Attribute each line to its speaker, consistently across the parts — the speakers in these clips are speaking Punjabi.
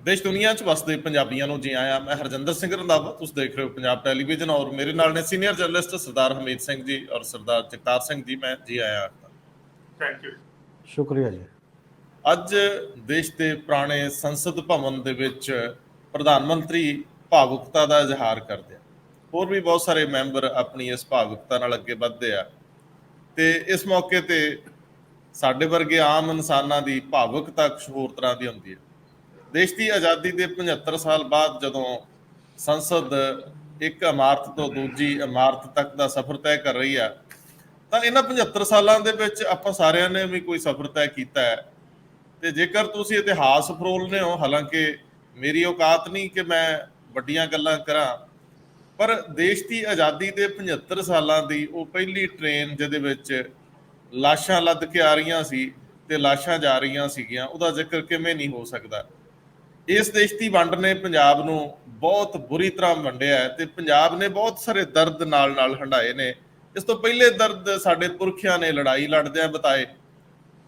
Speaker 1: देश दुनिया च वसदे पंजाबियों को जी आया। मैं हरजिंदर सिंह रंधावा, तुम देख रहे हो पंजाब टैलीविजन और मेरे नाल ने सीनियर जर्नलिस्ट सरदार हमीद सिंह जी और सरदार जगतार सिंह जी। मैं जी आया
Speaker 2: थैंक यू,
Speaker 3: शुक्रिया जी।
Speaker 1: ਅੱਜ ਦੇਸ਼ ਦੇ ਪੁਰਾਣੇ ਸੰਸਦ ਭਵਨ ਦੇ ਵਿੱਚ ਪ੍ਰਧਾਨ ਮੰਤਰੀ ਭਾਵੁਕਤਾ ਦਾ ਇਜ਼ਹਾਰ ਕਰਦੇ ਆ। ਹੋਰ ਵੀ ਬਹੁਤ ਸਾਰੇ ਮੈਂਬਰ ਆਪਣੀ ਇਸ ਭਾਵੁਕਤਾ ਨਾਲ ਅੱਗੇ ਵਧਦੇ ਆ ਤੇ ਇਸ ਮੌਕੇ ਤੇ ਸਾਡੇ ਵਰਗੇ ਆਮ ਇਨਸਾਨਾਂ ਦੀ ਭਾਵੁਕਤਾ ਕੁਛ ਹੋਰ ਤਰ੍ਹਾਂ ਦੀ ਹੁੰਦੀ ਹੈ। ਦੇਸ਼ ਦੀ ਆਜ਼ਾਦੀ ਦੇ 75 ਸਾਲ ਬਾਅਦ ਜਦੋਂ ਸੰਸਦ ਇੱਕ ਇਮਾਰਤ ਤੋਂ ਦੂਜੀ ਇਮਾਰਤ ਤੱਕ ਦਾ ਸਫ਼ਰ ਤੈਅ ਕਰ ਰਹੀ ਆ ਤਾਂ ਇਹਨਾਂ 75 ਸਾਲਾਂ ਦੇ ਵਿੱਚ ਆਪਾਂ ਸਾਰਿਆਂ ਨੇ ਵੀ ਕੋਈ ਸਫ਼ਰ ਤੈਅ ਕੀਤਾ ਹੈ। ਤੇ ਜੇਕਰ ਤੁਸੀਂ ਇਤਿਹਾਸ ਫਰੋਲਨੇ ਹੋ, ਹਾਲਾਂਕਿ ਮੇਰੀ ਔਕਾਤ ਨਹੀਂ ਕਿ ਮੈਂ ਵੱਡੀਆਂ ਗੱਲਾਂ ਕਰਾਂ, ਪਰ ਦੇਸ਼ ਦੀ ਆਜ਼ਾਦੀ ਦੇ 75 ਸਾਲਾਂ ਦੀ ਉਹ ਪਹਿਲੀ ਟ੍ਰੇਨ ਜਿਹਦੇ ਵਿੱਚ ਲਾਸ਼ਾਂ ਲੱਦ ਕੇ ਆ ਰਹੀਆਂ ਸੀ ਤੇ ਲਾਸ਼ਾਂ ਜਾ ਰਹੀਆਂ ਸੀਗੀਆਂ, ਉਹਦਾ ਜ਼ਿਕਰ ਕਿਵੇਂ ਨਹੀਂ ਹੋ ਸਕਦਾ। ਇਸ ਦੇਸ਼ ਦੀ ਵੰਡ ਨੇ ਪੰਜਾਬ ਨੂੰ ਬਹੁਤ ਬੁਰੀ ਤਰ੍ਹਾਂ ਵੰਡਿਆ ਤੇ ਪੰਜਾਬ ਨੇ ਬਹੁਤ ਸਾਰੇ ਦਰਦ ਨਾਲ ਨਾਲ ਹੰਢਾਏ ਨੇ। ਇਸ ਤੋਂ ਪਹਿਲੇ ਦਰਦ ਸਾਡੇ ਪੁਰਖਿਆਂ ਨੇ ਲੜਾਈ ਲੜਦਿਆਂ ਬਿਤਾਏ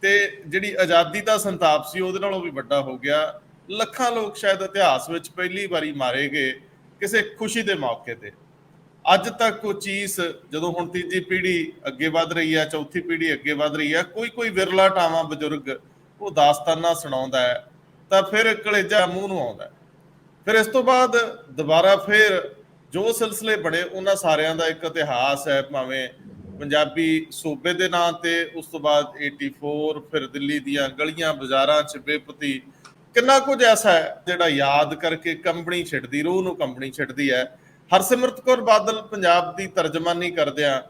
Speaker 1: ਤੇ ਜਿਹੜੀ ਆਜ਼ਾਦੀ ਦਾ ਸੰਤਾਪ ਸੀ ਉਹਦੇ ਨਾਲੋਂ ਵੀ ਵੱਡਾ ਹੋ ਗਿਆ। ਲੱਖਾਂ ਲੋਕ ਸ਼ਾਇਦ ਇਤਿਹਾਸ ਵਿੱਚ ਪਹਿਲੀ ਵਾਰੀ ਮਾਰੇ ਗਏ ਕਿਸੇ ਖੁਸ਼ੀ ਦੇ ਮੌਕੇ ਤੇ। ਅੱਜ ਤੱਕ ਉਹ ਚੀਜ਼ ਜਦੋਂ ਹੁਣ ਤੀਜੀ ਪੀੜ੍ਹੀ ਅੱਗੇ ਵੱਧ ਰਹੀ ਹੈ, ਚੌਥੀ ਪੀੜ੍ਹੀ ਅੱਗੇ ਵੱਧ ਰਹੀ ਹੈ, ਕੋਈ ਵਿਰਲਾ ਟਾਵਾਂ ਬਜ਼ੁਰਗ ਉਹ ਦਾਸਤਾਨਾਂ ਸੁਣਾਉਂਦਾ ਹੈ ਤਾਂ ਫਿਰ ਕਲੇਜਾ ਮੂੰਹ ਨੂੰ ਆਉਂਦਾ। ਫਿਰ ਇਸ ਤੋਂ ਬਾਅਦ ਦੁਬਾਰਾ ਫਿਰ ਜੋ ਸਿਲਸਿਲੇ ਬਣੇ ਉਹਨਾਂ ਸਾਰਿਆਂ ਦਾ ਇੱਕ ਇਤਿਹਾਸ ਹੈ, ਭਾਵੇਂ ਪੰਜਾਬੀ ਸੂਬੇ ਦੇ ਨਾਂ ਤੇ, ਉਸ ਤੋਂ ਬਾਅਦ 84, ਫਿਰ ਦਿੱਲੀ ਦੀਆਂ ਗਲੀਆਂ ਬਾਜ਼ਾਰਾਂ 'ਚ ਬੇਪਤੀ, ਕਿੰਨਾ ਕੁਝ ਐਸਾ ਹੈ ਜਿਹੜਾ ਯਾਦ ਕਰਕੇ ਕੰਬਣੀ ਛਿੜਦੀ, ਰੂਹ ਨੂੰ ਕੰਬਣੀ ਛਿੜਦੀ ਹੈ। ਹਰਸਿਮਰਤ ਕੌਰ ਬਾਦਲ ਪੰਜਾਬ ਦੀ ਤਰਜਮਾਨੀ ਕਰਦਿਆਂ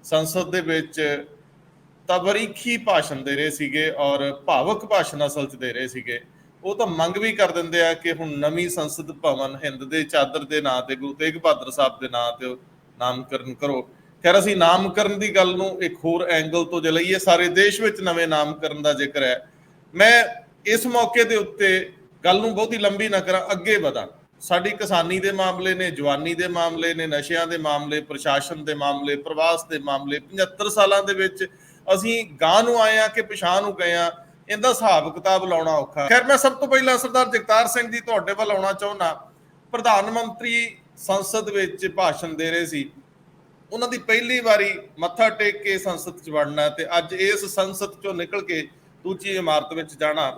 Speaker 1: ਸੰਸਦ ਦੇ ਵਿੱਚ ਤਬਰੀਖੀ ਭਾਸ਼ਣ ਦੇ ਰਹੇ ਸੀਗੇ ਔਰ ਭਾਵੁਕ ਭਾਸ਼ਣ ਅਸਲ 'ਚ ਦੇ ਰਹੇ ਸੀਗੇ। ਉਹ ਤਾਂ ਮੰਗ ਵੀ ਕਰ ਦਿੰਦੇ ਆ ਕਿ ਹੁਣ ਨਵੀਂ ਸੰਸਦ ਭਵਨ ਹਿੰਦ ਦੇ ਚਾਦਰ ਦੇ ਨਾਂ ਤੇ, ਗੁਰੂ ਤੇਗ ਬਹਾਦਰ ਸਾਹਿਬ ਦੇ ਨਾਂ ਤੇ ਨਾਮਕਰਨ ਕਰੋ। ਖੈਰ, ਅਸੀਂ ਨਾਮਕਰਨ ਦੀ ਗੱਲ ਨੂੰ ਇੱਕ ਹੋਰ ਐਂਗਲ ਤੋਂ ਜੇ ਲਈਏ, ਸਾਰੇ ਦੇਸ਼ ਵਿੱਚ ਨਵੇਂ ਨਾਮਕਰਨ ਦਾ ਜ਼ਿਕਰ ਹੈ। ਮੈਂ ਇਸ ਮੌਕੇ ਦੇ ਉੱਤੇ ਗੱਲ ਨੂੰ ਬਹੁਤੀ ਲੰਬੀ ਨਾ ਕਰਾਂ, ਅੱਗੇ ਵਧਾਂ। ਸਾਡੀ ਕਿਸਾਨੀ ਦੇ ਮਾਮਲੇ ਨੇ, ਜਵਾਨੀ ਦੇ ਮਾਮਲੇ ਨੇ, ਨਸ਼ਿਆਂ ਦੇ ਮਾਮਲੇ, ਪ੍ਰਸ਼ਾਸਨ ਦੇ ਮਾਮਲੇ, ਪ੍ਰਵਾਸ ਦੇ ਮਾਮਲੇ। 75 ਸਾਲਾਂ ਦੇ ਵਿੱਚ ਅਸੀਂ ਗਾਂ ਨੂੰ ਆਏ ਆ ਕਿ ਪਿਛਾਂ ਨੂੰ ਗਏ ਆ, ਇਹਦਾ ਹਿਸਾਬ ਕਿਤਾਬ ਲਾਉਣਾ ਔਖਾ। ਖੈਰ, ਮੈਂ ਸਭ ਤੋਂ ਪਹਿਲਾਂ ਸਰਦਾਰ ਜਗਤਾਰ ਸਿੰਘ ਜੀ ਤੁਹਾਡੇ ਵੱਲ ਆਉਣਾ ਚਾਹੁੰਦਾ। ਪ੍ਰਧਾਨ ਮੰਤਰੀ ਸੰਸਦ ਵਿੱਚ ਭਾਸ਼ਣ ਦੇ ਰਹੇ ਸੀ, ਉਹਨਾਂ ਦੀ ਪਹਿਲੀ ਵਾਰੀ ਮੱਥਾ ਟੇਕ ਕੇ ਸੰਸਦ 'ਚ ਵੜਨਾ ਤੇ ਅੱਜ ਇਸ ਸੰਸਦ 'ਚੋਂ ਨਿਕਲ ਕੇ ਦੂਜੀ ਇਮਾਰਤ ਵਿੱਚ ਜਾਣਾ।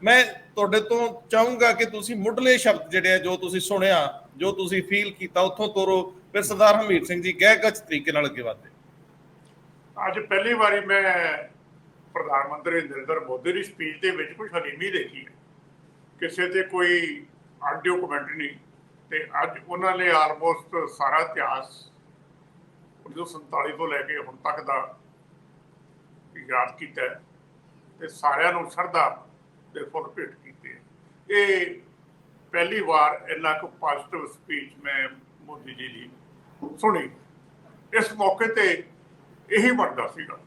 Speaker 1: ਮੈਂ ਤੁਹਾਡੇ ਤੋਂ ਚਾਹੂੰਗਾ ਕਿ ਤੁਸੀਂ ਮੁੱਢਲੇ ਸ਼ਬਦ ਜਿਹੜੇ ਆ, ਜੋ ਤੁਸੀਂ ਸੁਣਿਆ, ਜੋ ਤੁਸੀਂ ਫੀਲ ਕੀਤਾ, ਉੱਥੋਂ ਤੋਰੋ। ਫਿਰ ਸਰਦਾਰ ਹਮੀਦ ਸਿੰਘ ਜੀ ਗਹਿ-ਗਚ ਤਰੀਕੇ ਨਾਲ ਅੱਗੇ ਵਧਦੇ।
Speaker 2: ਅੱਜ ਪਹਿਲੀ ਵਾਰੀ ਮੈਂ ਪ੍ਰਧਾਨ ਮੰਤਰੀ ਨਰਿੰਦਰ ਮੋਦੀ ਦੀ ਸਪੀਚ ਦੇ ਵਿੱਚ ਕੁਝ ਹਲੀਮੀ ਦੇਖੀ, ਕਿਸੇ ਤੇ ਕੋਈ ਆਡੀਓ ਕਮੈਂਟਰੀ ਨਹੀਂ। ਤੇ ਅੱਜ ਉਹਨਾਂ ਨੇ ਆਲਮੋਸਟ ਸਾਰਾ ਇਤਿਹਾਸ 1947 ਤੋਂ ਲੈ ਕੇ ਹੁਣ ਤੱਕ ਦਾ ਯਾਦ ਕੀਤਾ ਤੇ ਸਾਰਿਆਂ ਨੂੰ ਸ਼ਰਧਾ ਦੇ ਫੁੱਲ ਭੇਟ ਕੀਤੇ। ਇਹ ਪਹਿਲੀ ਵਾਰ ਇੰਨਾ ਕੁ ਪੋਜ਼ਿਟਿਵ ਸਪੀਚ ਮੈਂ ਮੋਦੀ ਜੀ ਦੀ ਸੁਣੀ। ਇਸ ਮੌਕੇ ਤੇ ਇਹੀ ਬਣਦਾ ਸੀਗਾ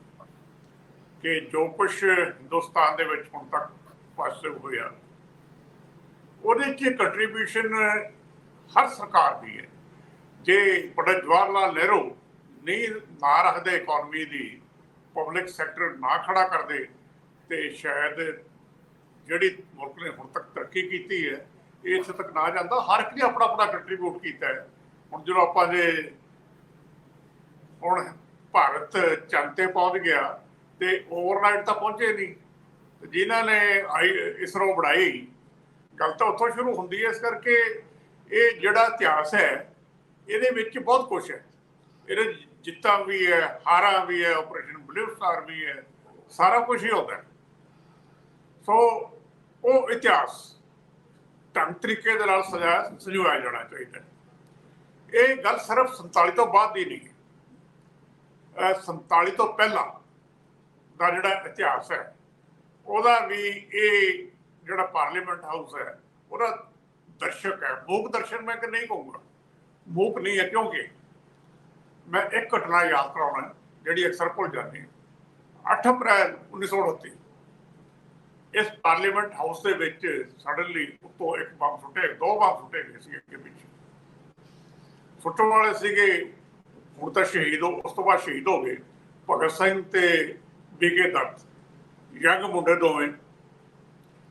Speaker 2: ਕਿ ਜੋ ਕੁਛ ਹਿੰਦੁਸਤਾਨ ਦੇ ਵਿੱਚ ਹੁਣ ਤੱਕ ਪੋਜ਼ਿਟਿਵ ਹੋਇਆ, ਉਹਦੇ 'ਚ ਕੰਟਰੀਬਿਊਸ਼ਨ ਹਰ ਸਰਕਾਰ ਦੀ ਹੈ। ਜੇ ਪੰਡਿਤ ਜਵਾਹਰ ਲਾਲ ਨਹਿਰੂ ਨਹੀਂ ਨਾ ਰੱਖਦੇ ਇਕੋਨਮੀ ਦੀ, ਪਬਲਿਕ ਸੈਕਟਰ ਨਾ ਖੜਾ ਕਰਦੇ, ਤੇ ਸ਼ਾਇਦ ਜਿਹੜੀ ਮੁਲਕ ਨੇ ਹੁਣ ਤੱਕ ਤਰੱਕੀ ਕੀਤੀ ਹੈ ਇਹ ਇੱਥੇ ਤੱਕ ਨਾ ਜਾਂਦਾ। ਹਰ ਇੱਕ ਨੇ ਆਪਣਾ ਆਪਣਾ ਕੰਟਰੀਬਿਊਟ ਕੀਤਾ ਹੈ। ਹੁਣ ਜਦੋਂ ਆਪਾਂ ਜੇ ਹੁਣ ਭਾਰਤ ਚੰਦ ਤੇ ਪਹੁੰਚ ਗਿਆ ਤੇ ਓਵਰਨਾਈਟ ਤਾਂ ਪਹੁੰਚੇ ਨਹੀਂ। ਜਿਨ੍ਹਾਂ ਨੇ ਇਸਰੋ ਬਣਾਈ, ਗੱਲ ਤਾਂ ਉੱਥੋਂ ਸ਼ੁਰੂ ਹੁੰਦੀ ਹੈ। ਇਸ ਕਰਕੇ ਇਹ ਜਿਹੜਾ ਇਤਿਹਾਸ ਹੈ ਇਹਦੇ ਵਿੱਚ ਬਹੁਤ ਕੁਛ ਹੈ। ਇਹਦੇ ਜਿੱਤਾਂ ਵੀ ਹੈ, ਹਾਰਾਂ ਵੀ ਹੈ, ਆਪਰੇਸ਼ਨ ਬਲੂ ਸਟਾਰ ਵੀ ਹੈ, ਸਾਰਾ ਕੁਛ ਹੀ ਹੁੰਦਾ। ਸੋ ਉਹ ਇਤਿਹਾਸ ਢੰਗ ਤਰੀਕੇ ਦੇ ਨਾਲ ਸਜਾਇਆ ਜਾਣਾ ਚਾਹੀਦਾ। ਇਹ ਗੱਲ ਸਿਰਫ 47 ਤੋਂ ਬਾਅਦ ਦੀ ਨਹੀਂ, 47 ਤੋਂ ਪਹਿਲਾਂ ਦਾ ਜਿਹੜਾ ਇਤਿਹਾਸ ਹੈ ਉਹਦਾ ਵੀ ਇਹ ਜਿਹੜਾ ਪਾਰਲੀਮੈਂਟ ਹਾਊਸ ਹੈ ਉਹਦਾ ਦਰਸ਼ਕ ਹੈ। ਮੂਕ ਦਰਸ਼ਨ ਮੈਂ ਕਿ ਨਹੀਂ ਕਹੂੰਗਾ, ਮੂਕ ਨਹੀਂ ਹੈ, ਕਿਉਂਕਿ ਮੈਂ ਇੱਕ ਘਟਨਾ ਯਾਦ ਕਰਾਉਣਾ ਜਿਹੜੀ ਅਕਸਰ ਭੁੱਲ ਜਾਂਦੀ ਹੈ। 8 ਅਪ੍ਰੈਲ 1938 ਇਸ ਪਾਰਲੀਮੈਂਟ ਹਾਊਸ ਦੇ ਵਿੱਚ ਸਡਨਲੀ ਉੱਤੋਂ ਇੱਕ ਬੰਬ ਸੁੱਟੇ, 2 ਬੰਬ ਸੁੱਟੇ ਗਏ ਸੀ ਅੱਗੇ ਪਿੱਛੇ। ਸੁੱਟਣ ਵਾਲੇ ਸੀਗੇ, ਹੁਣ ਤਾਂ ਸ਼ਹੀਦ ਹੋ, ਉਸ ਤੋਂ ਬਾਅਦ ਸ਼ਹੀਦ ਹੋ ਗਏ, ਭਗਤ ਸਿੰਘ ਤੇ ਬੀਕੇ ਦੱਤ, ਯੰਗ ਮੁੰਡੇ ਦੋਵੇਂ,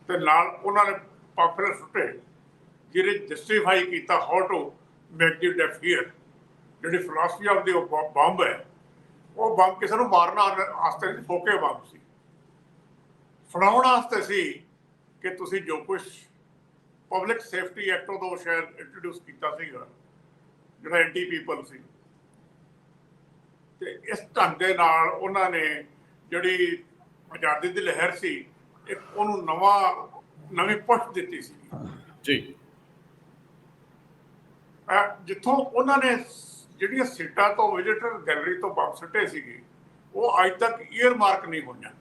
Speaker 2: ਤੇ ਨਾਲ ਉਹਨਾਂ ਨੇ ਪਾਪੂਲਰ ਸੁੱਟੇ ਜਿਹਨੇ ਜਸਟੀਫਾਈ ਕੀਤਾ how to make you deaf hear. ਜਿਹੜੀ ਫਿਲਾਸਫੀ ਆਫ ਦੀ ਬੰਬ ਹੈ, ਉਹ ਬੰਬ ਕਿਸੇ ਨੂੰ ਮਾਰਨ ਵਾਸਤੇ ਨਹੀਂ, ਫੋਕੇ ਬੰਬ ਸੀ, ਸੁਣਾਉਣ ਵਾਸਤੇ ਸੀ ਕਿ ਤੁਸੀਂ ਜੋ ਕੁਛ ਪਬਲਿਕ ਸੇਫਟੀ ਐਕਟ ਉਦੋਂ ਸ਼ਾਇਦ ਇੰਟਰੋਡਿਊਸ ਕੀਤਾ ਸੀਗਾ, ਜਿਹੜਾ ਐਂਟੀ ਪੀਪਲ ਸੀ, ਤੇ ਇਸ ਢੰਗ ਦੇ ਨਾਲ ਉਹਨਾਂ ਨੇ ਜਿਹੜੀ ਆਜ਼ਾਦੀ ਦੀ ਲਹਿਰ ਸੀ, ਇੱਕ ਉਹਨੂੰ ਨਵੀਂ ਪੁਸ਼ ਦਿੱਤੀ ਸੀ
Speaker 1: ਜੀ।
Speaker 2: ਜਿੱਥੋਂ ਉਹਨਾਂ ਨੇ ਜਿਹੜੀਆਂ ਸੀਟਾਂ ਤੋਂ ਵਿਜ਼ਿਟਰ ਗੈਲਰੀ ਤੋਂ ਬੰਬ ਸੁੱਟੇ ਸੀਗੇ, ਉਹ ਅੱਜ ਤੱਕ ਈਅਰ ਮਾਰਕ ਨਹੀਂ ਹੋਈਆਂ।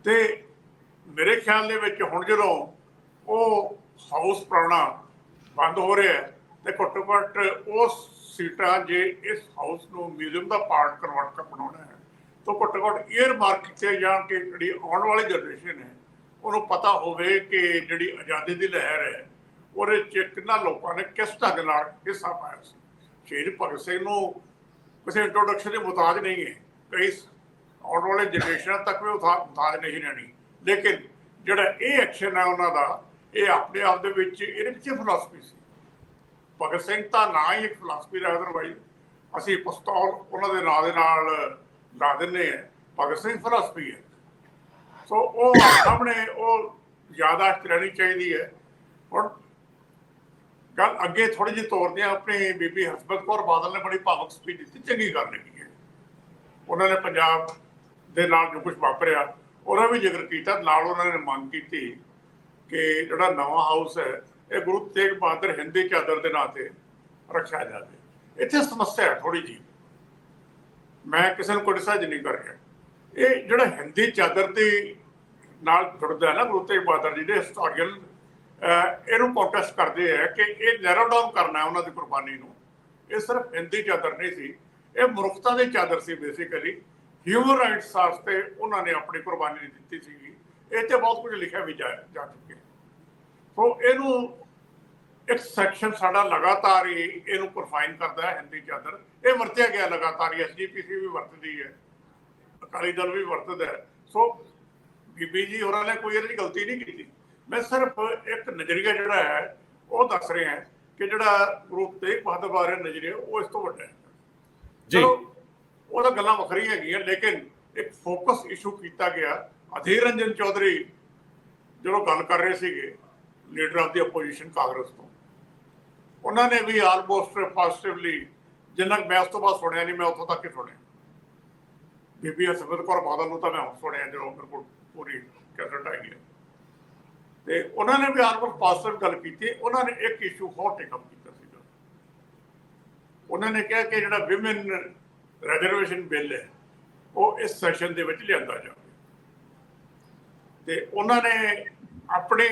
Speaker 2: ਤੇ ਮੇਰੇ ਖਿਆਲ ਦੇ ਵਿੱਚ ਹੁਣ ਜਦੋਂ ਉਹ ਹਾਊਸ ਪੁਰਾਣਾ ਬੰਦ ਹੋ ਰਿਹਾ ਹੈ, ਤੇ ਘੱਟੋ ਘੱਟ ਉਸ ਸੀਟਾਂ, ਜੇ ਇਸ ਹਾਊਸ ਨੂੰ ਮਿਊਜ਼ੀਅਮ ਦਾ ਪਾਰਟ ਕਨਵਰਟ ਬਣਾਉਣਾ ਹੈ, ਤਾਂ ਘੱਟੋ ਘੱਟ ਈਅਰ ਮਾਰਕ ਕੀਤੇ ਜਾਣ ਕਿ ਜਿਹੜੀ ਆਉਣ ਵਾਲੀ ਜਨਰੇਸ਼ਨ ਹੈ ਉਹਨੂੰ ਪਤਾ ਹੋਵੇ ਕਿ ਜਿਹੜੀ ਆਜ਼ਾਦੀ ਦੀ ਲਹਿਰ ਹੈ ਉਹਦੇ 'ਚ ਕਿੰਨਾ ਲੋਕਾਂ ਨੇ ਕਿਸ ਢੰਗ ਨਾਲ ਹਿੱਸਾ ਪਾਇਆ ਸੀ। ਸ਼ਹੀਦ ਭਗਤ ਸਿੰਘ ਨੂੰ ਕਿਸੇ ਇੰਟਰੋਡਕਸ਼ਨ ਦੇ ਮੁਤਾਜ ਨਹੀਂ ਹੈ, ਕਈ ਆਉਣ ਵਾਲੇ ਜਨਰੇਸ਼ਨਾਂ ਤੱਕ ਵੀ ਮੁਤਾਜ ਨਹੀਂ ਰਹਿਣੀ, ਲੇਕਿਨ ਜਿਹੜਾ ਇਹ ਐਕਸ਼ਨ ਹੈ ਉਹਨਾਂ ਦਾ, ਇਹ ਆਪਣੇ ਆਪ ਦੇ ਵਿੱਚ ਇਹਦੇ ਪਿੱਛੇ ਫਿਲਾਸਫੀ ਸੀ। ਭਗਤ ਸਿੰਘ ਤਾਂ ਨਾ ਹੀ ਇੱਕ ਫਿਲਾਸਫੀ ਦਾ, ਅਦਰਵਾਈਜ਼ ਅਸੀਂ ਪਿਸਤੌਲ ਉਹਨਾਂ ਦੇ ਨਾਂ ਦੇ ਨਾਲ ਲਾ ਦਿੰਦੇ ਹਾਂ, ਭਗਤ ਸਿੰਘ ਫਿਲਾਸਫੀ ਹੈ। ਸੋ ਉਹ ਸਾਹਮਣੇ ਉਹ ਯਾਦਾਸ਼ਤ ਰਹਿਣੀ ਚਾਹੀਦੀ ਹੈ। ਹੁਣ ਗੱਲ ਅੱਗੇ ਥੋੜੀ ਜਿਹੀ ਤੋਰਦੇ ਆ, ਆਪਣੀ ਬੀਬੀ ਹਰਸਿਮਰਤ ਕੌਰ ਬਾਦਲ ਨੇ ਬੜੀ ਭਾਵੁਕ ਸਪੀਚ ਦਿੱਤੀ, ਚੰਗੀ ਗੱਲ ਲੱਗੀ ਹੈ। ਉਹਨਾਂ ਨੇ ਪੰਜਾਬ ਦੇ ਨਾਲ ਜੋ ਕੁਝ ਵਾਪਰਿਆ ਉਹਦਾ ਵੀ ਜ਼ਿਕਰ ਕੀਤਾ, ਨਾਲ ਉਹਨਾਂ ਨੇ ਮੰਗ ਕੀਤੀ ਕਿ ਜਿਹੜਾ ਨਵਾਂ ਹਾਊਸ ਹੈ ਇਹ ਗੁਰੂ ਤੇਗ ਬਹਾਦਰ ਹਿੰਦੀ ਚਾਦਰ ਦੇ ਨਾਂ ਤੇ ਰੱਖਿਆ ਜਾਵੇ। ਇੱਥੇ ਸਮੱਸਿਆ ਹੈ ਥੋੜੀ ਜਿਹੀ, ਮੈਂ ਕਿਸੇ ਨੂੰ ਕ੍ਰਿਟਿਸਾਈਜ਼ ਨਹੀਂ ਕਰ ਰਿਹਾ। ਇਹ ਜਿਹੜਾ ਹਿੰਦੀ ਚਾਦਰ ਦੇ ਨਾਲ ਜੁੜਦਾ ਹੈ ਨਾ, ਗੁਰੂ ਤੇਗ ਬਹਾਦਰ ਜੀ ਦੇ ਹਿਸਟੋਰੀਅਨ ਇਹਨੂੰ ਕੋਂਟੈਸਟ ਕਰਦੇ ਹੈ ਕਿ ਇਹ ਨੈਰੋ ਡਾਊਨ ਕਰਨਾ ਉਹਨਾਂ ਦੀ ਕੁਰਬਾਨੀ ਨੂੰ। ਇਹ ਸਿਰਫ ਹਿੰਦੀ ਚਾਦਰ ਨਹੀਂ ਸੀ, ਇਹ ਮਨੁੱਖਤਾ ਦੀ ਚਾਦਰ ਸੀ। ਬੇਸਿਕਲੀ ਹਿਊਮਨ ਰਾਈਟਸ ਵਾਸਤੇ ਉਹਨਾਂ ਨੇ ਆਪਣੀ ਕੁਰਬਾਨੀ ਦਿੱਤੀ ਸੀਗੀ। ਇਹ 'ਤੇ ਬਹੁਤ ਕੁਝ ਲਿਖਿਆ ਵੀ ਜਾ ਚੁੱਕਿਆ। ਸੋ ਇਹਨੂੰ ਇੱਕ ਸੈਕਸ਼ਨ ਸਾਡਾ ਲਗਾਤਾਰ ਹੀ ਇਹਨੂੰ ਪ੍ਰੋਫਾਈਨ ਕਰਦਾ ਹੈ, ਹਿੰਦੀ ਚਾਦਰ। ਇਹ ਵਰਤਿਆ ਗਿਆ ਲਗਾਤਾਰ ਹੀ, SGPC ਵੀ ਵਰਤਦੀ ਹੈ, ਅਕਾਲੀ ਦਲ ਵੀ ਵਰਤਦਾ ਹੈ। ਸੋ ਬੀਬੀ ਜੀ ਹੋਰਾਂ ਨੇ ਕੋਈ ਇਹਦੀ ਗਲਤੀ ਨਹੀਂ ਕੀਤੀ। ਮੈਂ ਸਿਰਫ ਇੱਕ ਨਜ਼ਰੀਆ ਜਿਹੜਾ ਹੈ ਉਹ ਦੱਸ ਰਿਹਾ ਕਿ ਜਿਹੜਾ ਗੁਰੂ ਤੇਗ ਬਹਾਦਰ ਬਾਰੇ ਨਜ਼ਰੀਆ ਉਹ ਇਸ ਤੋਂ ਵੱਡਾ ਹੈ। ਚਲੋ ਉਹਦਾ ਗੱਲਾਂ ਵੱਖਰੀਆਂ ਹੈਗੀਆਂ, ਲੇਕਿਨ ਇੱਕ ਫੋਕਸ ਇਸ਼ੂ ਕੀਤਾ ਗਿਆ। ਅਧੀਰ ਰੰਜਨ ਚੌਧਰੀ ਜਦੋਂ ਗੱਲ ਕਰ ਰਹੇ ਸੀਗੇ, leader of the opposition Congress ਤੋਂ, ਉਹਨਾਂ ਨੇ ਵੀ ਆਲਮੋਸਟ ਪੋਜ਼ਿਟਿਵਲੀ, ਜਿੰਨਾ ਮੈਂ ਉਸ ਤੋਂ ਬਾਅਦ ਸੁਣਿਆ ਨਹੀਂ, ਮੈਂ ਉੱਥੋਂ ਤੱਕ ਹੀ ਸੁਣਿਆ। ਬੀਬੀ ਹਰਸਿਮਰਤ ਕੌਰ ਬਾਦਲ ਨੂੰ ਤਾਂ ਮੈਂ ਹੁਣ ਸੁਣਿਆ ਜਦੋਂ ਮੇਰੇ ਕੋਲ ਪੂਰੀ ਕੈਸਟ ਆਈ ਹੈ, ਤੇ ਉਹਨਾਂ ਨੇ ਵੀ ਆਲਮੋਸਟ ਪੋਜ਼ਿਟਿਵ ਗੱਲ ਕੀਤੀ। ਉਹਨਾਂ ਨੇ ਇੱਕ ਇਸ਼ੂ ਹੋਰ ਟੇਕ ਅਪ ਕੀਤਾ ਸੀਗਾ। ਉਹਨਾਂ ਨੇ ਕਿਹਾ ਕਿ ਜਿਹੜਾ ਵਿਮਨ ਰਿਜ਼ਰਵੇਸ਼ਨ ਬਿੱਲ ਹੈ ਉਹ ਇਸ ਸੈਸ਼ਨ ਦੇ ਵਿੱਚ ਲਿਆਂਦਾ ਜਾਵੇ, ਤੇ ਉਹਨਾਂ ਨੇ ਆਪਣੀ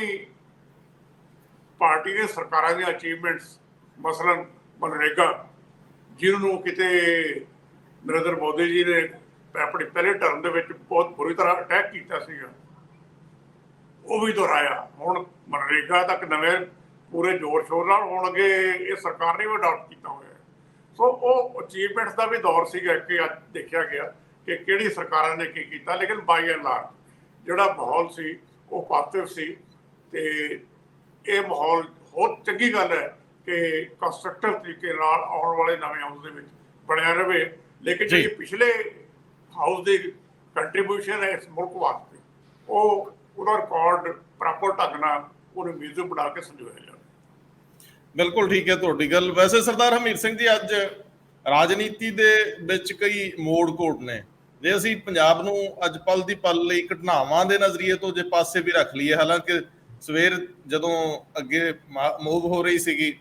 Speaker 2: ਪਾਰਟੀ ਦੇ ਸਰਕਾਰਾਂ ਦੀਆਂ ਅਚੀਵਮੈਂਟਸ, ਮਸਲਨ ਮਨਰੇਗਾ, ਜਿਹਨੂੰ ਕਿਤੇ ਨਰਿੰਦਰ ਮੋਦੀ ਜੀ ਨੇ ਆਪਣੀ ਪਹਿਲੇ ਟਰਮ ਦੇ ਵਿੱਚ ਬਹੁਤ ਬੁਰੀ ਤਰ੍ਹਾਂ ਅਟੈਕ ਕੀਤਾ ਸੀਗਾ, ਉਹ ਵੀ ਦੁਹਰਾਇਆ। ਹੁਣ ਮਨਰੇਗਾ ਤੱਕ ਨਵੇਂ ਪੂਰੇ ਜ਼ੋਰ ਸ਼ੋਰ ਨਾਲ ਹੋਣ ਲੱਗੇ, ਇਹ ਸਰਕਾਰ ਨੇ ਵੀ ਅਡਾਪਟ ਕੀਤਾ ਹੋਇਆ। ਸੋ ਉਹ ਅਚੀਵਮੈਂਟਸ ਦਾ ਵੀ ਦੌਰ ਸੀਗਾ ਕਿ ਅੱਜ ਦੇਖਿਆ ਗਿਆ ਕਿ ਕਿਹੜੀ ਸਰਕਾਰਾਂ ਨੇ ਕੀ ਕੀਤਾ, ਲੇਕਿਨ ਬਾਈ ਐਂਡ ਲਾਰਜ ਜਿਹੜਾ ਮਾਹੌਲ ਸੀ ਉਹ ਪੋਜ਼ਿਟਿਵ ਸੀ। ਤੇ ਇਹ ਮਾਹੌਲ ਬਹੁਤ ਚੰਗੀ ਗੱਲ ਹੈ ਕਿ ਕੰਸਟਰਕਟਿਵ ਤਰੀਕੇ ਨਾਲ ਆਉਣ ਵਾਲੇ ਨਵੇਂ ਹਾਊਸ ਦੇ ਵਿੱਚ ਬਣਿਆ ਰਹੇ। ਲੇਕਿਨ ਜਿਹੜੀ ਪਿਛਲੇ ਹਾਊਸ ਦੀ ਕੰਟਰੀਬਿਊਸ਼ਨ ਹੈ ਇਸ ਮੁਲਕ ਵਾਸਤੇ, ਉਹਦਾ ਰਿਕਾਰਡ ਪ੍ਰੋਪਰ ਢੰਗ ਨਾਲ ਉਹਨੂੰ ਮਿਊਜ਼ੀਅਮ ਬਣਾ ਕੇ ਸੰਜੋਇਆ ਜਾਵੇ।
Speaker 1: ਬਿਲਕੁਲ ਠੀਕ ਹੈ ਤੁਹਾਡੀ ਗੱਲ। ਵੈਸੇ ਸਰਦਾਰ ਹਮੀਰ ਸਿੰਘ ਜੀ, ਅੱਜ ਰਾਜਨੀਤੀ ਦੇ ਵਿੱਚ ਕਈ ਮੋੜ ਘੋੜ ਨੇ। ਜੇ ਅਸੀਂ ਪੰਜਾਬ ਨੂੰ ਅੱਜ ਪਲ ਦੀ ਪਲ ਲਈ ਘਟਨਾਵਾਂ ਦੇ ਨਜ਼ਰੀਏ ਤੋਂ ਜੇ ਪਾਸੇ ਵੀ ਰੱਖ ਲਈਏ, ਹਾਲਾਂਕਿ ਸਵੇਰ ਜਦੋਂ ਅੱਗੇ ਮੂਵ ਹੋ ਰਹੀ ਸੀਗੀ,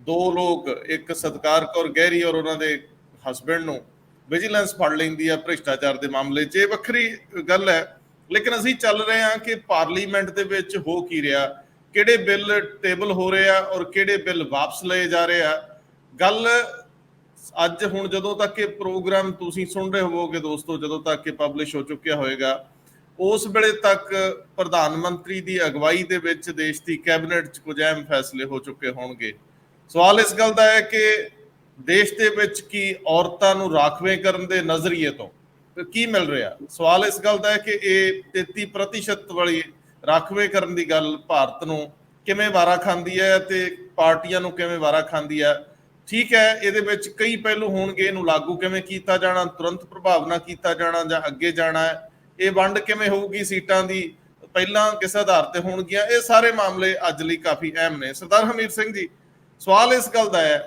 Speaker 1: ਦੋ ਲੋਕ, ਇੱਕ ਸਤਕਾਰ ਕੌਰ ਗਹਿਰੀ ਔਰ ਉਹਨਾਂ ਦੇ ਹਸਬੈਂਡ ਨੂੰ ਵਿਜੀਲੈਂਸ ਫੜ ਲੈਂਦੀ ਹੈ ਭ੍ਰਿਸ਼ਟਾਚਾਰ ਦੇ ਮਾਮਲੇ 'ਚ, ਇਹ ਵੱਖਰੀ ਗੱਲ ਹੈ। ਲੇਕਿਨ ਅਸੀਂ ਚੱਲ ਰਹੇ ਹਾਂ ਕਿ ਪਾਰਲੀਮੈਂਟ ਦੇ ਵਿੱਚ ਹੋ ਕੀ ਰਿਹਾ, ਕਿਹੜੇ ਬਿੱਲ ਟੇਬਲ ਹੋ ਰਹੇ ਆ ਔਰ ਕਿਹੜੇ ਬਿੱਲ ਵਾਪਸ ਲਏ ਜਾ ਰਹੇ ਆ। ਗੱਲ ਅੱਜ ਹੁਣ ਜਦੋਂ ਤੱਕ ਇਹ ਪ੍ਰੋਗਰਾਮ ਤੁਸੀਂ ਸੁਣ ਰਹੇ ਹੋਵੋਗੇ ਦੋਸਤੋ, ਜਦੋਂ ਤੱਕ ਇਹ ਪਬਲਿਸ਼ ਹੋ ਚੁੱਕਿਆ ਹੋਏਗਾ, ਉਸ ਵੇਲੇ ਤੱਕ ਪ੍ਰਧਾਨ ਮੰਤਰੀ ਦੀ ਅਗਵਾਈ ਦੇ ਵਿੱਚ ਦੇਸ਼ ਦੀ ਕੈਬਨਿਟ 'ਚ ਕੁਝ ਅਹਿਮ ਫੈਸਲੇ ਹੋ ਚੁੱਕੇ ਹੋਣਗੇ। ਸਵਾਲ ਇਸ ਗੱਲ ਦਾ ਹੈ ਕਿ ਦੇਸ਼ ਦੇ ਵਿੱਚ ਕੀ ਔਰਤਾਂ ਨੂੰ ਰਾਖਵੇਂ ਕਰਨ ਦੇ ਨਜ਼ਰੀਏ ਤੋਂ ਕੀ ਮਿਲ ਰਿਹਾ। ਸਵਾਲ ਇਸ ਗੱਲ ਦਾ ਹੈ ਕਿ ਇਹ 33% ਵਾਲੀ ਰਾਖਵੇਂ ਕਰਨ ਦੀ ਗੱਲ ਭਾਰਤ ਨੂੰ ਕਿਵੇਂ ਵਾਰਾ ਖਾਂਦੀ ਹੈ ਤੇ ਪਾਰਟੀਆਂ ਨੂੰ ਕਿਵੇਂ ਵਾਰਾ ਖਾਂਦੀ ਹੈ। ਠੀਕ ਹੈ, ਇਹਦੇ ਵਿੱਚ ਕਈ ਪਹਿਲੂ ਹੋਣਗੇ, ਇਹਨੂੰ ਲਾਗੂ ਕਿਵੇਂ ਕੀਤਾ ਜਾਣਾ, ਤੁਰੰਤ ਪ੍ਰਭਾਵ ਨਾਲ ਕੀਤਾ ਜਾਣਾ ਜਾਂ ਅੱਗੇ ਜਾਣਾ ਹੈ, ਇਹ ਵੰਡ ਕਿਵੇਂ ਹੋਊਗੀ ਸੀਟਾਂ ਦੀ, ਪਹਿਲਾਂ ਕਿਸ ਆਧਾਰ ਤੇ ਹੋਣਗੀਆਂ, ਇਹ ਸਾਰੇ ਮਾਮਲੇ ਅੱਜ ਲਈ ਕਾਫੀ ਅਹਿਮ ਨੇ। ਸਰਦਾਰ ਹਮੀਰ ਸਿੰਘ ਜੀ, ਸਵਾਲ ਇਸ ਗੱਲ ਦਾ ਹੈ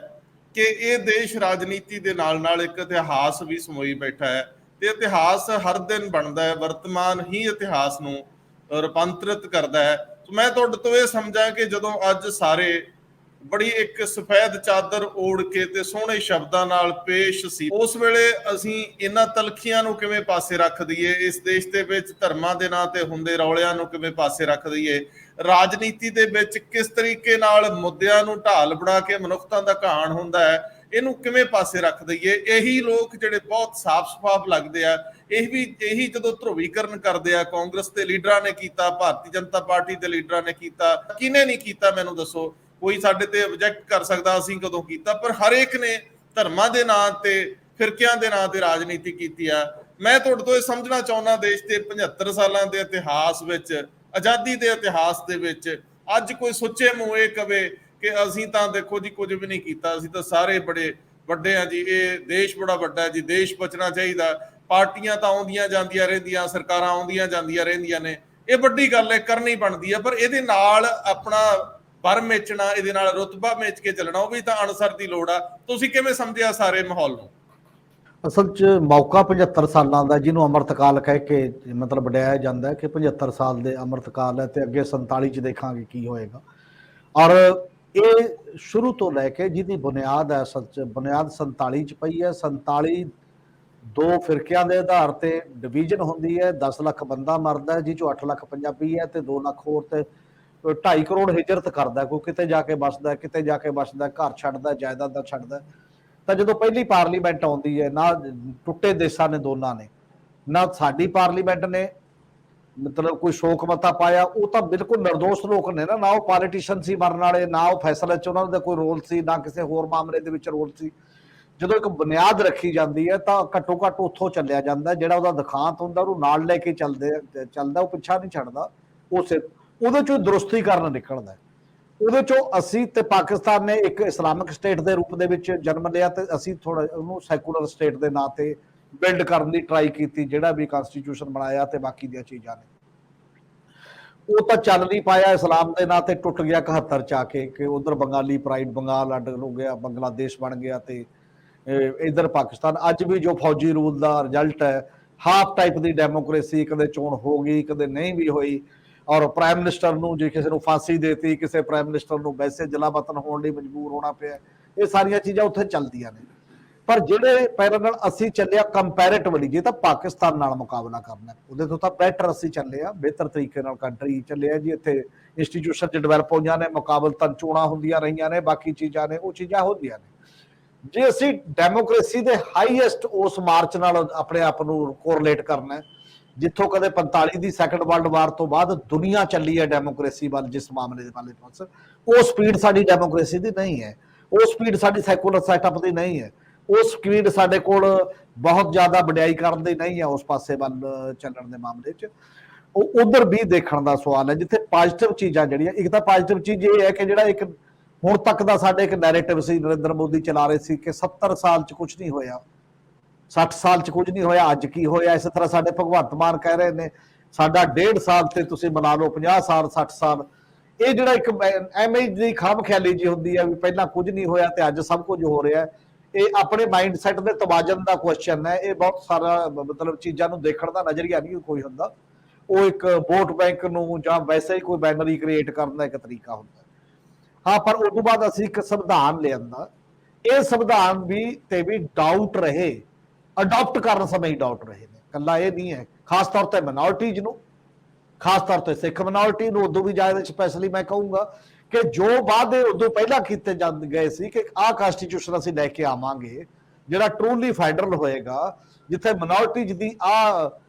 Speaker 1: ਕਿ ਇਹ ਦੇਸ਼ ਰਾਜਨੀਤੀ ਦੇ ਨਾਲ ਨਾਲ ਇੱਕ ਇਤਿਹਾਸ ਵੀ ਸਮੋਈ ਬੈਠਾ ਹੈ ਤੇ ਇਤਿਹਾਸ ਹਰ ਦਿਨ ਬਣਦਾ ਹੈ, ਵਰਤਮਾਨ ਹੀ ਇਤਿਹਾਸ ਨੂੰ ਰੂਪਾਂਤਰਿਤ ਕਰਦਾ ਹੈ। ਮੈਂ ਤੁਹਾਡੇ ਤੋਂ ਇਹ ਸਮਝਾਂ ਕਿ ਜਦੋਂ ਅੱਜ ਸਾਰੇ ਬੜੀ ਇੱਕ ਸਫੈਦ ਚਾਦਰ ਓੜ ਕੇ ਤੇ ਸੋਹਣੇ ਸ਼ਬਦਾਂ ਨਾਲ ਪੇਸ਼ ਸੀ, ਉਸ ਵੇਲੇ ਅਸੀਂ ਇਹਨਾਂ ਤਲਖੀਆਂ ਨੂੰ ਕਿਵੇਂ ਪਾਸੇ ਰੱਖ ਦਈਏ, ਇਸ ਦੇਸ਼ ਦੇ ਵਿੱਚ ਧਰਮਾਂ ਦੇ ਨਾਂ ਤੇ ਹੁੰਦੇ ਰੌਲਿਆਂ ਨੂੰ ਕਿਵੇਂ ਪਾਸੇ ਰੱਖ ਦਈਏ, ਰਾਜਨੀਤੀ ਦੇ ਵਿੱਚ ਕਿਸ ਤਰੀਕੇ ਨਾਲ ਮੁੱਦਿਆਂ ਨੂੰ ਢਾਲ ਬਣਾ ਕੇ ਮਨੁੱਖਤਾ ਦਾ ਘਾਣ ਹੁੰਦਾ ਹੈ, ਇਹਨੂੰ ਕਿਵੇਂ ਪਾਸੇ ਰੱਖ ਦਈਏ। ਇਹੀ ਲੋਕ ਜਿਹੜੇ ਬਹੁਤ ਸਾਫ਼ ਸ਼ਫਾਫ ਲੱਗਦੇ ਆ, ਇਹੀ ਜਦੋਂ ਧਰੁਵੀਕਰਨ ਕਰਦੇ ਆ, ਕਾਂਗਰਸ ਦੇ ਲੀਡਰਾਂ ਨੇ ਕੀਤਾ, ਭਾਰਤੀ ਜਨਤਾ ਪਾਰਟੀ ਦੇ ਲੀਡਰਾਂ ਨੇ ਕੀਤਾ, ਕਿਹਨੇ ਨਹੀਂ ਕੀਤਾ ਮੈਨੂੰ ਦੱਸੋ। ਕੋਈ ਸਾਡੇ ਤੇ ਆਬਜੈਕਟ ਕਰ ਸਕਦਾ ਅਸੀਂ ਕਦੋਂ ਕੀਤਾ, ਪਰ ਹਰ ਇੱਕ ਨੇ ਧਰਮਾਂ ਦੇ ਨਾਂ ਤੇ ਫਿਰਕਿਆਂ ਦੇ ਨਾਂ ਤੇ ਰਾਜਨੀਤੀ ਕੀਤੀ ਆ। ਮੈਂ ਤੁਹਾਡੇ ਤੋਂ ਇਹ ਸਮਝਣਾ ਚਾਹੁੰਦਾ, ਦੇਸ਼ ਦੇ 75 ਸਾਲਾਂ ਦੇ ਇਤਿਹਾਸ ਵਿੱਚ, ਆਜ਼ਾਦੀ ਦੇ ਇਤਿਹਾਸ ਦੇ ਵਿੱਚ ਅੱਜ ਕੋਈ ਸੁੱਚੇ ਮੂੰਹ ਇਹ ਕਵੇ ਕਿ ਅਸੀਂ ਤਾਂ ਦੇਖੋ ਜੀ ਕੁਝ ਵੀ ਨਹੀਂ ਕੀਤਾ, ਅਸੀਂ ਤਾਂ ਸਾਰੇ ਬੜੇ ਵੱਡੇ ਆ ਜੀ, ਇਹ ਦੇਸ਼ ਬੜਾ ਵੱਡਾ ਹੈ ਜੀ, ਦੇਸ਼ ਬਚਣਾ ਚਾਹੀਦਾ, ਪਾਰਟੀਆਂ ਤਾਂ ਆਉਂਦੀਆਂ ਜਾਂਦੀਆਂ ਰਹਿੰਦੀਆਂ, ਸਰਕਾਰਾਂ ਆਉਂਦੀਆਂ ਜਾਂਦੀਆਂ ਰਹਿੰਦੀਆਂ ਨੇ, ਇਹ ਵੱਡੀ ਗੱਲ ਹੈ, ਕਰਨੀ ਬਣਦੀ ਹੈ, ਪਰ ਇਹਦੇ ਨਾਲ ਆਪਣਾ ਪਰ ਮੇਚਣਾ, ਇਹਦੇ ਨਾਲ ਰੁਤਬਾ ਮੇਚ ਕੇ ਚੱਲਣਾ, ਉਹ ਵੀ ਤਾਂ ਅਨਸਰ ਦੀ ਲੋੜ ਆ। ਤੁਸੀਂ ਕਿਵੇਂ ਸਮਝਿਆ ਸਾਰੇ ਮਾਹੌਲ ਨੂੰ?
Speaker 3: ਅਸਲ 'ਚ ਮੌਕਾ 75 ਸਾਲਾਂ ਦਾ, ਜਿਹਨੂੰ ਅੰਮ੍ਰਿਤਕਾਲ ਕਹਿ ਕੇ ਮਤਲਬ ਵਡਿਆਇਆ ਜਾਂਦਾ ਹੈ ਕਿ 75 ਸਾਲ ਦੇ ਅੰਮ੍ਰਿਤਕਾਲ ਹੈ ਤੇ ਅੱਗੇ 47 'ਚ ਦੇਖਾਂਗੇ ਕੀ ਹੋਏਗਾ। ਔਰ ਇਹ ਸ਼ੁਰੂ ਤੋਂ ਲੈ ਕੇ ਜਿਹਦੀ ਬੁਨਿਆਦ ਹੈ, ਅਸਲ 'ਚ ਬੁਨਿਆਦ 47 'ਚ ਪਈ ਹੈ। 47 ਦੋ ਫਿਰਕਿਆਂ ਦੇ ਆਧਾਰ ਤੇ ਡਿਵੀਜ਼ਨ ਹੁੰਦੀ ਹੈ, 10 ਲੱਖ ਬੰਦਾ ਮਰਦਾ ਹੈ, ਜਿਹ 'ਚੋਂ 8 ਲੱਖ ਪੰਜਾਬੀ ਹੈ ਤੇ 2 ਲੱਖ ਹੋਰ ਤੇ 2.5 ਕਰੋੜ ਹਿਜਰਤ ਕਰਦਾ, ਕੋਈ ਕਿਤੇ ਜਾ ਕੇ ਬਸਦਾ, ਕਿਤੇ ਜਾ ਕੇ ਬਸਦਾ, ਘਰ ਛੱਡਦਾ, ਜਾਇਦਾਦਾਂ ਛੱਡਦਾ। ਤਾਂ ਜਦੋਂ ਪਹਿਲੀ ਪਾਰਲੀਮੈਂਟ ਆਉਂਦੀ ਹੈ, ਨਾ ਟੁੱਟੇ ਦੇਸਾਂ ਨੇ ਦੋਨਾਂ ਨੇ, ਨਾ ਸਾਡੀ ਪਾਰਲੀਮੈਂਟ ਨੇ ਮਤਲਬ ਕੋਈ ਸ਼ੋਕ ਮਤਾ ਪਾਇਆ, ਉਹ ਤਾਂ ਬਿਲਕੁਲ ਨਿਰਦੋਸ਼ ਲੋਕ ਨੇ ਨਾ ਉਹ ਪੋਲੀਟੀਸ਼ੀਅਨ ਸੀ ਮਰਨ ਵਾਲੇ, ਨਾ ਉਹ ਫੈਸਲੇ 'ਚ ਉਹਨਾਂ ਦਾ ਕੋਈ ਰੋਲ ਸੀ, ਨਾ ਕਿਸੇ ਹੋਰ ਮਾਮਲੇ ਦੇ ਵਿੱਚ ਰੋਲ ਸੀ। ਜਦੋਂ ਇੱਕ ਬੁਨਿਆਦ ਰੱਖੀ ਜਾਂਦੀ ਹੈ ਤਾਂ ਘੱਟੋ ਘੱਟ ਉੱਥੋਂ ਚੱਲਿਆ ਜਾਂਦਾ, ਜਿਹੜਾ ਉਹਦਾ ਦਿਖਾਂਤ ਹੁੰਦਾ ਉਹਨੂੰ ਨਾਲ ਲੈ ਕੇ ਚੱਲਦਾ, ਉਹ ਪਿੱਛਾ ਨਹੀਂ ਛੱਡਦਾ, ਉਹਦੇ ਚੋਂ ਦਰੁਸਤੀ ਕਰਨ ਨਿਕਲਦਾ। ਉਹਦੇ ਚੋਂ ਅਸੀਂ ਤੇ ਪਾਕਿਸਤਾਨ ਨੇ ਇੱਕ ਇਸਲਾਮਿਕ ਸਟੇਟ ਦੇ ਰੂਪ ਦੇ ਵਿੱਚ ਜਨਮ ਲਿਆ ਤੇ ਅਸੀਂ ਥੋੜਾ ਉਹਨੂੰ ਸੈਕੂਲਰ ਸਟੇਟ ਦੇ ਨਾਂ ਤੇ ਬਿਲਡ ਕਰਨ ਦੀ ਟਰਾਈ ਕੀਤੀ, ਜਿਹੜਾ ਵੀ ਕਨਸਟੀਟਿਊਸ਼ਨ ਬਣਾਇਆ ਤੇ ਬਾਕੀ ਦੀਆਂ ਚੀਜ਼ਾਂ ਨੇ, ਉਹ ਤਾਂ ਚੱਲ ਨਹੀਂ ਪਾਇਆ। ਇਸਲਾਮ ਦੇ ਨਾਂ ਤੇ ਟੁੱਟ ਗਿਆ 71 ਚ ਆ ਕੇ, ਕਿ ਉਧਰ ਬੰਗਾਲੀ ਪ੍ਰਾਈਡ, ਬੰਗਾਲ ਅੱਡ ਹੋ ਗਿਆ, ਬੰਗਲਾਦੇਸ਼ ਬਣ ਗਿਆ ਤੇ ਇਧਰ ਪਾਕਿਸਤਾਨ। ਅੱਜ ਵੀ ਜੋ ਫੌਜੀ ਰੂਲ ਦਾ ਰਿਜ਼ਲਟ ਹੈ, ਹਾਫ ਟਾਈਪ ਦੀ ਡੈਮੋਕ੍ਰੇਸੀ, ਕਦੇ ਚੋਣ ਹੋ ਗਈ ਕਦੇ ਨਹੀਂ ਵੀ ਹੋਈ, ਔਰ ਪ੍ਰਾਈਮ ਮਿਨਿਸਟਰ ਨੂੰ ਜੇ ਕਿਸੇ ਨੂੰ ਫਾਂਸੀ ਦੇਤੀ, ਕਿਸੇ ਪ੍ਰਾਈਮ ਮਿਨਿਸਟਰ ਨੂੰ ਵੈਸੇ ਜਲਾਵਤਨ ਹੋਣ ਲਈ ਮਜਬੂਰ ਹੋਣਾ ਪਿਆ, ਇਹ ਸਾਰੀਆਂ ਚੀਜ਼ਾਂ ਉੱਥੇ ਚੱਲਦੀਆਂ ਨੇ। ਪਰ ਜਿਹੜੇ ਪੈਰਲਲ ਅਸੀਂ ਚੱਲਿਆ ਕੰਪੈਰੇਟਿਵਲੀ, ਜੇ ਤਾਂ ਪਾਕਿਸਤਾਨ ਨਾਲ ਮੁਕਾਬਲਾ ਕਰਨਾ, ਉਹਦੇ ਤੋਂ ਤਾਂ ਬੈਟਰ ਅਸੀਂ ਚੱਲੇ ਆ, ਬਿਹਤਰ ਤਰੀਕੇ ਨਾਲ ਕੰਟਰੀ ਚੱਲਿਆ ਜੀ। ਇੱਥੇ ਇੰਸਟੀਟਿਊਸ਼ਨ ਚ ਡਿਵੈਲਪ ਹੋਈਆਂ ਨੇ, ਮੁਕਾਬਲਤਨ ਚੋਣਾਂ ਹੁੰਦੀਆਂ ਰਹੀਆਂ ਨੇ, ਬਾਕੀ ਚੀਜ਼ਾਂ ਨੇ, ਉਹ ਚੀਜ਼ਾਂ ਹੁੰਦੀਆਂ ਨੇ। ਜੇ ਅਸੀਂ ਡੈਮੋਕ੍ਰੇਸੀ ਦੇ ਹਾਈਐਸਟ ਉਸ ਮਾਰਚ ਨਾਲ ਆਪਣੇ ਆਪ ਨੂੰ ਕੋਰਿਲੇਟ ਕਰਨਾ, ਜਿੱਥੋਂ ਕਦੇ 45 ਦੀ ਸੈਕੰਡ ਵਰਲਡ ਵਾਰ ਤੋਂ ਬਾਅਦ ਦੁਨੀਆ ਚੱਲੀ ਹੈ ਡੈਮੋਕ੍ਰੇਸੀ ਵੱਲ, ਜਿਸ ਮਾਮਲੇ ਦੇ ਵਾਲੇ ਪਾਸ, ਉਹ ਸਪੀਡ ਸਾਡੀ ਡੈਮੋਕ੍ਰੇਸੀ ਦੀ ਨਹੀਂ ਹੈ, ਉਹ ਸਪੀਡ ਸਾਡੀ ਸੈਕੂਲਰ ਸੈਟਅਪ ਦੀ ਨਹੀਂ ਹੈ, ਉਹ ਸਪੀਡ ਸਾਡੇ ਕੋਲ ਬਹੁਤ ਜ਼ਿਆਦਾ ਵਡਿਆਈ ਕਰਨ ਦੀ ਨਹੀਂ ਹੈ ਉਸ ਪਾਸੇ ਵੱਲ ਚੱਲਣ ਦੇ ਮਾਮਲੇ 'ਚ। ਉਹ ਉਧਰ ਵੀ ਦੇਖਣ ਦਾ ਸਵਾਲ ਹੈ, ਜਿੱਥੇ ਪੋਜ਼ਿਟਿਵ ਚੀਜ਼ਾਂ ਜਿਹੜੀਆਂ, ਇੱਕ ਤਾਂ ਪੋਜ਼ਿਟਿਵ ਚੀਜ਼ ਇਹ ਹੈ ਕਿ ਜਿਹੜਾ ਇੱਕ ਹੁਣ ਤੱਕ ਦਾ ਸਾਡੇ ਇੱਕ ਨੈਰੇਟਿਵ ਸੀ, ਨਰਿੰਦਰ ਮੋਦੀ ਚਲਾ ਰਹੇ ਸੀ ਕਿ 70 ਸਾਲ 'ਚ ਕੁਝ ਨਹੀਂ ਹੋਇਆ, 60 ਸਾਲ 'ਚ ਕੁਝ ਨਹੀਂ ਹੋਇਆ, ਅੱਜ ਕੀ ਹੋਇਆ। ਇਸੇ ਤਰ੍ਹਾਂ ਸਾਡੇ ਭਗਵੰਤ ਮਾਨ ਕਹਿ ਰਹੇ ਨੇ ਸਾਡਾ 1.5 ਸਾਲ ਤੇ ਤੁਸੀਂ ਬਣਾ ਲਓ 50 ਸਾਲ 60 ਸਾਲ। ਇਹ ਜਿਹੜਾ ਇੱਕ ਐਵੇਂ ਦੀ ਖਾਮ ਖਿਆਲੀ ਜੀ ਹੁੰਦੀ ਹੈ ਵੀ ਪਹਿਲਾਂ ਕੁਝ ਨਹੀਂ ਹੋਇਆ ਤੇ ਅੱਜ ਸਭ ਕੁਝ ਹੋ ਰਿਹਾ, ਇਹ ਆਪਣੇ ਮਾਈਂਡ ਸੈਟ ਦੇ ਤਵਾਜ਼ਨ ਦਾ ਕੁਐਸਚਨ ਹੈ। ਇਹ ਬਹੁਤ ਸਾਰਾ ਮਤਲਬ ਚੀਜ਼ਾਂ ਨੂੰ ਦੇਖਣ ਦਾ ਨਜ਼ਰੀਆ ਨਹੀਂ ਕੋਈ ਹੁੰਦਾ, ਉਹ ਇੱਕ ਵੋਟ ਬੈਂਕ ਨੂੰ ਜਾਂ ਵੈਸੇ ਹੀ ਕੋਈ ਬੈਨਰੀ ਕ੍ਰੀਏਟ ਕਰਨ ਦਾ ਇੱਕ ਤਰੀਕਾ ਹੁੰਦਾ। ਹਾਂ, ਪਰ ਉਸ ਤੋਂ ਬਾਅਦ ਅਸੀਂ ਇੱਕ ਸੰਵਿਧਾਨ ਲਿਆਂਦਾ, ਇਹ ਸੰਵਿਧਾਨ ਵੀ ਤੇ ਵੀ ਡਾਊਟ ਰਹੇ, ਅਡਾਪਟ ਕਰਨ ਸਮੇਂ ਹੀ ਡਾਊਟ ਰਹੇ ਨੇ, ਕੱਲਾ ਇਹ ਨਹੀਂ ਹੈ। ਖਾਸ ਤੌਰ ਤੇ ਮਿਨੋਰਟੀਜ਼ ਨੂੰ, ਖਾਸ ਤੌਰ ਤੇ ਸਿੱਖ ਮਿਨੋਰਟੀ ਨੂੰ ਉਦੋਂ ਵੀ ਜ਼ਿਆਦਾ ਸਪੈਸ਼ਲੀ ਮੈਂ ਕਹੂੰਗਾ ਕਿ ਜੋ ਵਾਅਦੇ ਉਦੋਂ ਪਹਿਲਾਂ ਕੀਤੇ ਜਾਂਦੇ ਗਏ ਸੀ ਕਿ ਆਹ ਕਨਸਟੀਟਿਊਸ਼ਨ ਅਸੀਂ ਲੈ ਕੇ ਆਵਾਂਗੇ ਜਿਹੜਾ ਟਰੂਲੀ ਫੈਡਰਲ ਹੋਏਗਾ, ਜਿੱਥੇ ਮਿਨੋਰਟੀਜ਼ ਦੀ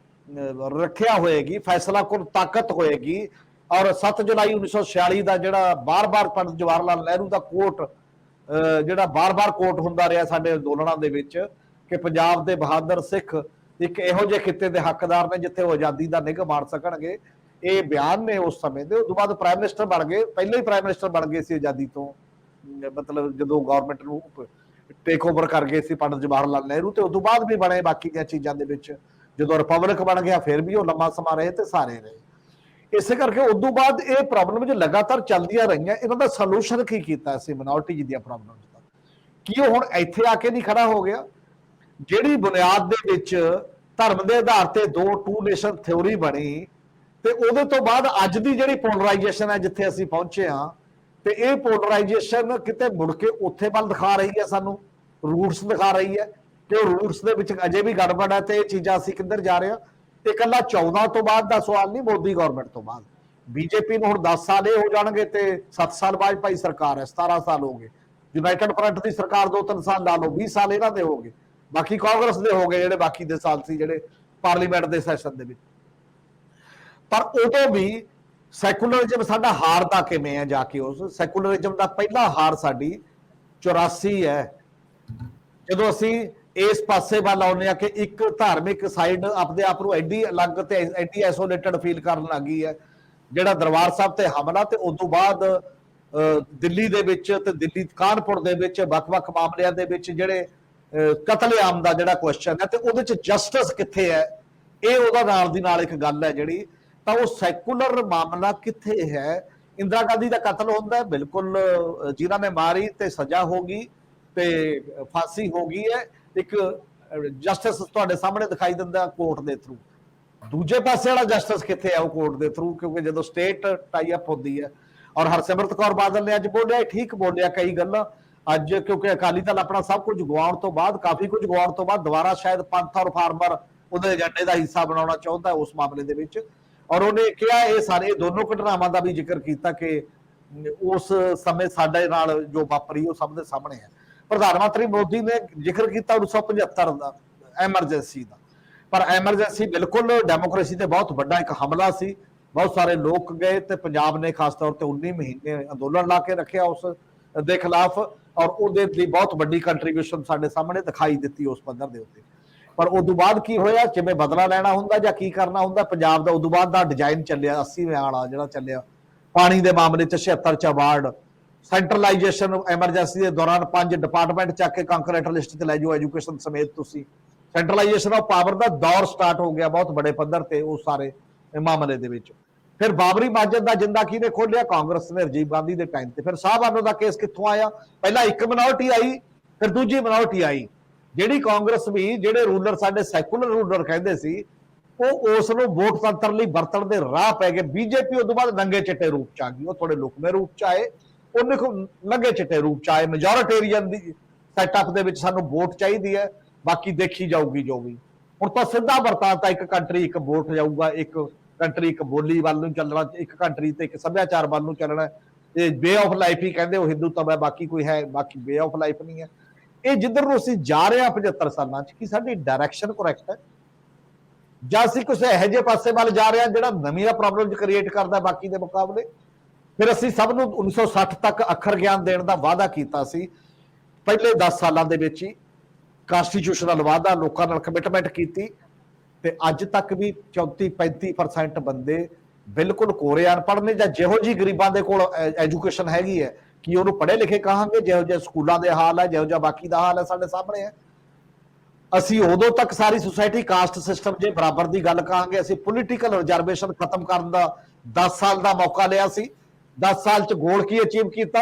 Speaker 3: ਰੱਖਿਆ ਹੋਏਗੀ, ਫੈਸਲਾ ਕੁਲ ਤਾਕਤ ਹੋਏਗੀ। ਔਰ 7 ਜੁਲਾਈ 1946 ਦਾ ਜਿਹੜਾ ਬਾਰ-ਬਾਰ ਪੰਡਿਤ ਜਵਾਹਰ ਲਾਲ ਨਹਿਰੂ ਦਾ ਕੋਟ, ਜਿਹੜਾ ਬਾਰ-ਬਾਰ ਕੋਟ ਹੁੰਦਾ ਰਿਹਾ ਸਾਡੇ ਅੰਦੋਲਨਾਂ ਦੇ ਵਿੱਚ ਕਿ ਪੰਜਾਬ ਦੇ ਬਹਾਦਰ ਸਿੱਖ ਇੱਕ ਇਹੋ ਜਿਹੇ ਖਿੱਤੇ ਦੇ ਹੱਕਦਾਰ ਨੇ ਜਿੱਥੇ ਉਹ ਆਜ਼ਾਦੀ ਦਾ ਨਿੱਘ ਮਾਣ ਸਕਣਗੇ, ਇਹ ਬਿਆਨ ਨੇ ਉਸ ਸਮੇਂ ਦੇ। ਉਸ ਤੋਂ ਬਾਅਦ ਪ੍ਰਾਈਮ ਮਿਨਿਸਟਰ ਬਣ ਗਏ, ਪਹਿਲੇ ਹੀ ਪ੍ਰਾਈਮ ਮਿਨਿਸਟਰ ਬਣ ਗਏ ਸੀ ਆਜ਼ਾਦੀ ਤੋਂ, ਮਤਲਬ ਜਦੋਂ ਗਵਰਨਮੈਂਟ ਨੂੰ ਟੇਕ ਓਵਰ ਕਰ ਗਏ ਸੀ ਪੰਡਿਤ ਜਵਾਹਰ ਲਾਲ ਨਹਿਰੂ, ਤੇ ਉਸ ਤੋਂ ਬਾਅਦ ਵੀ ਬਣੇ ਬਾਕੀ ਦੀਆਂ ਚੀਜ਼ਾਂ ਦੇ ਵਿੱਚ। ਜਦੋਂ ਰਿਪਬਲਿਕ ਬਣ ਗਿਆ ਫਿਰ ਵੀ ਉਹ ਲੰਮਾ ਸਮਾਂ ਰਹੇ ਤੇ ਸਾਰੇ ਰਹੇ। ਇਸੇ ਕਰਕੇ ਉਸ ਤੋਂ ਬਾਅਦ ਇਹ ਪ੍ਰੋਬਲਮ ਜੋ ਲਗਾਤਾਰ ਚੱਲਦੀਆਂ ਰਹੀਆਂ, ਇਹਨਾਂ ਦਾ ਸੋਲੂਸ਼ਨ ਕੀ ਕੀਤਾ ਸੀ ਮਿਨੋਰਟੀ ਦੀਆਂ ਪ੍ਰੋਬਲਮਸ ਦਾ? ਕੀ ਉਹ ਹੁਣ ਇੱਥੇ ਆ ਕੇ ਨਹੀਂ ਖੜਾ ਹੋ ਗਿਆ? ਜਿਹੜੀ ਬੁਨਿਆਦ ਦੇ ਵਿੱਚ ਧਰਮ ਦੇ ਆਧਾਰ ਤੇ ਟੂ ਨੇਸ਼ਨ ਥਿਉਰੀ ਬਣੀ, ਤੇ ਉਹਦੇ ਤੋਂ ਬਾਅਦ ਅੱਜ ਦੀ ਜਿਹੜੀ ਪੋਲਰਾਈਜੇਸ਼ਨ ਹੈ ਜਿੱਥੇ ਅਸੀਂ ਪਹੁੰਚੇ ਹਾਂ, ਤੇ ਇਹ ਪੋਲਰਾਈਜੇਸ਼ਨ ਕਿਤੇ ਮੁੜ ਕੇ ਉੱਥੇ ਵੱਲ ਦਿਖਾ ਰਹੀ ਹੈ, ਸਾਨੂੰ ਰੂਟਸ ਦਿਖਾ ਰਹੀ ਹੈ ਕਿ ਉਹ ਰੂਟਸ ਦੇ ਵਿੱਚ ਅਜੇ ਵੀ ਗੜਬੜ ਹੈ ਤੇ ਇਹ ਚੀਜ਼ਾਂ ਅਸੀਂ ਕਿੱਧਰ ਜਾ ਰਹੇ ਹਾਂ। ਤੇ ਇਕੱਲਾ 14 ਤੋਂ ਬਾਅਦ ਦਾ ਸਵਾਲ ਨਹੀਂ, ਮੋਦੀ ਗਵਰਨਮੈਂਟ ਤੋਂ ਬਾਅਦ ਬੀਜੇਪੀ ਨੂੰ ਹੁਣ 10 ਸਾਲ ਇਹ ਹੋ ਜਾਣਗੇ ਤੇ 7 ਸਾਲ ਬਾਅਦ ਭਾਈ ਸਰਕਾਰ ਹੈ, 17 ਸਾਲ ਹੋ ਗਏ। ਯੂਨਾਈਟਿਡ ਫਰੰਟ ਦੀ ਸਰਕਾਰ 2-3 ਸਾਲ ਲਾ ਲਓ, 20 ਸਾਲ ਇਹਨਾਂ ਦੇ ਹੋ ਗਏ, ਬਾਕੀ ਕਾਂਗਰਸ ਦੇ ਹੋ ਗਏ ਜਿਹੜੇ ਬਾਕੀ ਦੇ ਸਾਲ ਸੀ ਜਿਹੜੇ ਪਾਰਲੀਮੈਂਟ ਦੇ ਸੈਸ਼ਨ ਦੇ ਵਿੱਚ। ਪਰ ਉਦੋਂ ਵੀ ਸੈਕੂਲਰਿਜ਼ਮ ਸਾਡਾ ਹਾਰਦਾ ਕਿਵੇਂ ਹੈ? ਜਾ ਕੇ ਉਸ ਸੈਕੂਲਰਿਜ਼ਮ ਦਾ ਪਹਿਲਾ ਹਾਰ ਸਾਡੀ 84 ਹੈ, ਜਦੋਂ ਅਸੀਂ ਇਸ ਪਾਸੇ ਵੱਲ ਆਉਂਦੇ ਆ ਕਿ ਇੱਕ ਧਾਰਮਿਕ ਸਾਈਡ ਆਪਣੇ ਆਪ ਨੂੰ ਐਡੀ ਅਲੱਗ ਤੇ ਐਡੀ ਆਈਸੋਲੇਟਡ ਫੀਲ ਕਰਨ ਲੱਗੀ ਹੈ। ਜਿਹੜਾ ਦਰਬਾਰ ਸਾਹਿਬ ਤੇ ਹਮਲਾ, ਤੇ ਉਸ ਤੋਂ ਬਾਅਦ ਦਿੱਲੀ ਦੇ ਵਿੱਚ ਤੇ ਦਿੱਲੀ ਕਾਨਪੁਰ ਦੇ ਵਿੱਚ ਵੱਖ-ਵੱਖ ਮਾਮਲਿਆਂ ਦੇ ਵਿੱਚ ਜਿਹੜੇ ਕਤਲੇਆਮ ਦਾ ਜਿਹੜਾ ਕੁਐਸਚਨ ਹੈ, ਤੇ ਉਹਦੇ ਚ ਜਸਟਿਸ ਕਿੱਥੇ ਹੈ? ਇਹ ਉਹਦਾ ਨਾਲ ਦੀ ਨਾਲ ਇੱਕ ਗੱਲ ਹੈ ਜਿਹੜੀ। ਤਾਂ ਉਹ ਸੈਕੂਲਰ ਮਾਮਲਾ ਕਿੱਥੇ ਹੈ? ਇੰਦਰਾ ਗਾਂਧੀ ਦਾ ਕਤਲ ਹੁੰਦਾ ਹੈ, ਬਿਲਕੁਲ ਜਿਨ੍ਹਾਂ ਨੇ ਮਾਰੀ ਤੇ ਸਜ਼ਾ ਹੋ ਗਈ ਤੇ ਫਾਂਸੀ ਹੋ ਗਈ ਹੈ, ਇੱਕ ਜਸਟਿਸ ਤੁਹਾਡੇ ਸਾਹਮਣੇ ਦਿਖਾਈ ਦਿੰਦਾ ਕੋਰਟ ਦੇ ਥਰੂ। ਦੂਜੇ ਪਾਸੇ ਵਾਲਾ ਜਸਟਿਸ ਕਿੱਥੇ ਹੈ? ਉਹ ਕੋਰਟ ਦੇ ਥਰੂ, ਕਿਉਂਕਿ ਜਦੋਂ ਸਟੇਟ ਟਾਈ ਅਪ ਹੁੰਦੀ ਹੈ। ਔਰ ਹਰਸਿਮਰਤ ਕੌਰ ਬਾਦਲ ਨੇ ਅੱਜ ਬੋਲਿਆ, ਠੀਕ ਬੋਲਿਆ ਕਈ ਗੱਲਾਂ ਅੱਜ, ਕਿਉਂਕਿ ਅਕਾਲੀ ਦਲ ਆਪਣਾ ਸਭ ਕੁਝ ਗਵਾਉਣ ਤੋਂ ਬਾਅਦ, ਕਾਫੀ ਕੁਝ ਗਵਾਉਣ ਤੋਂ ਬਾਅਦ ਦੁਬਾਰਾ ਸ਼ਾਇਦ ਪੰਥ ਔਰ ਫਾਰਮਰ ਉਹਦੇ ਏਜੰਡੇ ਦਾ ਹਿੱਸਾ ਬਣਾਉਣਾ ਚਾਹੁੰਦਾ ਉਸ ਮਾਮਲੇ ਦੇ ਵਿੱਚ। ਔਰ ਉਹਨੇ ਕਿਹਾ ਇਹ ਸਾਰੇ ਦੋਨੋਂ ਘਟਨਾਵਾਂ ਦਾ ਵੀ ਜ਼ਿਕਰ ਕੀਤਾ ਕਿ ਉਸ ਸਮੇਂ ਸਾਡੇ ਨਾਲ ਜੋ ਵਾਪਰੀ ਉਹ ਸਭ ਦੇ ਸਾਹਮਣੇ ਹੈ। ਪ੍ਰਧਾਨ ਮੰਤਰੀ ਮੋਦੀ ਨੇ ਜ਼ਿਕਰ ਕੀਤਾ 1975 ਦਾ ਐਮਰਜੈਂਸੀ ਦਾ, ਪਰ ਐਮਰਜੈਂਸੀ ਬਿਲਕੁਲ ਡੈਮੋਕ੍ਰੇਸੀ ਤੇ ਬਹੁਤ ਵੱਡਾ ਇੱਕ ਹਮਲਾ ਸੀ। ਬਹੁਤ ਸਾਰੇ ਲੋਕ ਗਏ ਤੇ ਪੰਜਾਬ ਨੇ ਖਾਸ ਤੌਰ ਤੇ 19 ਮਹੀਨੇ ਅੰਦੋਲਨ ਲਾ ਕੇ ਰੱਖਿਆ ਉਸ ਦੇ ਖਿਲਾਫ, ਔਰ ਉਹਦੇ ਲਈ ਬਹੁਤ ਵੱਡੀ ਕੰਟਰੀਬਿਊਸ਼ਨ ਸਾਡੇ ਸਾਹਮਣੇ ਦਿਖਾਈ ਦਿੱਤੀ ਉਸ ਪੱਧਰ ਦੇ ਉੱਤੇ। ਪਰ ਉਦੋਂ ਬਾਅਦ ਕੀ ਹੋਇਆ? ਜਿਵੇਂ ਬਦਲਾ ਲੈਣਾ ਹੁੰਦਾ ਜਾਂ ਕੀ ਕਰਨਾ ਹੁੰਦਾ, ਪੰਜਾਬ ਦਾ ਉਦੋਂ ਬਾਅਦ ਦਾ ਡਿਜ਼ਾਈਨ ਚੱਲਿਆ 80 ਵਾਲਾ ਜਿਹੜਾ ਚੱਲਿਆ ਪਾਣੀ ਦੇ ਮਾਮਲੇ 'ਚ 76 ਚ ਅਵਾਰਡ, ਸੈਂਟਰਲਾਈਜੇਸ਼ਨ ਐਮਰਜੈਂਸੀ ਦੇ ਦੌਰਾਨ 5 ਡਿਪਾਰਟਮੈਂਟ ਚੱਕ ਕੇ ਕੰਕਰੇਟ ਲਿਸਟ 'ਚ ਲੈ ਜਾਓ, ਐਜੂਕੇਸ਼ਨ ਸਮੇਤ। ਤੁਸੀਂ ਸੈਂਟਰਲਾਈਜੇਸ਼ਨ ਆਫ ਪਾਵਰ ਦਾ ਦੌਰ ਸਟਾਰਟ ਹੋ ਗਿਆ ਬਹੁਤ ਬੜੇ ਪੱਧਰ ਤੇ ਉਸ ਸਾਰੇ ਮਾਮਲੇ ਦੇ ਵਿੱਚ। ਫਿਰ ਬਾਬਰੀ ਮਸਜਿਦ ਦਾ ਜਿੰਦਾ ਕਿਹਨੇ ਖੋਲਿਆ? ਕਾਂਗਰਸ ਨੇ, ਰਾਜੀਵ ਗਾਂਧੀ ਦੇ ਟਾਈਮ ਤੇ। ਫਿਰ ਸ਼ਾਹਬਾਨੋ ਦਾ ਕੇਸ ਕਿੱਥੋਂ ਆਇਆ? ਪਹਿਲਾਂ ਇੱਕ ਮਿਨੋਰਟੀ ਆਈ, ਫਿਰ ਦੂਜੀ ਮਿਨੋਰਟੀ ਆਈ, ਜਿਹੜੀ ਕਾਂਗਰਸ ਵੀ ਜਿਹੜੇ ਰੂਲਰ ਸਾਡੇ ਸੈਕੂਲਰ ਰੂਲਰ ਕਹਿੰਦੇ ਸੀ, ਉਹ ਉਸ ਨੂੰ ਵੋਟ ਤੰਤਰ ਲਈ ਵਰਤਣ ਦੇ ਰਾਹ ਪੈ ਗਏ। ਬੀਜੇਪੀ ਉਸ ਤੋਂ ਬਾਅਦ ਨੰਗੇ ਚਿੱਟੇ ਰੂਪ ਚ ਆ ਗਈ, ਉਹ ਥੋੜੇ ਲੁਕਵੇਂ ਰੂਪ ਚ ਆਏ, ਉਹਨੇ ਨੰਗੇ ਚਿੱਟੇ ਰੂਪ ਚ ਆਏ। ਮੈਜੋਰਿਟੇਰੀਅਨ ਦੀ ਸੈਟਅਪ ਦੇ ਵਿੱਚ ਸਾਨੂੰ ਵੋਟ ਚਾਹੀਦੀ ਹੈ, ਬਾਕੀ ਦੇਖੀ ਜਾਊਗੀ ਜੋ ਵੀ। ਹੁਣ ਤਾਂ ਸਿੱਧਾ ਵਰਤਾਂਤਾ, ਇੱਕ ਕੰਟਰੀ ਇੱਕ ਵੋਟ ਜਾਊਗਾ, ਇੱਕ ਕੰਟਰੀ ਇੱਕ ਬੋਲੀ ਵੱਲ ਨੂੰ ਚੱਲਣਾ, ਇੱਕ ਕੰਟਰੀ ਤੇ ਇੱਕ ਸੱਭਿਆਚਾਰ ਵੱਲ ਨੂੰ ਚੱਲਣਾ। ਇਹ ਵੇ ਆਫ ਲਾਈਫ ਹੀ ਕਹਿੰਦੇ ਉਹ ਹਿੰਦੂਤਵ ਹੈ, ਬਾਕੀ ਕੋਈ ਹੈ, ਬਾਕੀ ਵੇ ਆਫ ਲਾਈਫ ਨਹੀਂ ਹੈ। ਇਹ ਜਿੱਧਰ ਨੂੰ ਅਸੀਂ ਜਾ ਰਹੇ ਹਾਂ 75 ਸਾਲਾਂ ਚ, ਕੀ ਸਾਡੀ ਡਾਇਰੈਕਸ਼ਨ ਕਰੈਕਟ ਹੈ ਜਾਂ ਅਸੀਂ ਕਿਸੇ ਇਹੋ ਜਿਹੇ ਪਾਸੇ ਵੱਲ ਜਾ ਰਹੇ ਹਾਂ ਜਿਹੜਾ ਨਵੀਆਂ ਪ੍ਰੋਬਲਮ ਕ੍ਰੀਏਟ ਕਰਦਾ ਬਾਕੀ ਦੇ ਮੁਕਾਬਲੇ? ਫਿਰ ਅਸੀਂ ਸਭ ਨੂੰ 1960 ਤੱਕ ਅੱਖਰ ਗਿਆਨ ਦੇਣ ਦਾ ਵਾਅਦਾ ਕੀਤਾ ਸੀ, ਪਹਿਲੇ 10 ਸਾਲਾਂ ਦੇ ਵਿੱਚ ਹੀ ਕਾਨਸਟੀਟਿਊਸ਼ਨਲ ਵਾਅਦਾ ਲੋਕਾਂ ਨਾਲ ਕਮਿਟਮੈਂਟ ਕੀਤੀ, ਤੇ ਅੱਜ ਤੱਕ ਵੀ 34-35% ਬੰਦੇ ਬਿਲਕੁਲ ਕੋਰੇ ਅਨਪੜ੍ਹ ਨੇ, ਜਾਂ ਜਿਹੋ ਜੀ ਗਰੀਬਾਂ ਦੇ ਕੋਲ ਐਜੂਕੇਸ਼ਨ ਹੈਗੀ ਹੈ ਕਿ ਉਹਨੂੰ ਪੜ੍ਹੇ ਲਿਖੇ ਕਹਾਂਗੇ, ਜਿਹੋ ਜਿਹੇ ਸਕੂਲਾਂ ਦੇ ਹਾਲ ਹੈ, ਜਿਹੋ ਜਿਹਾ ਬਾਕੀ ਦਾ ਹਾਲ ਹੈ ਸਾਡੇ ਸਾਹਮਣੇ ਹੈ। ਅਸੀਂ ਉਦੋਂ ਤੱਕ ਸਾਰੀ ਸੁਸਾਇਟੀ ਕਾਸਟ ਸਿਸਟਮ ਜੇ ਬਰਾਬਰ ਦੀ ਗੱਲ ਕਹਾਂਗੇ, ਅਸੀਂ ਪੋਲੀਟੀਕਲ ਰਿਜ਼ਰਵੇਸ਼ਨ ਖਤਮ ਕਰਨ ਦਾ 10 ਸਾਲ ਦਾ ਮੌਕਾ ਲਿਆ ਸੀ। 10 ਸਾਲ ਚ ਗੋਲ ਕੀ ਅਚੀਵ ਕੀਤਾ?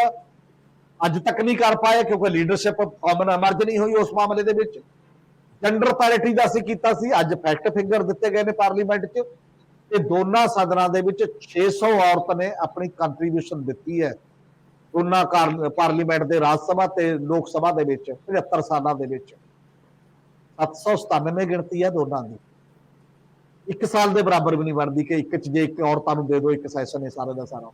Speaker 3: ਅੱਜ ਤੱਕ ਨਹੀਂ ਕਰ ਪਾਏ, ਕਿਉਂਕਿ ਲੀਡਰਸ਼ਿਪ ਕਾਮਨ ਐਮਰਜ ਨਹੀਂ ਹੋਈ ਉਸ ਮਾਮਲੇ ਦੇ ਵਿੱਚ। ਜੈਂਡਰ ਪੈਰਿਟੀ ਦਾ ਅਸੀਂ ਕੀਤਾ ਸੀ, ਅੱਜ ਫੈਕਟ ਫਿਗਰ ਦਿੱਤੇ ਗਏ ਨੇ ਪਾਰਲੀਮੈਂਟ 'ਚ। ਇਹ ਦੋਨਾਂ ਸਦਨਾਂ ਦੇ ਵਿੱਚ 600 ਔਰਤ ਨੇ ਆਪਣੀ ਕੰਟਰੀਬਿਊਸ਼ਨ ਦਿੱਤੀ ਹੈ, ਉਹਨਾਂ ਪਾਰਲੀਮੈਂਟ ਦੇ ਰਾਜ ਸਭਾ ਤੇ ਲੋਕ ਸਭਾ ਦੇ ਵਿੱਚ 75 ਸਾਲਾਂ ਦੇ ਵਿੱਚ। 797 ਗਿਣਤੀ ਹੈ ਦੋਨਾਂ ਦੀ, ਇੱਕ ਸਾਲ ਦੇ ਬਰਾਬਰ ਵੀ ਨਹੀਂ ਬਣਦੀ ਕਿ ਇੱਕ ਚ ਜੇ ਇੱਕ ਔਰਤਾਂ ਨੂੰ ਦੇ ਦਿਓ ਇੱਕ ਸੈਸ਼ਨ ਹੈ ਸਾਰੇ ਦਾ ਸਾਰਾ।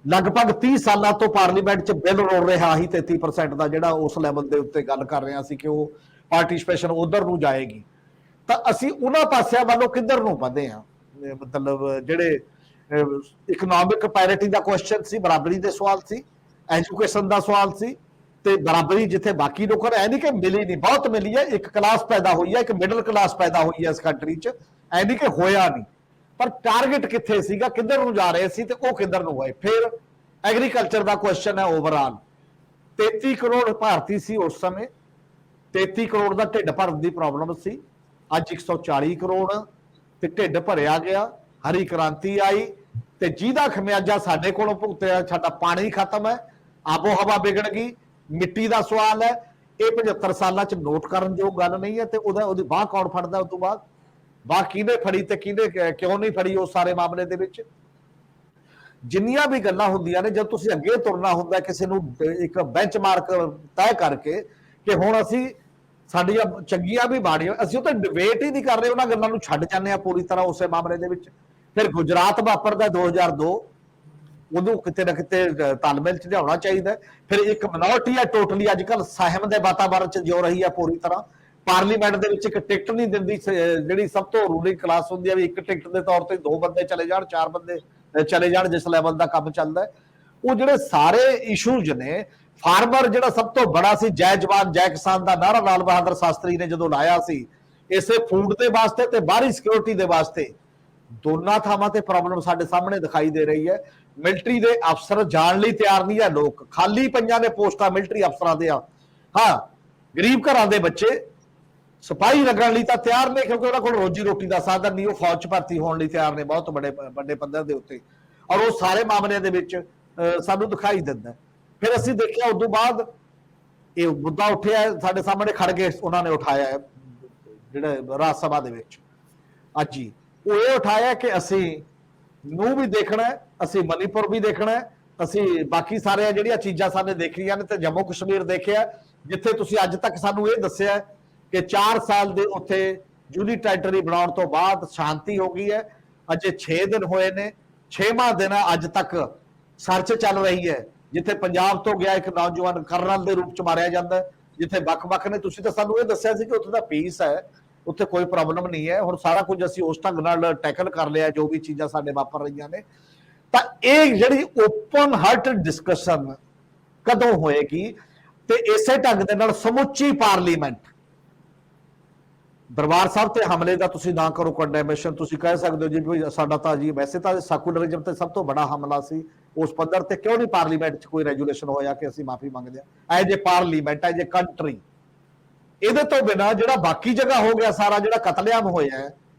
Speaker 3: ਲਗਭਗ 30 ਸਾਲਾਂ ਤੋਂ ਪਾਰਲੀਮੈਂਟ 'ਚ ਬਿੱਲ ਰੋਲ ਰਿਹਾ ਹੀ 33% ਦਾ, ਜਿਹੜਾ ਉਸ ਲੈਵਲ ਦੇ ਉੱਤੇ ਗੱਲ ਕਰ ਰਹੇ ਸੀ ਕਿ ਉਹ ਪਾਰਟਿਸਪੇਸ਼ਨ ਉਧਰ ਨੂੰ ਜਾਏਗੀ। ਤਾਂ ਅਸੀਂ ਉਹਨਾਂ ਪਾਸਿਆਂ ਵੱਲੋਂ ਕਿੱਧਰ ਨੂੰ ਵਧੇ ਹਾਂ? ਮਤਲਬ ਜਿਹੜੇ ਇਕਨੋਮਿਕ ਪੈਰਿਟੀ ਦਾ ਕੁਐਸਚਨ ਸੀ, ਬਰਾਬਰੀ ਦੇ ਸਵਾਲ ਸੀ, ਐਜੂਕੇਸ਼ਨ ਦਾ ਸਵਾਲ ਸੀ, ਤੇ ਬਰਾਬਰੀ ਜਿੱਥੇ ਬਾਕੀ ਲੋਕਾਂ ਨੂੰ ਐ ਨਹੀਂ ਕਿ ਮਿਲੀ ਨਹੀਂ, ਬਹੁਤ ਮਿਲੀ ਹੈ। ਇੱਕ ਕਲਾਸ ਪੈਦਾ ਹੋਈ ਹੈ, ਇੱਕ ਮਿਡਲ ਕਲਾਸ ਪੈਦਾ ਹੋਈ ਹੈ ਇਸ ਕੰਟਰੀ 'ਚ, ਐ ਨਹੀਂ ਕਿ ਹੋਇਆ ਨਹੀਂ। ਪਰ ਟਾਰਗੇਟ ਕਿੱਥੇ ਸੀਗਾ, ਕਿੱਧਰ ਨੂੰ ਜਾ ਰਹੇ ਸੀ ਤੇ ਉਹ ਕਿੱਧਰ ਨੂੰ ਗਏ। ਫਿਰ ਐਗਰੀਕਲਚਰ ਦਾ ਕੁਐਸਚਨ ਹੈ ਓਵਰਆਲ। 33 ਕਰੋੜ ਭਾਰਤੀ ਸੀ ਉਸ ਸਮੇਂ, 33 ਕਰੋੜ ਦਾ ਢਿੱਡ ਭਰਨ ਦੀ ਪ੍ਰੋਬਲਮ ਸੀ। ਅੱਜ 140 ਕਰੋੜ ਤੇ ਢਿੱਡ ਭਰਿਆ ਗਿਆ, ਹਰੀ ਕ੍ਰਾਂਤੀ ਆਈ ਤੇ ਜਿਹਦਾ ਖਮਿਆਜਾ ਸਾਡੇ ਕੋਲੋਂ ਭੁਗਤਿਆ, ਸਾਡਾ ਪਾਣੀ ਖਤਮ ਹੈ, ਆਬੋ ਹਵਾ ਵਿਗੜ ਗਈ, ਮਿੱਟੀ ਦਾ ਸਵਾਲ ਹੈ। ਇਹ 75 ਸਾਲਾਂ ਚ ਨੋਟ ਕਰਨ ਯੋਗ ਗੱਲ ਨਹੀਂ ਹੈ। ਤੇ ਉਹਦੀ ਬਾਹ ਕੌਣ ਫੜਦਾ, ਉਸ ਤੋਂ ਬਾਅਦ ਬਾਹ ਕਿਹਨੇ ਫੜੀ ਤੇ ਕਿਹਨੇ ਕਿਉਂ ਨਹੀਂ ਫੜੀ, ਉਸ ਸਾਰੇ ਮਾਮਲੇ ਦੇ ਵਿੱਚ ਜਿੰਨੀਆਂ ਵੀ ਗੱਲਾਂ ਹੁੰਦੀਆਂ ਨੇ, ਜਦ ਤੁਸੀਂ ਅੱਗੇ ਤੁਰਨਾ ਹੁੰਦਾ ਕਿਸੇ ਨੂੰ ਇੱਕ ਬੈਂਚਮਾਰਕ ਤੈਅ ਕਰਕੇ ਕਿ ਹੁਣ ਅਸੀਂ ਸਾਡੀਆਂ ਚੰਗੀਆਂ ਵੀ ਮਾੜੀਆਂ, ਅਸੀਂ ਉਹ ਤਾਂ ਡਿਬੇਟ ਹੀ ਨਹੀਂ ਕਰ ਰਹੇ, ਉਹਨਾਂ ਗੱਲਾਂ ਨੂੰ ਛੱਡ ਜਾਂਦੇ ਆ ਪੂਰੀ ਤਰ੍ਹਾਂ ਉਸੇ ਮਾਮਲੇ ਦੇ ਵਿੱਚ। ਫਿਰ ਗੁਜਰਾਤ ਵਾਪਰਦਾ 2002, ਉਹਨੂੰ ਕਿਤੇ ਨਾ ਕਿਤੇ ਤਾਲਮੇਲ ਚ ਲਿਆਉਣਾ ਚਾਹੀਦਾ। ਫਿਰ ਇੱਕ ਮਿਨੋਰਟੀ ਹੈ ਟੋਟਲੀ ਅੱਜ ਕੱਲ ਸਹਿਮ ਦੇ ਵਾਤਾਵਰਣ ਚ ਜੋ ਰਹੀ ਹੈ ਪੂਰੀ ਤਰ੍ਹਾਂ। ਪਾਰਲੀਮੈਂਟ ਦੇ ਵਿੱਚ ਇੱਕ ਟਿਕਟ ਨਹੀਂ ਦਿੰਦੀ, ਜਿਹੜੀ ਸਭ ਤੋਂ ਰੂਲਿੰਗ ਕਲਾਸ ਹੁੰਦੀ ਹੈ ਵੀ ਇੱਕ ਟਿਕਟ ਦੇ ਤੌਰ ਤੇ 2 ਬੰਦੇ ਚਲੇ ਜਾਣ, 4 ਬੰਦੇ ਚਲੇ ਜਾਣ, ਜਿਸ ਲੈਵਲ ਦਾ ਕੰਮ ਚੱਲਦਾ ਹੈ। ਉਹ ਜਿਹੜੇ ਸਾਰੇ ਇਸ਼ੂਜ਼ ਨੇ, ਫਾਰਮਰ ਜਿਹੜਾ ਸਭ ਤੋਂ ਬੜਾ ਸੀ, ਜੈ ਜਵਾਨ ਜੈ ਕਿਸਾਨ ਦਾ ਨਾਰਾ ਲਾਲ ਬਹਾਦਰ ਸ਼ਾਸਤਰੀ ਨੇ ਜਦੋਂ ਲਾਇਆ ਸੀ, ਇਸੇ ਫੂਡ ਦੇ ਵਾਸਤੇ ਤੇ ਬਾਹਰੀ ਸਿਕਿਉਰਿਟੀ ਦੇ ਵਾਸਤੇ, ਦੋਨਾਂ ਥਾਵਾਂ ਤੇ ਪ੍ਰੋਬਲਮ ਸਾਡੇ ਸਾਹਮਣੇ ਦਿਖਾਈ ਦੇ ਰਹੀ ਹੈ। ਮਿਲਟਰੀ ਦੇ ਅਫਸਰ ਜਾਣ ਲਈ ਤਿਆਰ ਨਹੀਂ ਹੈ, ਲੋਕ ਖਾਲੀ ਪਈਆਂ ਨੇ ਪੋਸਟਾਂ ਮਿਲਟਰੀ ਅਫਸਰਾਂ ਦੇ। ਹਾਂ, ਗਰੀਬ ਘਰਾਂ ਦੇ ਬੱਚੇ ਸਿਪਾਹੀ ਲੱਗਣ ਲਈ ਤਾਂ ਤਿਆਰ ਨੇ, ਕਿਉਂਕਿ ਉਹਨਾਂ ਕੋਲ ਰੋਜੀ ਰੋਟੀ ਦਾ ਸਾਧਨ ਨਹੀਂ, ਉਹ ਫੌਜ ਚ ਭਰਤੀ ਹੋਣ ਲਈ ਤਿਆਰ ਨੇ ਬਹੁਤ ਵੱਡੇ ਪੱਧਰ ਦੇ ਉੱਤੇ। ਔਰ ਉਹ ਸਾਰੇ ਮਾਮਲਿਆਂ ਦੇ ਵਿੱਚ ਸਾਨੂੰ ਦਿਖਾਈ ਦਿੰਦਾ। ਫਿਰ ਅਸੀਂ ਦੇਖਿਆ ਉਦੋਂ ਬਾਅਦ ਇਹ ਮੁੱਦਾ ਉੱਠਿਆ, ਸਾਡੇ ਸਾਹਮਣੇ ਖੜ ਗਏ, ਉਹਨਾਂ ਨੇ ਉਠਾਇਆ ਹੈ ਜਿਹੜੇ ਰਾਜ ਸਭਾ ਦੇ ਵਿੱਚ ਅੱਜ ਹੀ, ਉਹ ਇਹ ਉਠਾਇਆ ਕਿ ਅਸੀਂ ਨੂੰ ਵੀ ਦੇਖਣਾ, ਅਸੀਂ ਮਨੀਪੁਰ ਵੀ ਦੇਖਣਾ, ਅਸੀਂ ਬਾਕੀ ਸਾਰੀਆਂ ਜਿਹੜੀਆਂ ਚੀਜ਼ਾਂ ਸਾਨੂੰ ਦੇਖਣੀਆਂ ਨੇ। ਤੇ ਜੰਮੂ ਕਸ਼ਮੀਰ ਦੇਖਿਆ, ਜਿੱਥੇ ਤੁਸੀਂ ਅੱਜ ਤੱਕ ਸਾਨੂੰ ਇਹ ਦੱਸਿਆ ਕਿ 4 ਸਾਲ ਦੇ ਉੱਥੇ ਯੂਨੀ ਟੈਰੀਟਰੀ ਬਣਾਉਣ ਤੋਂ ਬਾਅਦ ਸ਼ਾਂਤੀ ਹੋ ਗਈ ਹੈ। ਅਜੇ 6 ਦਿਨ ਹੋਏ ਨੇ, 6ਵਾਂ ਦਿਨ ਅੱਜ ਤੱਕ ਸਰਚ ਚੱਲ ਰਹੀ ਹੈ। ਜਿੱਥੇ ਪੰਜਾਬ ਤੋਂ ਗਿਆ ਇੱਕ ਨੌਜਵਾਨ ਕਰਨਲ ਦੇ ਰੂਪ ਚ ਮਾਰਿਆ ਜਾਂਦਾ, ਜਿੱਥੇ ਵੱਖ-ਵੱਖ ਨੇ। ਤੁਸੀਂ ਤਾਂ ਸਾਨੂੰ ਇਹ ਦੱਸਿਆ ਸੀ ਕਿ ਉੱਥੇ ਦਾ ਪੀਸ ਹੈ, ਉੱਥੇ ਕੋਈ ਪ੍ਰੋਬਲਮ ਨਹੀਂ ਹੈ। ਹੁਣ ਸਾਰਾ ਕੁਝ ਅਸੀਂ ਉਸ ਢੰਗ ਨਾਲ ਟੈਕਲ ਕਰ ਲਿਆ, ਜੋ ਵੀ ਚੀਜ਼ਾਂ ਸਾਡੇ ਵਾਪਰ ਰਹੀਆਂ ਨੇ। ਤਾਂ ਇਹ ਜਿਹੜੀ ਓਪਨ ਹਾਰਟ ਡਿਸਕਸ਼ਨ ਕਦੋਂ ਹੋਏਗੀ? ਤੇ ਇਸੇ ਢੰਗ ਦੇ ਨਾਲ ਸਮੁੱਚੀ ਪਾਰਲੀਮੈਂਟ, ਦਰਬਾਰ ਸਾਹਿਬ ਤੇ ਹਮਲੇ ਦਾ ਤੁਸੀਂ ਨਾ ਕਰੋ ਕੰਡੈਮਨੇਸ਼ਨ, ਤੁਸੀਂ ਕਹਿ ਸਕਦੇ ਹੋ ਜੀ ਵੀ ਸਾਡਾ ਤਾਂ ਜੀ ਵੈਸੇ ਤਾਂ ਸੈਕੂਲਰਿਜ਼ਮ ਤੇ ਸਭ ਤੋਂ ਬੜਾ ਹਮਲਾ ਸੀ, ਉਸ ਪੱਧਰ ਤੇ ਕਿਉਂ ਨਹੀਂ ਪਾਰਲੀਮੈਂਟ 'ਚ ਕੋਈ ਰੈਜੂਲੇਸ਼ਨ ਹੋਇਆ ਕਿ ਅਸੀਂ ਮਾਫੀ ਮੰਗਦੇ ਹਾਂ as a parliament, as a country. ਇਹਦੇ ਤੋਂ ਬਿਨਾਂ ਜਿਹੜਾ ਬਾਕੀ ਜਗ੍ਹਾ ਹੋ ਗਿਆ ਸਾਰਾ, ਜਿਹੜਾ ਕਤਲੇਆਮ ਹੋਇਆ ਹੈ,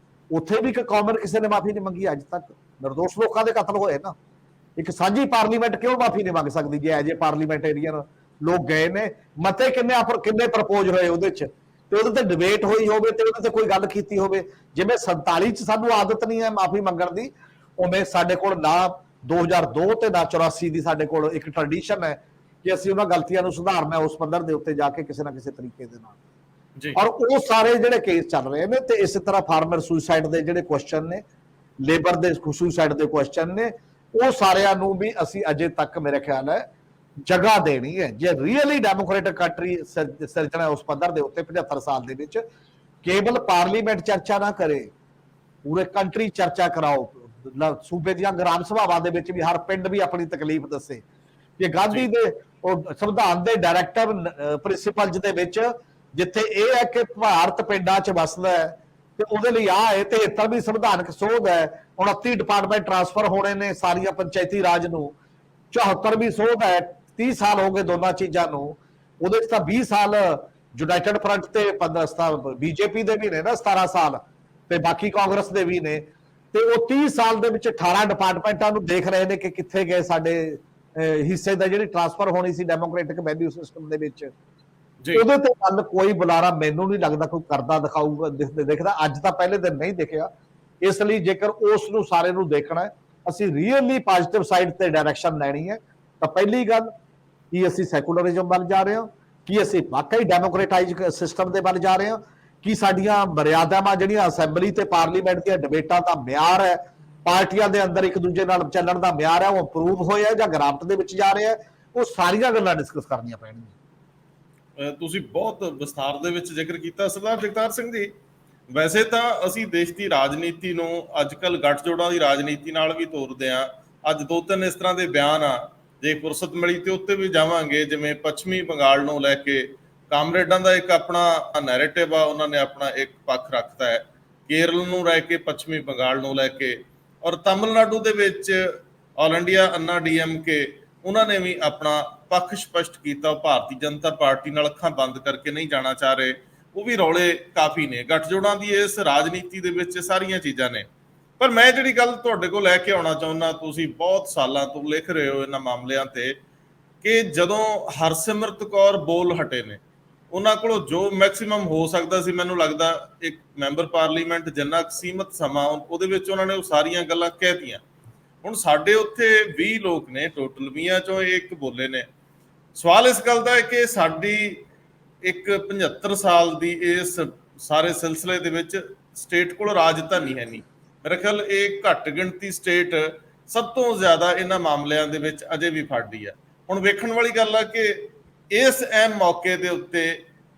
Speaker 3: ਉੱਥੇ ਵੀ ਕਾਮਨ ਕਿਸੇ ਨੇ ਮਾਫੀ ਨਹੀਂ ਮੰਗੀ ਅੱਜ ਤੱਕ। ਨਿਰਦੋਸ਼ ਲੋਕਾਂ ਦੇ ਕਤਲ ਹੋਏ ਨਾ, ਇੱਕ ਸਾਂਝੀ ਪਾਰਲੀਮੈਂਟ ਕਿਉਂ ਮਾਫੀ ਨਹੀਂ ਮੰਗ ਸਕਦੀ ਜੇ ਐਜ ਏ ਪਾਰਲੀਮੈਂਟੇਰੀਅਨ ਲੋਕ ਗਏ ਨੇ? ਮਤੇ ਕਿੰਨੇ ਪ੍ਰਪੋਜ਼ ਹੋਏ ਉਹਦੇ 'ਚ, ਤੇ ਉਹਦੇ ਤੇ ਡਿਬੇਟ ਹੋਈ ਹੋਵੇ ਤੇ ਉਹਦੇ ਤੇ ਕੋਈ ਗੱਲ ਕੀਤੀ ਹੋਵੇ। ਜਿਵੇਂ 47 ਚ ਸਾਨੂੰ ਆਦਤ ਨਹੀਂ ਹੈ ਮਾਫੀ ਮੰਗਣ ਦੀ, ਉਵੇਂ ਸਾਡੇ ਕੋਲ ਨਾ 2002 ਤੇ ਨਾ 84 ਦੀ ਸਾਡੇ ਕੋਲ ਇੱਕ ਟ੍ਰੈਡੀਸ਼ਨ ਹੈ ਕਿ ਅਸੀਂ ਉਹਨਾਂ ਗਲਤੀਆਂ ਨੂੰ ਸੁਧਾਰਨਾ ਉਸ ਪੱਧਰ ਦੇ ਉੱਤੇ ਜਾ ਕੇ ਕਿਸੇ ਨਾ ਕਿਸੇ ਤਰੀਕੇ ਦੇ ਨਾਲ ਜੀ। ਔਰ ਉਹ ਸਾਰੇ ਜਿਹੜੇ ਕੇਸ ਚੱਲ ਰਹੇ ਨੇ, ਤੇ ਇਸੇ ਤਰ੍ਹਾਂ ਫਾਰਮਰ ਸੁਸਾਈਡ ਦੇ ਜਿਹੜੇ ਕੁਐਸਚਨ ਨੇ, ਲੇਬਰ ਦੇ ਸੁਸਾਈਡ ਦੇ ਕੁਐਸਚਨ ਨੇ, ਉਹ ਸਾਰਿਆਂ ਨੂੰ ਵੀ ਅਸੀਂ ਅਜੇ ਤੱਕ ਮੇਰੇ ਖਿਆਲ ਹੈ ਜਗ੍ਹਾ ਦੇਣੀ ਹੈ। ਜੇ ਰੀਅਲੀ ਡੈਮੋਕ੍ਰੇਟਿਕ ਕੰਟਰੀ ਸਿਰਜਣਾ ਉਸ ਪੱਧਰ ਦੇ ਉੱਤੇ 75 ਸਾਲ ਦੇ ਵਿੱਚ, ਕੇਵਲ ਪਾਰਲੀਮੈਂਟ ਚਰਚਾ ਨਾ ਕਰੇ, ਪੂਰੇ ਕੰਟਰੀ ਚਰਚਾ ਕਰਾਓ। ਸੂਬੇ ਦੀਆਂ ਗ੍ਰਾਮ ਸਭਾਵਾਂ ਦੇ ਵਿੱਚ ਵੀ ਹਰ ਪਿੰਡ ਵੀ ਆਪਣੀ ਤਕਲੀਫ ਦੱਸੇ ਕਿ ਗਾਂਧੀ ਦੇ ਉਹ ਸੰਵਿਧਾਨ ਦੇ ਡਾਇਰੈਕਟਿਵ ਪ੍ਰਿੰਸੀਪਲਸ ਦੇ ਵਿੱਚ ਜਿੱਥੇ ਇਹ ਹੈ ਕਿ ਭਾਰਤ ਪਿੰਡਾਂ 'ਚ ਵਸਦਾ ਹੈ ਤੇ ਉਹਦੇ ਲਈ ਆਹ ਹੈ। 73ਵੀਂ ਸੰਵਿਧਾਨਕ ਸੋਧ ਹੈ, 29 ਡਿਪਾਰਟਮੈਂਟ ਟ੍ਰਾਂਸਫਰ ਹੋਣੇ ਨੇ ਸਾਰੀਆਂ ਪੰਚਾਇਤੀ ਰਾਜ ਨੂੰ, 74ਵੀਂ ਸੋਧ ਹੈ, 30 ਸਾਲ ਹੋ ਗਏ ਦੋਨਾਂ ਚੀਜ਼ਾਂ ਨੂੰ। ਉਹਦੇ 'ਚ ਤਾਂ 20 ਸਾਲ ਯੂਨਾਈਟਿਡ ਫਰੰਟ ਤੇ 15 ਬੀਜੇਪੀ ਦੇ ਵੀ ਨੇ ਨਾ, 17 ਸਾਲ ਤੇ ਬਾਕੀ ਕਾਂਗਰਸ ਦੇ ਵੀ ਨੇ। ਤੇ ਉਹ 30 ਸਾਲ ਦੇ ਵਿੱਚ 18 ਡਿਪਾਰਟਮੈਂਟਾਂ ਨੂੰ ਦੇਖ ਰਹੇ ਨੇ ਕਿ ਕਿੱਥੇ ਗਏ ਸਾਡੇ ਹਿੱਸੇ ਦਾ, ਜਿਹੜੀ ਟ੍ਰਾਂਸਫਰ ਹੋਣੀ ਸੀ ਡੈਮੋਕ੍ਰੈਟਿਕ ਵੈਲਿਊ ਸਿਸਟਮ ਦੇ ਵਿੱਚ। ਉਹਦੇ ਤੇ ਗੱਲ ਕੋਈ ਬੁਲਾਰਾ ਮੈਨੂੰ ਨਹੀਂ ਲੱਗਦਾ ਕੋਈ ਕਰਦਾ ਦਿਖਾਊਗਾ, ਦਿਖਦਾ ਅੱਜ ਤਾਂ ਪਹਿਲੇ ਦਿਨ ਨਹੀਂ ਦਿਖਿਆ। ਇਸ ਲਈ ਜੇਕਰ ਉਸ ਨੂੰ ਸਾਰੇ ਨੂੰ ਦੇਖਣਾ ਹੈ, ਅਸੀਂ ਰੀਅਲੀ ਪੋਜ਼ਿਟਿਵ ਸਾਈਡ ਤੇ ਡਾਇਰੈਕਸ਼ਨ ਲੈਣੀ ਹੈ, ਤਾਂ ਪਹਿਲੀ ਗੱਲ ਕੀ ਅਸੀਂ ਸੈਕੂਲਰਿਜ਼ਮ ਵੱਲ ਜਾ ਰਹੇ ਹਾਂ, ਕੀ ਅਸੀਂ ਵਾਕਈ ਡੈਮੋਕ੍ਰੇਟਾਈਜ਼ ਸਿਸਟਮ ਦੇ ਵੱਲ ਜਾ ਰਹੇ ਹਾਂ, ਕੀ ਸਾਡੀਆਂ ਮਰਿਆਦਾਵਾਂ ਜਿਹੜੀਆਂ ਅਸੈਂਬਲੀ ਤੇ ਪਾਰਲੀਮੈਂਟ ਦੀਆਂ ਡਿਬੇਟਾਂ ਦਾ ਮਿਆਰ ਹੈ, ਪਾਰਟੀਆਂ ਦੇ ਅੰਦਰ ਇੱਕ ਦੂਜੇ ਨਾਲ ਚੱਲਣ ਦਾ ਮਿਆਰ ਹੈ, ਉਹ ਇੰਪਰੂਵ ਹੋਇਆ ਜਾਂ ਗਿਰਾਵਟ ਦੇ ਵਿੱਚ ਜਾ ਰਿਹਾ, ਉਹ ਸਾਰੀਆਂ ਗੱਲਾਂ ਡਿਸਕਸ ਕਰਨੀਆਂ ਪੈਣਗੀਆਂ।
Speaker 1: ਤੁਸੀਂ ਬਹੁਤ ਵਿਸਥਾਰ ਦੇ ਵਿੱਚ ਜ਼ਿਕਰ ਕੀਤਾ ਸਰਦਾਰ ਜਗਤਾਰ ਸਿੰਘ ਜੀ। ਵੈਸੇ ਤਾਂ ਅਸੀਂ ਦੇਸ਼ ਦੀ ਰਾਜਨੀਤੀ ਨੂੰ ਅੱਜ ਕੱਲ੍ਹ ਗੱਠਜੋੜਾਂ ਦੀ ਰਾਜਨੀਤੀ ਨਾਲ ਵੀ ਤੋਰਦੇ ਹਾਂ। ਅੱਜ 2-3 ਇਸ ਤਰ੍ਹਾਂ ਦੇ ਬਿਆਨ ਆ, ਜੇ ਫੁਰਸਤ ਮਿਲੀ ਤੇ ਉੱਤੇ ਵੀ ਜਾਵਾਂਗੇ। ਜਿਵੇਂ ਪੱਛਮੀ ਬੰਗਾਲ ਨੂੰ ਲੈ ਕੇ ਕਾਮਰੇਡਾਂ ਦਾ ਇੱਕ ਆਪਣਾ ਨੈਰੇਟਿਵ ਆ, ਉਹਨਾਂ ਨੇ ਆਪਣਾ ਇੱਕ ਪੱਖ ਰੱਖਦਾ ਹੈ ਕੇਰਲ ਨੂੰ ਲੈ ਕੇ, ਪੱਛਮੀ ਬੰਗਾਲ ਨੂੰ ਲੈ ਕੇ, ਔਰ ਤਮਿਲਨਾਡੂ ਦੇ ਵਿੱਚ ਆਲ ਇੰਡੀਆ ਅੰਨਾ DMK ਉਹਨਾਂ ਨੇ ਵੀ ਆਪਣਾ ਪੱਖ ਸਪਸ਼ਟ ਕੀਤਾ। ਉਹ ਭਾਰਤੀ ਜਨਤਾ ਪਾਰਟੀ ਨਾਲ ਅੱਖਾਂ ਬੰਦ ਕਰਕੇ ਨਹੀਂ ਜਾਣਾ ਚਾਹ ਰਹੇ। ਉਹ ਵੀ ਰੌਲੇ ਕਾਫੀ ਨੇ ਗੱਠਜੋੜਾਂ ਦੀ ਇਸ ਰਾਜਨੀਤੀ ਦੇ ਵਿੱਚ, ਸਾਰੀਆਂ ਚੀਜ਼ਾਂ ਨੇ। ਪਰ ਮੈਂ ਜਿਹੜੀ ਗੱਲ ਤੁਹਾਡੇ ਕੋਲ ਲੈ ਕੇ ਆਉਣਾ ਚਾਹੁੰਦਾ, ਤੁਸੀਂ ਬਹੁਤ ਸਾਲਾਂ ਤੋਂ ਲਿਖ ਰਹੇ ਹੋ ਇਹਨਾਂ ਮਾਮਲਿਆਂ ਤੇ, ਕਿ ਜਦੋਂ ਹਰਸਿਮਰਤ ਕੌਰ ਬੋਲ ਹਟੇ ਨੇ, ਉਹਨਾਂ ਕੋਲੋਂ ਜੋ ਮੈਕਸਿਮਮ ਹੋ ਸਕਦਾ ਸੀ, ਮੈਨੂੰ ਲੱਗਦਾ ਇੱਕ ਮੈਂਬਰ ਪਾਰਲੀਮੈਂਟ ਜਿੰਨਾ ਸੀਮਤ ਸਮਾਂ, ਉਹਦੇ ਵਿੱਚ ਉਹਨਾਂ ਨੇ ਉਹ ਸਾਰੀਆਂ ਗੱਲਾਂ ਕਹਿਤੀਆਂ। ਹੁਣ ਸਾਡੇ ਉੱਥੇ 20 ਲੋਕ ਨੇ ਟੋਟਲ, 20 ਚੋਂ ਇੱਕ ਬੋਲੇ ਨੇ। ਸਵਾਲ ਇਸ ਗੱਲ ਦਾ ਹੈ ਕਿ ਸਾਡੀ ਇੱਕ 75 ਸਾਲ ਦੀ ਇਸ ਸਾਰੇ ਸਿਲਸਿਲੇ ਦੇ ਵਿੱਚ ਸਟੇਟ ਕੋਲ ਰਾਜਧਾਨੀ ਹੈ ਨਹੀਂ। ਮੇਰਾ ਖਿਆਲ ਇਹ ਘੱਟ ਗਿਣਤੀ ਸਟੇਟ ਸਭ ਤੋਂ ਜ਼ਿਆਦਾ ਇਹਨਾਂ ਮਾਮਲਿਆਂ ਦੇ ਵਿੱਚ ਅਜੇ ਵੀ ਫੜਦੀ ਹੈ। ਹੁਣ ਵੇਖਣ ਵਾਲੀ ਗੱਲ ਆ ਕਿ ਇਸ ਅਹਿਮ ਮੌਕੇ ਦੇ ਉੱਤੇ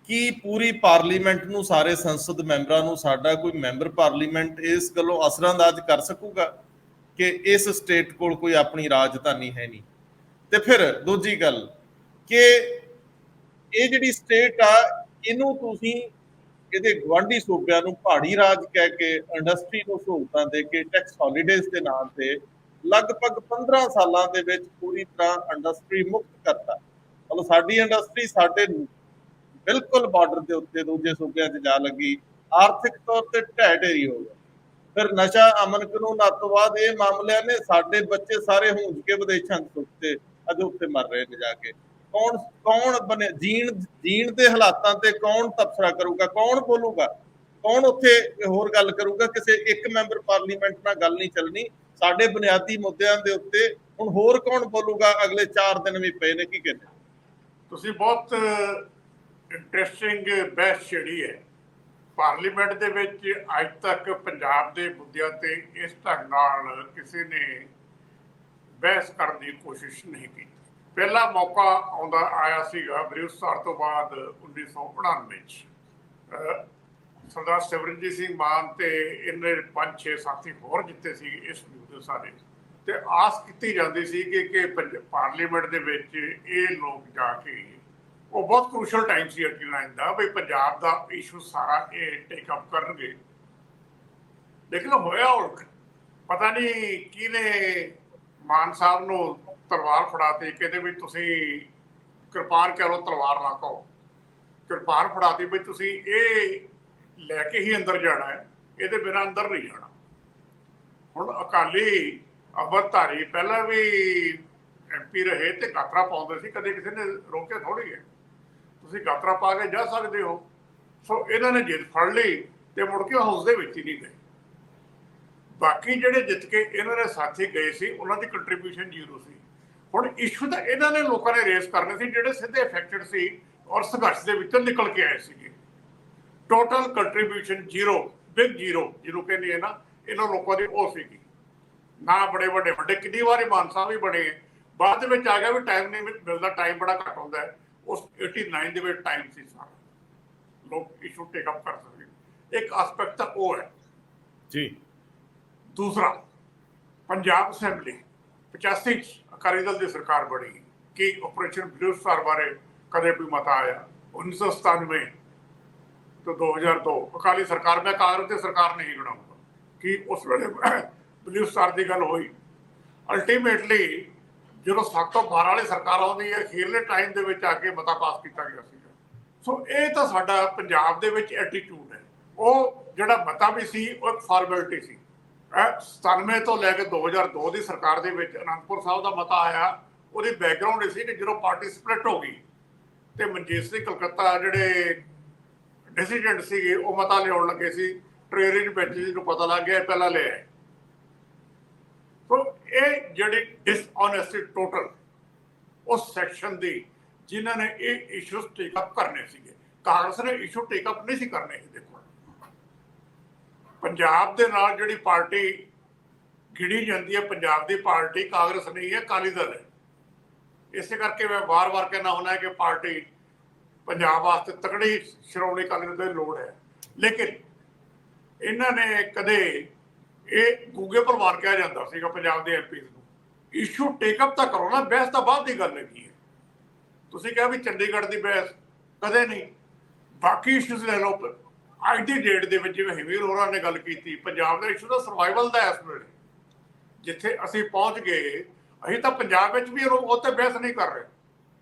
Speaker 1: ਕੀ ਪੂਰੀ ਪਾਰਲੀਮੈਂਟ ਨੂੰ, ਸਾਰੇ ਸੰਸਦ ਮੈਂਬਰਾਂ ਨੂੰ, ਸਾਡਾ ਕੋਈ ਮੈਂਬਰ ਪਾਰਲੀਮੈਂਟ ਇਸ ਗੱਲੋਂ ਅਸਰਅੰਦਾਜ਼ ਕਰ ਸਕੂਗਾ ਕਿ ਇਸ ਸਟੇਟ ਕੋਲ ਕੋਈ ਆਪਣੀ ਰਾਜਧਾਨੀ ਹੈ ਨਹੀਂ। ਤੇ ਫਿਰ ਦੂਜੀ ਗੱਲ ਕਿ ਇਹ ਜਿਹੜੀ ਸਟੇਟ ਆ, ਇਹਨੂੰ ਤੁਸੀਂ ਇਹਦੇ ਗੁਆਂਢੀ ਸੂਬਿਆਂ ਨੂੰ ਪਹਾੜੀ ਰਾਜ ਕਹਿ ਕੇ, ਇੰਡਸਟਰੀ ਨੂੰ ਸਹੂਲਤਾਂ ਦੇ ਕੇ, ਟੈਕਸ ਹੌਲੀਡੇਜ਼ ਦੇ ਨਾਂ ਤੇ ਲਗਭਗ 15 ਸਾਲਾਂ ਦੇ ਵਿੱਚ ਪੂਰੀ ਤਰ੍ਹਾਂ ਇੰਡਸਟਰੀ ਮੁਕਤ ਕਰਤਾ। ਮਤਲਬ ਸਾਡੀ ਇੰਡਸਟਰੀ ਸਾਡੇ ਬਿਲਕੁਲ ਬਾਰਡਰ ਦੇ ਉੱਤੇ ਦੂਜੇ ਸੂਬਿਆਂ 'ਚ ਜਾ ਲੱਗੀ, ਆਰਥਿਕ ਤੌਰ ਤੇ ਢਹਿ ਢੇਰੀ ਹੋ ਗਿਆ। ਫਿਰ ਨਸ਼ਾ, ਅਮਨ ਕਾਨੂੰਨ ਤੋਂ ਬਾਅਦ ਇਹ ਮਾਮਲਿਆਂ ਨੇ ਸਾਡੇ ਬੱਚੇ ਸਾਰੇ ਹੁੰਜ ਕੇ ਵਿਦੇਸ਼ਾਂ 'ਚ ਸੁੱਤੇ, ਅੱਜ ਉੱਥੇ ਮਰ ਰਹੇ ਨੇ ਜਾ ਕੇ। ਕੌਣ ਬਣੇ ਜੀਣ ਦੇ ਹਾਲਾਤਾਂ ਤੇ ਕੌਣ ਤਬਸਰਾ ਕਰੂਗਾ, ਕੌਣ ਬੋਲੂਗਾ, ਕੌਣ ਉੱਥੇ ਹੋਰ ਗੱਲ ਕਰੂਗਾ? ਕਿਸੇ ਇੱਕ ਮੈਂਬਰ ਪਾਰਲੀਮੈਂਟ ਨਾਲ ਗੱਲ ਨਹੀਂ ਚੱਲਣੀ ਸਾਡੇ ਬੁਨਿਆਦੀ ਮੁੱਦਿਆਂ ਦੇ ਉੱਤੇ। ਹੁਣ ਹੋਰ ਕੌਣ ਬੋਲੂਗਾ? ਅਗਲੇ 4 ਦਿਨ ਵੀ ਪਏ ਨੇ, ਕੀ ਕਹਿੰਦੇ?
Speaker 2: ਤੁਸੀਂ ਬਹੁਤ ਇੰਟਰਸਟਿੰਗ ਬਹਿਸ ਛੇੜੀ ਹੈ। ਪਾਰਲੀਮੈਂਟ ਦੇ ਵਿੱਚ ਅੱਜ ਤੱਕ ਪੰਜਾਬ ਦੇ ਮੁੱਦਿਆਂ ਤੇ ਇਸ ਢੰਗ ਨਾਲ ਕਿਸੇ ਨੇ ਬਹਿਸ ਕਰਨ ਦੀ ਕੋਸ਼ਿਸ਼ ਨਹੀਂ ਕੀਤੀ। ਪਹਿਲਾ ਮੌਕਾ ਆਇਆ ਸੀਗਾ ਬ੍ਰਿਟਿਸ਼ ਤੋਂ ਬਾਅਦ 1999 'ਚ। ਸਰਦਾਰ ਸਿਮਰਨਜੀਤ ਸਿੰਘ ਮਾਨ ਤੇ ਇਹਨੇ 5-6 ਸਾਥੀ ਹੋਰ ਜਿੱਤੇ ਸੀ ਇਸ ਮੁੱਦੇ ਸਾਰੇ, ਤੇ ਆਸ ਕੀਤੀ ਜਾਂਦੀ ਸੀ ਕਿ ਪਾਰਲੀਮੈਂਟ ਦੇ ਵਿੱਚ ਇਹ ਲੋਕ ਜਾ ਕੇ, ਉਹ ਬਹੁਤ ਕ੍ਰੂਸ਼ਲ ਟਾਈਮ ਸੀ 89 ਦਾ, ਵੀ ਪੰਜਾਬ ਦਾ ਇਸ਼ੂ ਸਾਰਾ ਇਹ ਟੇਕ ਅਪ ਕਰਨਗੇ। ਲੇਕਿਨ ਹੋਇਆ ਉਲਟ। ਪਤਾ ਨਹੀਂ ਕਿਹਨੇ ਮਾਨ ਸਾਹਿਬ ਨੂੰ ਤਲਵਾਰ ਫੜਾਤੀ, ਕਹਿੰਦੇ ਵੀ ਤੁਸੀਂ ਕਿਰਪਾਨ ਕਹਿ ਲਓ, ਤਲਵਾਰ ਨਾ ਕਹੋ। ਕਿਰਪਾਨ ਫੜਾਤੀ ਵੀ ਤੁਸੀਂ ਇਹ ਲੈ ਕੇ ਹੀ ਅੰਦਰ ਜਾਣਾ ਹੈ, ਇਹਦੇ ਬਿਨਾਂ ਅੰਦਰ ਨਹੀਂ ਜਾਣਾ। ਹੁਣ ਅਕਾਲੀ ਅੰਮ੍ਰਿਤਧਾਰੀ ਪਹਿਲਾਂ ਵੀ MP ਰਹੇ ਤੇ ਗਾਤਰਾ ਪਾਉਂਦੇ ਸੀ, ਕਦੇ ਕਿਸੇ ਨੇ ਰੋਕਿਆ ਥੋੜ੍ਹੀ ਹੈ। ਤੁਸੀਂ ਗਾਤਰਾ ਪਾ ਕੇ ਜਾ ਸਕਦੇ ਹੋ। ਸੋ ਇਹਨਾਂ ਨੇ ਜਿੱਦ ਫੜ ਲਈ ਤੇ ਮੁੜ ਕੇ ਹਾਊਸ ਦੇ ਵਿੱਚ ਹੀ ਨਹੀਂ ਗਏ। ਬਾਕੀ ਜਿਹੜੇ ਜਿੱਤ ਕੇ ਇਹਨਾਂ ਦੇ ਸਾਥੀ ਗਏ ਸੀ, ਉਹਨਾਂ ਦੀ ਕੰਟਰੀਬਿਊਸ਼ਨ 0 ਸੀ। ਹੁਣ ਇਸ਼ੂ ਤਾਂ ਇਹਨਾਂ ਨੇ ਲੋਕਾਂ ਨੇ ਰੇਸ ਕਰਨੇ ਸੀ ਜਿਹੜੇ ਸਿੱਧੇ ਅਫੈਕਟਡ ਸੀ ਔਰ ਸੰਘਰਸ਼ ਦੇ ਵਿੱਚੋਂ ਨਿਕਲ ਕੇ ਆਏ ਸੀਗੇ। ਟੋਟਲ ਕੰਟਰੀਬਿਊਸ਼ਨ 0, ਬਿਗ 0 ਜਿਹਨੂੰ ਕਹਿੰਦੇ ਨਾ, ਇਹਨਾਂ ਲੋਕਾਂ ਦੀ ਉਹ ਸੀਗੀ। ਨਾ ਬੜੇ ਵੱਡੇ ਕਿੰਨੀ ਵਾਰੀ ਮਾਨ ਸਾਹਿਬ ਵੀ ਬਣੇ, ਬਾਅਦ ਦੇ ਵਿੱਚ ਆ ਗਿਆ ਵੀ ਟਾਈਮ ਨਹੀਂ ਮਿਲਦਾ, ਟਾਈਮ ਬੜਾ ਘੱਟ ਹੁੰਦਾ ਹੈ। ਉਸ 89 ਦੇ ਵਿੱਚ ਟਾਈਮ ਸੀ ਸਾਰਾ, ਲੋਕ ਇਸ਼ੂ ਟੇਕ ਅਪ ਕਰ ਸਕਦੇ। ਇੱਕ ਐਸਪੈਕਟ ਤਾਂ ਉਹ ਹੈ
Speaker 1: ਜੀ।
Speaker 2: ਦੂਸਰਾ, ਪੰਜਾਬ ਅਸੈਂਬਲੀ 85 'ਚ ਅਕਾਲੀ ਦਲ ਦੀ ਸਰਕਾਰ ਬਣੀ, ਕਿ ਆਪਰੇਸ਼ਨ ਬਲੂ ਸਟਾਰ ਬਾਰੇ ਕਦੇ ਕੋਈ ਮਤਾ ਆਇਆ? 1997 ਤੋਂ 2002 ਅਕਾਲੀ ਸਰਕਾਰ, ਮੈਂ ਕਾਂਗਰਸ ਦੀ ਸਰਕਾਰ ਨਹੀਂ ਗਿਣਾਉਂਗਾ, ਕਿ ਉਸ ਵੇਲੇ ਬਲੂ ਸਟਾਰ ਦੀ ਗੱਲ ਹੋਈ। ਅਲਟੀਮੇਟਲੀ ਜਦੋਂ 7 ਤੋਂ 12 ਵਾਲੀ ਸਰਕਾਰ ਆਉਂਦੀ ਹੈ, ਅਖੀਰਲੇ ਟਾਈਮ ਦੇ ਵਿੱਚ ਆ ਕੇ ਮਤਾ ਪਾਸ ਕੀਤਾ ਗਿਆ ਸੀਗਾ। ਸੋ ਇਹ ਤਾਂ ਸਾਡਾ ਪੰਜਾਬ ਦੇ ਵਿੱਚ ਐਟੀਟਿਊਡ ਹੈ। ਉਹ ਜਿਹੜਾ ਮਤਾ ਵੀ ਸੀ ਉਹ ਇੱਕ ਫਾਰਮੈਲਿਟੀ ਸੀ। 97 ਤੋਂ ਲੈ ਕੇ 2002 ਦੀ ਸਰਕਾਰ ਦੇ ਵਿੱਚ ਅਨੰਦਪੁਰ ਸਾਹਿਬ ਦਾ ਮਤਾ ਆਇਆ, ਉਹਦੀ ਬੈਕਗਰਾਊਂਡ ਇਹ ਸੀ ਕਿ ਜਦੋਂ ਪਾਰਟੀ ਸਪਲਿਟ ਹੋ ਗਈ ਤੇ ਮਨਜੀਤ ਸਿੰਘ ਕਲਕੱਤਾ ਜਿਹੜੇ ਡਿਸੀਡੈਂਟ ਸੀਗੇ, ਉਹ ਮਤਾ ਲਿਆਉਣ ਲੱਗੇ ਸੀ। ਟ੍ਰੇਰਿੰਗ ਵਿੱਚ ਜਿਹਨੂੰ ਪਤਾ ਲੱਗ ਗਿਆ ਪਹਿਲਾਂ ਲੈ ਆਏ। ਸੋ ਇਹ ਜਿਹੜੀ ਡਿਸਓਨੈਸਟੀ ਟੋਟਲ ਉਸ ਸੈਕਸ਼ਨ ਦੀ, ਜਿਨ੍ਹਾਂ ਨੇ ਇਹ ਇਸ਼ੂਜ਼ ਟੇਕ ਅਪ ਕਰਨੇ ਸੀਗੇ। ਕਾਂਗਰਸ ਨੇ ਇਸ਼ੂ ਟੇਕ ਅਪ ਨਹੀਂ ਸੀ ਕਰਨੇ। ਦੇਖੋ ਪੰਜਾਬ ਦੇ ਨਾਲ ਜਿਹੜੀ ਪਾਰਟੀ ਗਿਣੀ ਜਾਂਦੀ ਹੈ, ਪੰਜਾਬ ਦੀ ਪਾਰਟੀ ਕਾਂਗਰਸ ਨਹੀਂ ਹੈ, ਅਕਾਲੀ ਦਲ ਹੈ। ਇਸੇ ਕਰਕੇ ਮੈਂ ਵਾਰ-ਵਾਰ ਕਹਿਣਾ ਹੁੰਦਾ ਕਿ ਪਾਰਟੀ ਪੰਜਾਬ ਵਾਸਤੇ ਤਕੜੀ ਸ਼੍ਰੋਮਣੀ ਅਕਾਲੀ ਦਲ ਦੀ ਲੋੜ ਹੈ। ਲੇਕਿਨ ਇਹਨਾਂ ਨੇ ਕਦੇ, ਇਹ ਗੂਗੇ ਪਰਿਵਾਰ ਕਿਹਾ ਜਾਂਦਾ ਸੀਗਾ ਪੰਜਾਬ ਦੇ MPs ਨੂੰ, ਇਸ਼ੂ ਟੇਕਅਪ ਤਾਂ ਕਰੋ ਨਾ, ਬਹਿਸ ਤਾਂ ਬਾਅਦ ਦੀ ਗੱਲ ਹੈਗੀ ਹੈ। ਤੁਸੀਂ ਕਿਹਾ ਵੀ ਚੰਡੀਗੜ੍ਹ ਦੀ ਬਹਿਸ, ਕਦੇ ਨਹੀਂ। ਬਾਕੀ ਇਸ਼ੂਜ਼ ਲੈ ਲਓ, ਅੱਜ ਦੀ ਡੇਟ ਦੇ ਵਿੱਚ ਜਿਵੇਂ ਹੀਵੀਰ ਹੋਰਾਂ ਨੇ ਗੱਲ ਕੀਤੀ, ਪੰਜਾਬ ਦਾ ਇਸ਼ੂ ਦਾ ਸਰਵਾਈਵਲ ਦਾ ਇਸ ਵੇਲੇ ਜਿੱਥੇ ਅਸੀਂ ਪਹੁੰਚ ਗਏ, ਅਸੀਂ ਤਾਂ ਪੰਜਾਬ ਵਿੱਚ ਵੀ ਉੱਤੇ ਬਹਿਸ ਨਹੀਂ ਕਰ ਰਹੇ।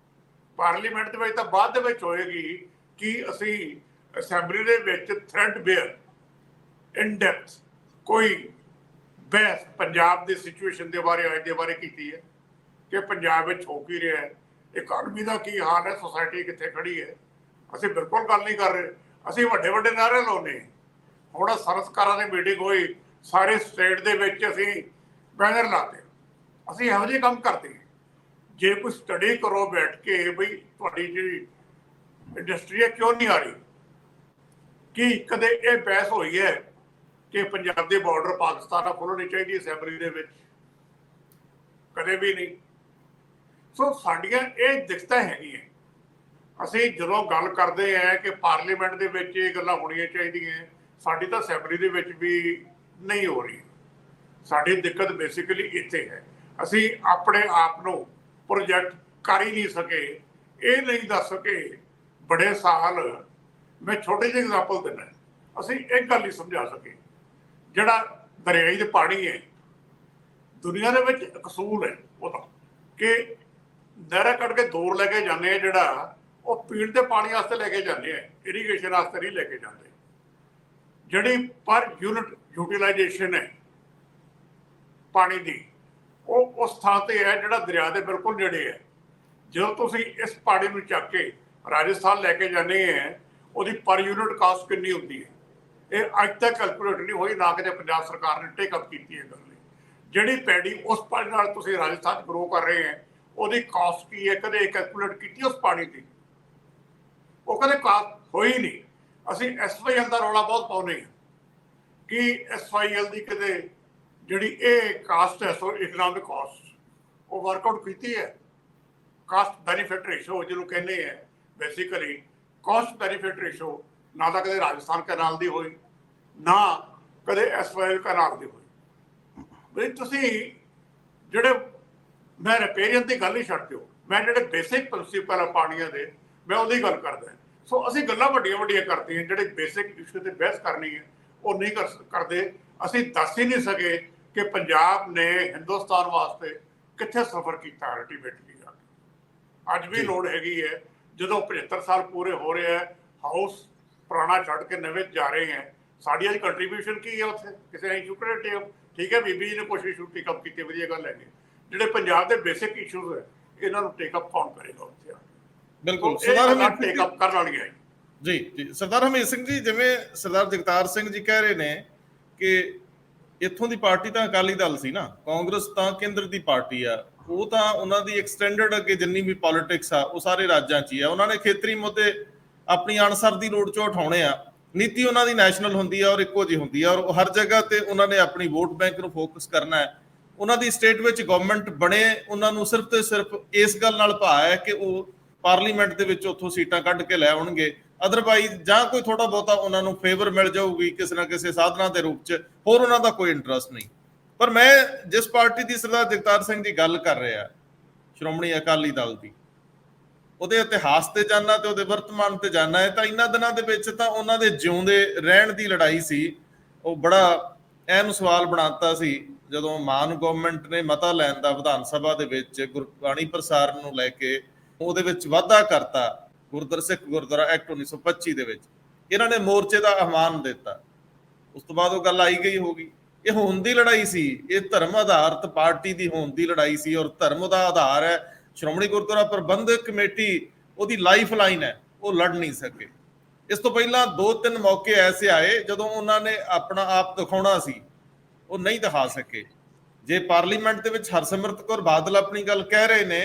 Speaker 2: ਪਾਰਲੀਮੈਂਟ ਦੇ ਵਿੱਚ ਤਾਂ ਬਾਅਦ ਦੇ ਵਿੱਚ ਹੋਏਗੀ ਕਿ ਅਸੀਂ ਅਸੈਂਬਲੀ ਦੇ ਵਿੱਚ ਥ੍ਰੈਡ ਬੇਅਰ ਇਨ ਡੈਪਥ ਕੋਈ ਬਹਿਸ ਪੰਜਾਬ ਦੀ ਸਿਚੁਏਸ਼ਨ ਦੇ ਬਾਰੇ, ਅੱਜ ਦੇ ਬਾਰੇ ਕੀਤੀ ਹੈ ਕਿ ਪੰਜਾਬ ਵਿੱਚ ਹੋ ਕੀ ਰਿਹਾ ਹੈ, ਇਕਾਨਮੀ ਦਾ ਕੀ ਹਾਲ ਹੈ, ਸੋਸਾਇਟੀ ਕਿੱਥੇ ਖੜੀ ਹੈ। ਅਸੀਂ ਬਿਲਕੁਲ ਗੱਲ ਨਹੀਂ ਕਰ ਰਹੇ, ਅਸੀਂ ਵੱਡੇ ਵੱਡੇ ਨਾਅਰੇ ਲਾਉਂਦੇ। ਹੁਣ ਸਰਕਾਰਾਂ ਦੀ ਮੀਟਿੰਗ ਹੋਈ, ਸਾਰੇ ਸਟੇਟ ਦੇ ਵਿੱਚ ਅਸੀਂ ਬੈਨਰ ਲਾਤੇ। ਅਸੀਂ ਇਹੋ ਜਿਹੇ ਕੰਮ ਕਰਦੇ ਹਾਂ। ਜੇ ਕੋਈ ਸਟੱਡੀ ਕਰੋ ਬੈਠ ਕੇ ਬਈ ਤੁਹਾਡੀ ਜਿਹੜੀ ਇੰਡਸਟਰੀ ਹੈ ਕਿਉਂ ਨਹੀਂ ਆ ਰਹੀ, ਕਿ ਕਦੇ ਇਹ ਬਹਿਸ ਹੋਈ ਹੈ ਕਿ ਪੰਜਾਬ ਦੇ ਬਾਰਡਰ ਪਾਕਿਸਤਾਨ ਨਾਲ ਖੋਲ੍ਹਣੀ ਚਾਹੀਦੀ ਅਸੈਂਬਲੀ ਦੇ ਵਿੱਚ? ਕਦੇ ਵੀ ਨਹੀਂ। ਸੋ ਸਾਡੀਆਂ ਇਹ ਦਿੱਕਤਾਂ ਹੈਗੀਆਂ। ਅਸੀਂ ਜਦੋਂ ਗੱਲ ਕਰਦੇ ਹਾਂ ਕਿ ਪਾਰਲੀਮੈਂਟ ਦੇ ਵਿੱਚ ਇਹ ਗੱਲਾਂ ਹੋਣੀਆਂ ਚਾਹੀਦੀਆਂ, ਸਾਡੀ ਤਾਂ ਅਸੈਂਬਲੀ ਦੇ ਵਿੱਚ ਵੀ ਨਹੀਂ ਹੋ ਰਹੀ। ਸਾਡੀ ਦਿੱਕਤ ਬੇਸਿਕਲੀ ਇੱਥੇ ਹੈ, ਅਸੀਂ ਆਪਣੇ ਆਪ ਨੂੰ ਪ੍ਰੋਜੈਕਟ ਕਰ ਹੀ ਨਹੀਂ ਸਕੇ। ਇਹ ਨਹੀਂ ਦੱਸ ਸਕੇ ਬੜੇ ਸਾਲ। ਮੈਂ ਛੋਟੇ ਜਿਹੇ ਐਗਜ਼ਾਮਪਲ ਦਿੰਦਾ, ਅਸੀਂ ਇੱਕ ਗੱਲ ਨਹੀਂ ਸਮਝਾ ਸਕੇ। ਜਿਹੜਾ ਦਰਿਆਈ ਦੇ ਪਾਣੀ ਹੈ, ਦੁਨੀਆ ਦੇ ਵਿੱਚ ਇੱਕ ਅਸੂਲ ਹੈ ਉਹਦਾ ਕਿ ਨਹਿਰਾਂ ਕੱਢ ਕੇ ਦੂਰ ਲੈ ਕੇ ਜਾਂਦੇ ਆ, ਜਿਹੜਾ ਉਹ ਪੀਣ ਦੇ ਪਾਣੀ ਵਾਸਤੇ ਲੈ ਕੇ ਜਾਂਦੇ ਆ, ਇਰੀਗੇਸ਼ਨ ਵਾਸਤੇ ਨਹੀਂ ਲੈ ਕੇ ਜਾਂਦੇ। ਜਿਹੜੀ ਪਰ ਯੂਨਿਟ ਯੂਟੀਲਾਈਜੇਸ਼ਨ ਹੈ ਪਾਣੀ ਦੀ, ਉਹ ਉਸ ਥਾਂ ਤੇ ਹੈ ਜਿਹੜਾ ਦਰਿਆ ਦੇ ਬਿਲਕੁਲ ਨੇੜੇ ਹੈ। ਜਦੋਂ ਤੁਸੀਂ ਇਸ ਪਾਣੀ ਨੂੰ ਚੱਕ ਕੇ ਰਾਜਸਥਾਨ ਲੈ ਕੇ ਜਾਂਦੇ ਹੈ, ਉਹਦੀ ਪਰ ਯੂਨਿਟ ਕਾਸਟ ਕਿੰਨੀ ਹੁੰਦੀ ਹੈ, ਇਹ ਅੱਜ ਤੱਕ ਕੈਲਕੂਲੇਟ ਨਹੀਂ ਹੋਈ, ਨਾ ਕਿਤੇ ਪੰਜਾਬ ਸਰਕਾਰ ਨੇ ਟੇਕ ਅਪ ਕੀਤੀ ਹੈ ਗੱਲ। ਜਿਹੜੀ ਪੈਡੀ ਉਸ ਪਾਣੀ ਨਾਲ ਤੁਸੀਂ ਰਾਜਸਥਾਨ ਗਰੋ ਕਰ ਰਹੇ ਹੈ, ਉਹਦੀ ਕਾਸਟ ਕੀ ਹੈ, ਕਦੇ ਕੈਲਕੂਲੇਟ ਕੀਤੀ ਉਸ ਪਾਣੀ ਦੀ? ਉਹ ਕਦੇ ਕਾਸਟ ਹੋਈ ਨਹੀਂ। ਅਸੀਂ SYL ਦਾ ਰੌਲਾ ਬਹੁਤ ਪਾਉਂਦੇ ਹਾਂ ਕਿ SYL ਦੀ ਕਦੇ ਜਿਹੜੀ ਇਹ ਕਾਸਟ ਹੈ, ਸੋ ਇਕਨੋਮਿਕ ਕਾਸਟ, ਉਹ ਵਰਕਆਊਟ ਕੀਤੀ ਹੈ? ਕਾਸਟ ਬੈਨੀਫਿਟ ਰੇਸ਼ੋ ਜਿਹਨੂੰ ਕਹਿੰਦੇ ਹੈ, ਬੇਸਿਕਲੀ ਕਾਸਟ ਬੈਨੀਫਿਟ ਰੇਸ਼ੋ ਨਾ ਤਾਂ ਕਦੇ ਰਾਜਸਥਾਨ ਕਨਾਲ ਦੀ ਹੋਈ, ਨਾ ਕਦੇ SYL ਕਨਾਲ ਦੀ ਹੋਈ। ਬਈ ਤੁਸੀਂ ਜਿਹੜੇ, ਮੈਂ ਰਿਪੇਰੀਅਨ ਦੀ ਗੱਲ ਹੀ ਛੱਡ ਦਿਓ, ਮੈਂ ਜਿਹੜੇ ਬੇਸਿਕ ਪ੍ਰਿੰਸੀਪਲ ਆ ਪਾਣੀਆਂ ਦੇ, ਮੈਂ ਉਹਦੀ ਗੱਲ ਕਰਦਾ। ਸੋ ਅਸੀਂ ਗੱਲਾਂ ਵੱਡੀਆਂ ਵੱਡੀਆਂ ਕਰਦੇ ਹਾਂ, ਜਿਹੜੇ ਬੇਸਿਕ ਇਸ਼ੂ ਤੇ ਬਹਿਸ ਕਰਨੀ ਹੈ ਉਹ ਨਹੀਂ ਕਰਦੇ। ਅਸੀਂ ਦੱਸ ਹੀ ਨਹੀਂ ਸਕੇ ਕਿ ਪੰਜਾਬ ਨੇ ਹਿੰਦੁਸਤਾਨ ਵਾਸਤੇ ਕਿੱਥੇ ਸਫ਼ਰ ਕੀਤਾ ਅਲਟੀਮੇਟਲੀ। ਅੱਜ ਵੀ ਲੋੜ ਹੈਗੀ ਹੈ, ਜਦੋਂ 75 ਸਾਲ ਪੂਰੇ ਹੋ ਰਹੇ ਹੈ, ਹਾਊਸ ਪੁਰਾਣਾ ਛੱਡ ਕੇ ਨਵੇਂ ਜਾ ਰਹੇ ਹੈ, ਸਾਡੀ ਅੱਜ ਕੰਟਰੀਬਿਊਸ਼ਨ ਕੀ ਹੈ ਉੱਥੇ? ਕਿਸੇ ਨੇ ਇਸ਼ੂ ਕਰੇ, ਠੀਕ ਹੈ, ਬੀਬੀ ਜੀ ਨੇ ਕੁਛ ਇਸ਼ੂ ਟੇਕਅਪ ਕੀਤੇ, ਵਧੀਆ ਗੱਲ ਹੈਗੀ। ਜਿਹੜੇ ਪੰਜਾਬ ਦੇ ਬੇਸਿਕ ਇਸ਼ੂਜ਼ ਹੈ, ਇਹਨਾਂ ਨੂੰ ਟੇਕਅਪ ਕੌਣ ਕਰੇਗਾ ਉੱਥੇ?
Speaker 1: ਬਿਲਕੁਲ
Speaker 2: ਟੇਕਅਪ ਕਰਨ ਵਾਲੀਆਂ
Speaker 1: ਜੀ। ਜੀ ਸਰਦਾਰ ਹਰਮੀਤ ਸਿੰਘ ਜੀ, ਜਿਵੇਂ ਸਰਦਾਰ ਜਗਤਾਰ ਸਿੰਘ ਜੀ ਕਹਿ ਰਹੇ ਨੇ ਕਿ ਇੱਥੋਂ ਦੀ ਪਾਰਟੀ ਤਾਂ ਅਕਾਲੀ ਦਲ ਸੀ ਨਾ, ਕਾਂਗਰਸ ਤਾਂ ਕੇਂਦਰ ਦੀ ਪਾਰਟੀ ਆ, ਉਹ ਤਾਂ ਉਹਨਾਂ ਦੀ ਐਕਸਟੈਂਡਡ ਅੱਗੇ ਜਿੰਨੀ ਵੀ ਪੋਲਿਟਿਕਸ ਆ ਉਹ ਸਾਰੇ ਰਾਜਾਂ 'ਚ ਹੀ ਆ। ਉਹਨਾਂ ਨੇ ਖੇਤਰੀ ਮੁੱਦੇ ਆਪਣੀ ਅਨਸਰ ਦੀ ਲੋੜ 'ਚੋਂ ਉਠਾਉਣੇ ਆ। ਨੀਤੀ ਉਹਨਾਂ ਦੀ ਨੈਸ਼ਨਲ ਹੁੰਦੀ ਆ ਔਰ ਇੱਕੋ ਜਿਹੀ ਹੁੰਦੀ ਆ, ਔਰ ਹਰ ਜਗ੍ਹਾ ਤੇ ਉਹਨਾਂ ਨੇ ਆਪਣੀ ਵੋਟ ਬੈਂਕ ਨੂੰ ਫੋਕਸ ਕਰਨਾ ਹੈ। ਉਹਨਾਂ ਦੀ ਸਟੇਟ ਵਿੱਚ ਗਵਰਨਮੈਂਟ ਬਣੇ, ਉਹਨਾਂ ਨੂੰ ਸਿਰਫ ਤੇ ਸਿਰਫ ਇਸ ਗੱਲ ਨਾਲ ਭਾ ਹੈ ਕਿ ਉਹ ਪਾਰਲੀਮੈਂਟ ਦੇ ਵਿੱਚ ਉੱਥੋਂ ਸੀਟਾਂ ਕੱਢ ਕੇ ਲੈ ਆਉਣਗੇ। ਅਦਰਵਾਈਜ਼ ਜਾਂ ਕੋਈ ਥੋੜਾ ਬਹੁਤਾ ਉਹਨਾਂ ਨੂੰ ਫੇਵਰ ਮਿਲ ਜਾਊਗੀ ਕਿਸੇ ਨਾ ਕਿਸੇ ਸਾਧਨਾਂ ਦੇ ਰੂਪ 'ਚ, ਹੋਰ ਉਹਨਾਂ ਦਾ ਕੋਈ ਇੰਟਰਸਟ ਨਹੀਂ। ਪਰ ਮੈਂ ਜਿਸ ਪਾਰਟੀ ਦੀ ਸਰਦਾਰ ਜਗਤਾਰ ਸਿੰਘ ਜੀ ਗੱਲ ਕਰ ਰਿਹਾ, ਸ਼੍ਰੋਮਣੀ ਅਕਾਲੀ ਦਲ ਦੀ, ਉਹਦੇ ਇਤਿਹਾਸ ਤੇ ਜਾਣਾ ਤੇ ਉਹਦੇ ਵਰਤਮਾਨ ਤੇ ਜਾਣਾ ਹੈ, ਤਾਂ ਇਹਨਾਂ ਦਿਨਾਂ ਦੇ ਵਿੱਚ ਤਾਂ ਉਹਨਾਂ ਦੇ ਜਿਉਂਦੇ ਰਹਿਣ ਦੀ ਲੜਾਈ ਸੀ। ਉਹ ਬੜਾ ਅਹਿਮ ਸਵਾਲ ਬਣਾਤਾ ਸੀ ਜਦੋਂ ਮਾਨ ਗਵਰਨਮੈਂਟ ਨੇ ਮਤਾ ਲੈਣ ਦਾ ਵਿਧਾਨ ਸਭਾ ਦੇ ਵਿੱਚ ਗੁਰਬਾਣੀ ਪ੍ਰਸਾਰਨ ਨੂੰ ਲੈ ਕੇ ਉਹਦੇ ਵਿੱਚ ਵਾਧਾ ਕਰਤਾ, ਗੁਰਦੁਆਰਾ ਸਿੱਖ ਗੁਰਦੁਆਰਾ ਐਕਟ 1925 ਦੇ ਵਿੱਚ ਇਹਨਾਂ ਨੇ ਮੋਰਚੇ ਦਾ ਆਹਵਾਨ ਦਿੱਤਾ। ਉਸ ਤੋਂ ਬਾਅਦ ਉਹ ਗੱਲ ਆਈ ਗਈ ਹੋ ਗਈ। ਇਹ ਹੋਂਦ ਦੀ ਲੜਾਈ ਸੀ, ਇਹ ਧਰਮ ਆਧਾਰਿਤ ਪਾਰਟੀ ਦੀ ਹੋਂਦ ਦੀ ਲੜਾਈ ਸੀ, ਔਰ ਧਰਮ ਦਾ ਆਧਾਰ ਹੈ ਸ਼੍ਰੋਮਣੀ ਗੁਰਦੁਆਰਾ ਪ੍ਰਬੰਧਕ ਕਮੇਟੀ, ਉਹਦੀ ਲਾਈਫ ਲਾਈਨ ਹੈ, ਉਹ ਲੜ ਨਹੀਂ ਸਕੇ। ਇਸ ਤੋਂ ਪਹਿਲਾਂ 2-3 ਮੌਕੇ ਐਸੇ ਆਏ ਜਦੋਂ ਉਹਨਾਂ ਨੇ ਆਪਣਾ ਆਪ ਦਿਖਾਉਣਾ ਸੀ, ਉਹ ਨਹੀਂ ਦਿਖਾ ਸਕੇ। ਜੇ ਪਾਰਲੀਮੈਂਟ ਦੇ ਵਿੱਚ ਹਰਸਿਮਰਤ ਕੌਰ ਬਾਦਲ ਆਪਣੀ ਗੱਲ ਕਹਿ ਰਹੇ ਨੇ,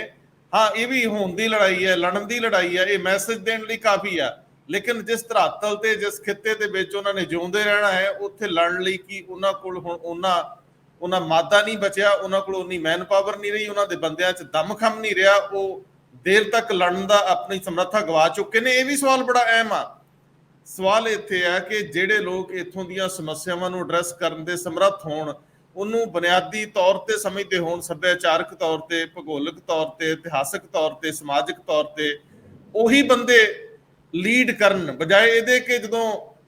Speaker 1: ਹਾਂ ਇਹ ਵੀ ਹੋਂਦ ਦੀ ਲੜਾਈ ਹੈ, ਲੜਨ ਦੀ ਲੜਾਈ ਹੈ, ਇਹ ਮੈਸੇਜ ਦੇਣ ਲਈ ਕਾਫੀ ਆ। ਲੇਕਿਨ ਜਿਸ ਧਰਾਤਲ ਤੇ ਜਿਸ ਖਿੱਤੇ ਦੇ ਵਿੱਚ ਉਹਨਾਂ ਨੇ ਜਿਉਂਦੇ ਰਹਿਣਾ ਹੈ, ਉੱਥੇ ਲੜਨ ਲਈ ਕੀ ਉਹਨਾਂ ਕੋਲ ਹੁਣ ਉਹਨਾਂ ਮਾਦਾ ਨਹੀਂ ਬਚਿਆ, ਉਹਨਾਂ ਕੋਲ ਉਨੀ ਮੈਨ ਪਾਵਰ ਨਹੀਂ ਰਹੀ, ਉਹਨਾਂ ਦੇ ਬੰਦਿਆਂ 'ਚ ਦਮਖਮ ਨਹੀਂ ਰਿਹਾ, ਉਹ ਦੇਰ ਤੱਕ ਲੜਨ ਦਾ ਆਪਣੀ ਸਮਰੱਥਾ ਗਵਾ ਚੁੱਕੇ ਨੇ। ਇਹ ਵੀ ਸਵਾਲ ਬੜਾ ਅਹਿਮ ਆ। ਸਵਾਲ ਇੱਥੇ ਹੈ ਕਿ ਜਿਹੜੇ ਲੋਕ ਇੱਥੋਂ ਦੀਆਂ ਸਮੱਸਿਆਵਾਂ ਨੂੰ ਐਡਰੈਸ ਕਰਨ ਦੇ ਸਮਰੱਥ ਹੋਣ, ਉਹਨੂੰ ਬੁਨਿਆਦੀ ਤੌਰ ਤੇ ਸਮਝਦੇ ਹੋਣ, ਸੱਭਿਆਚਾਰਕ ਤੌਰ ਤੇ, ਭੂਗੋਲਿਕ ਤੌਰ ਤੇ, ਇਤਿਹਾਸਕ ਤੌਰ ਤੇ, ਸਮਾਜਿਕ ਤੌਰ ਤੇ, ਉਹੀ ਬੰਦੇ ਲੀਡ ਕਰਨ, ਬਜਾਏ ਇਹਦੇ ਕਿ ਜਦੋਂ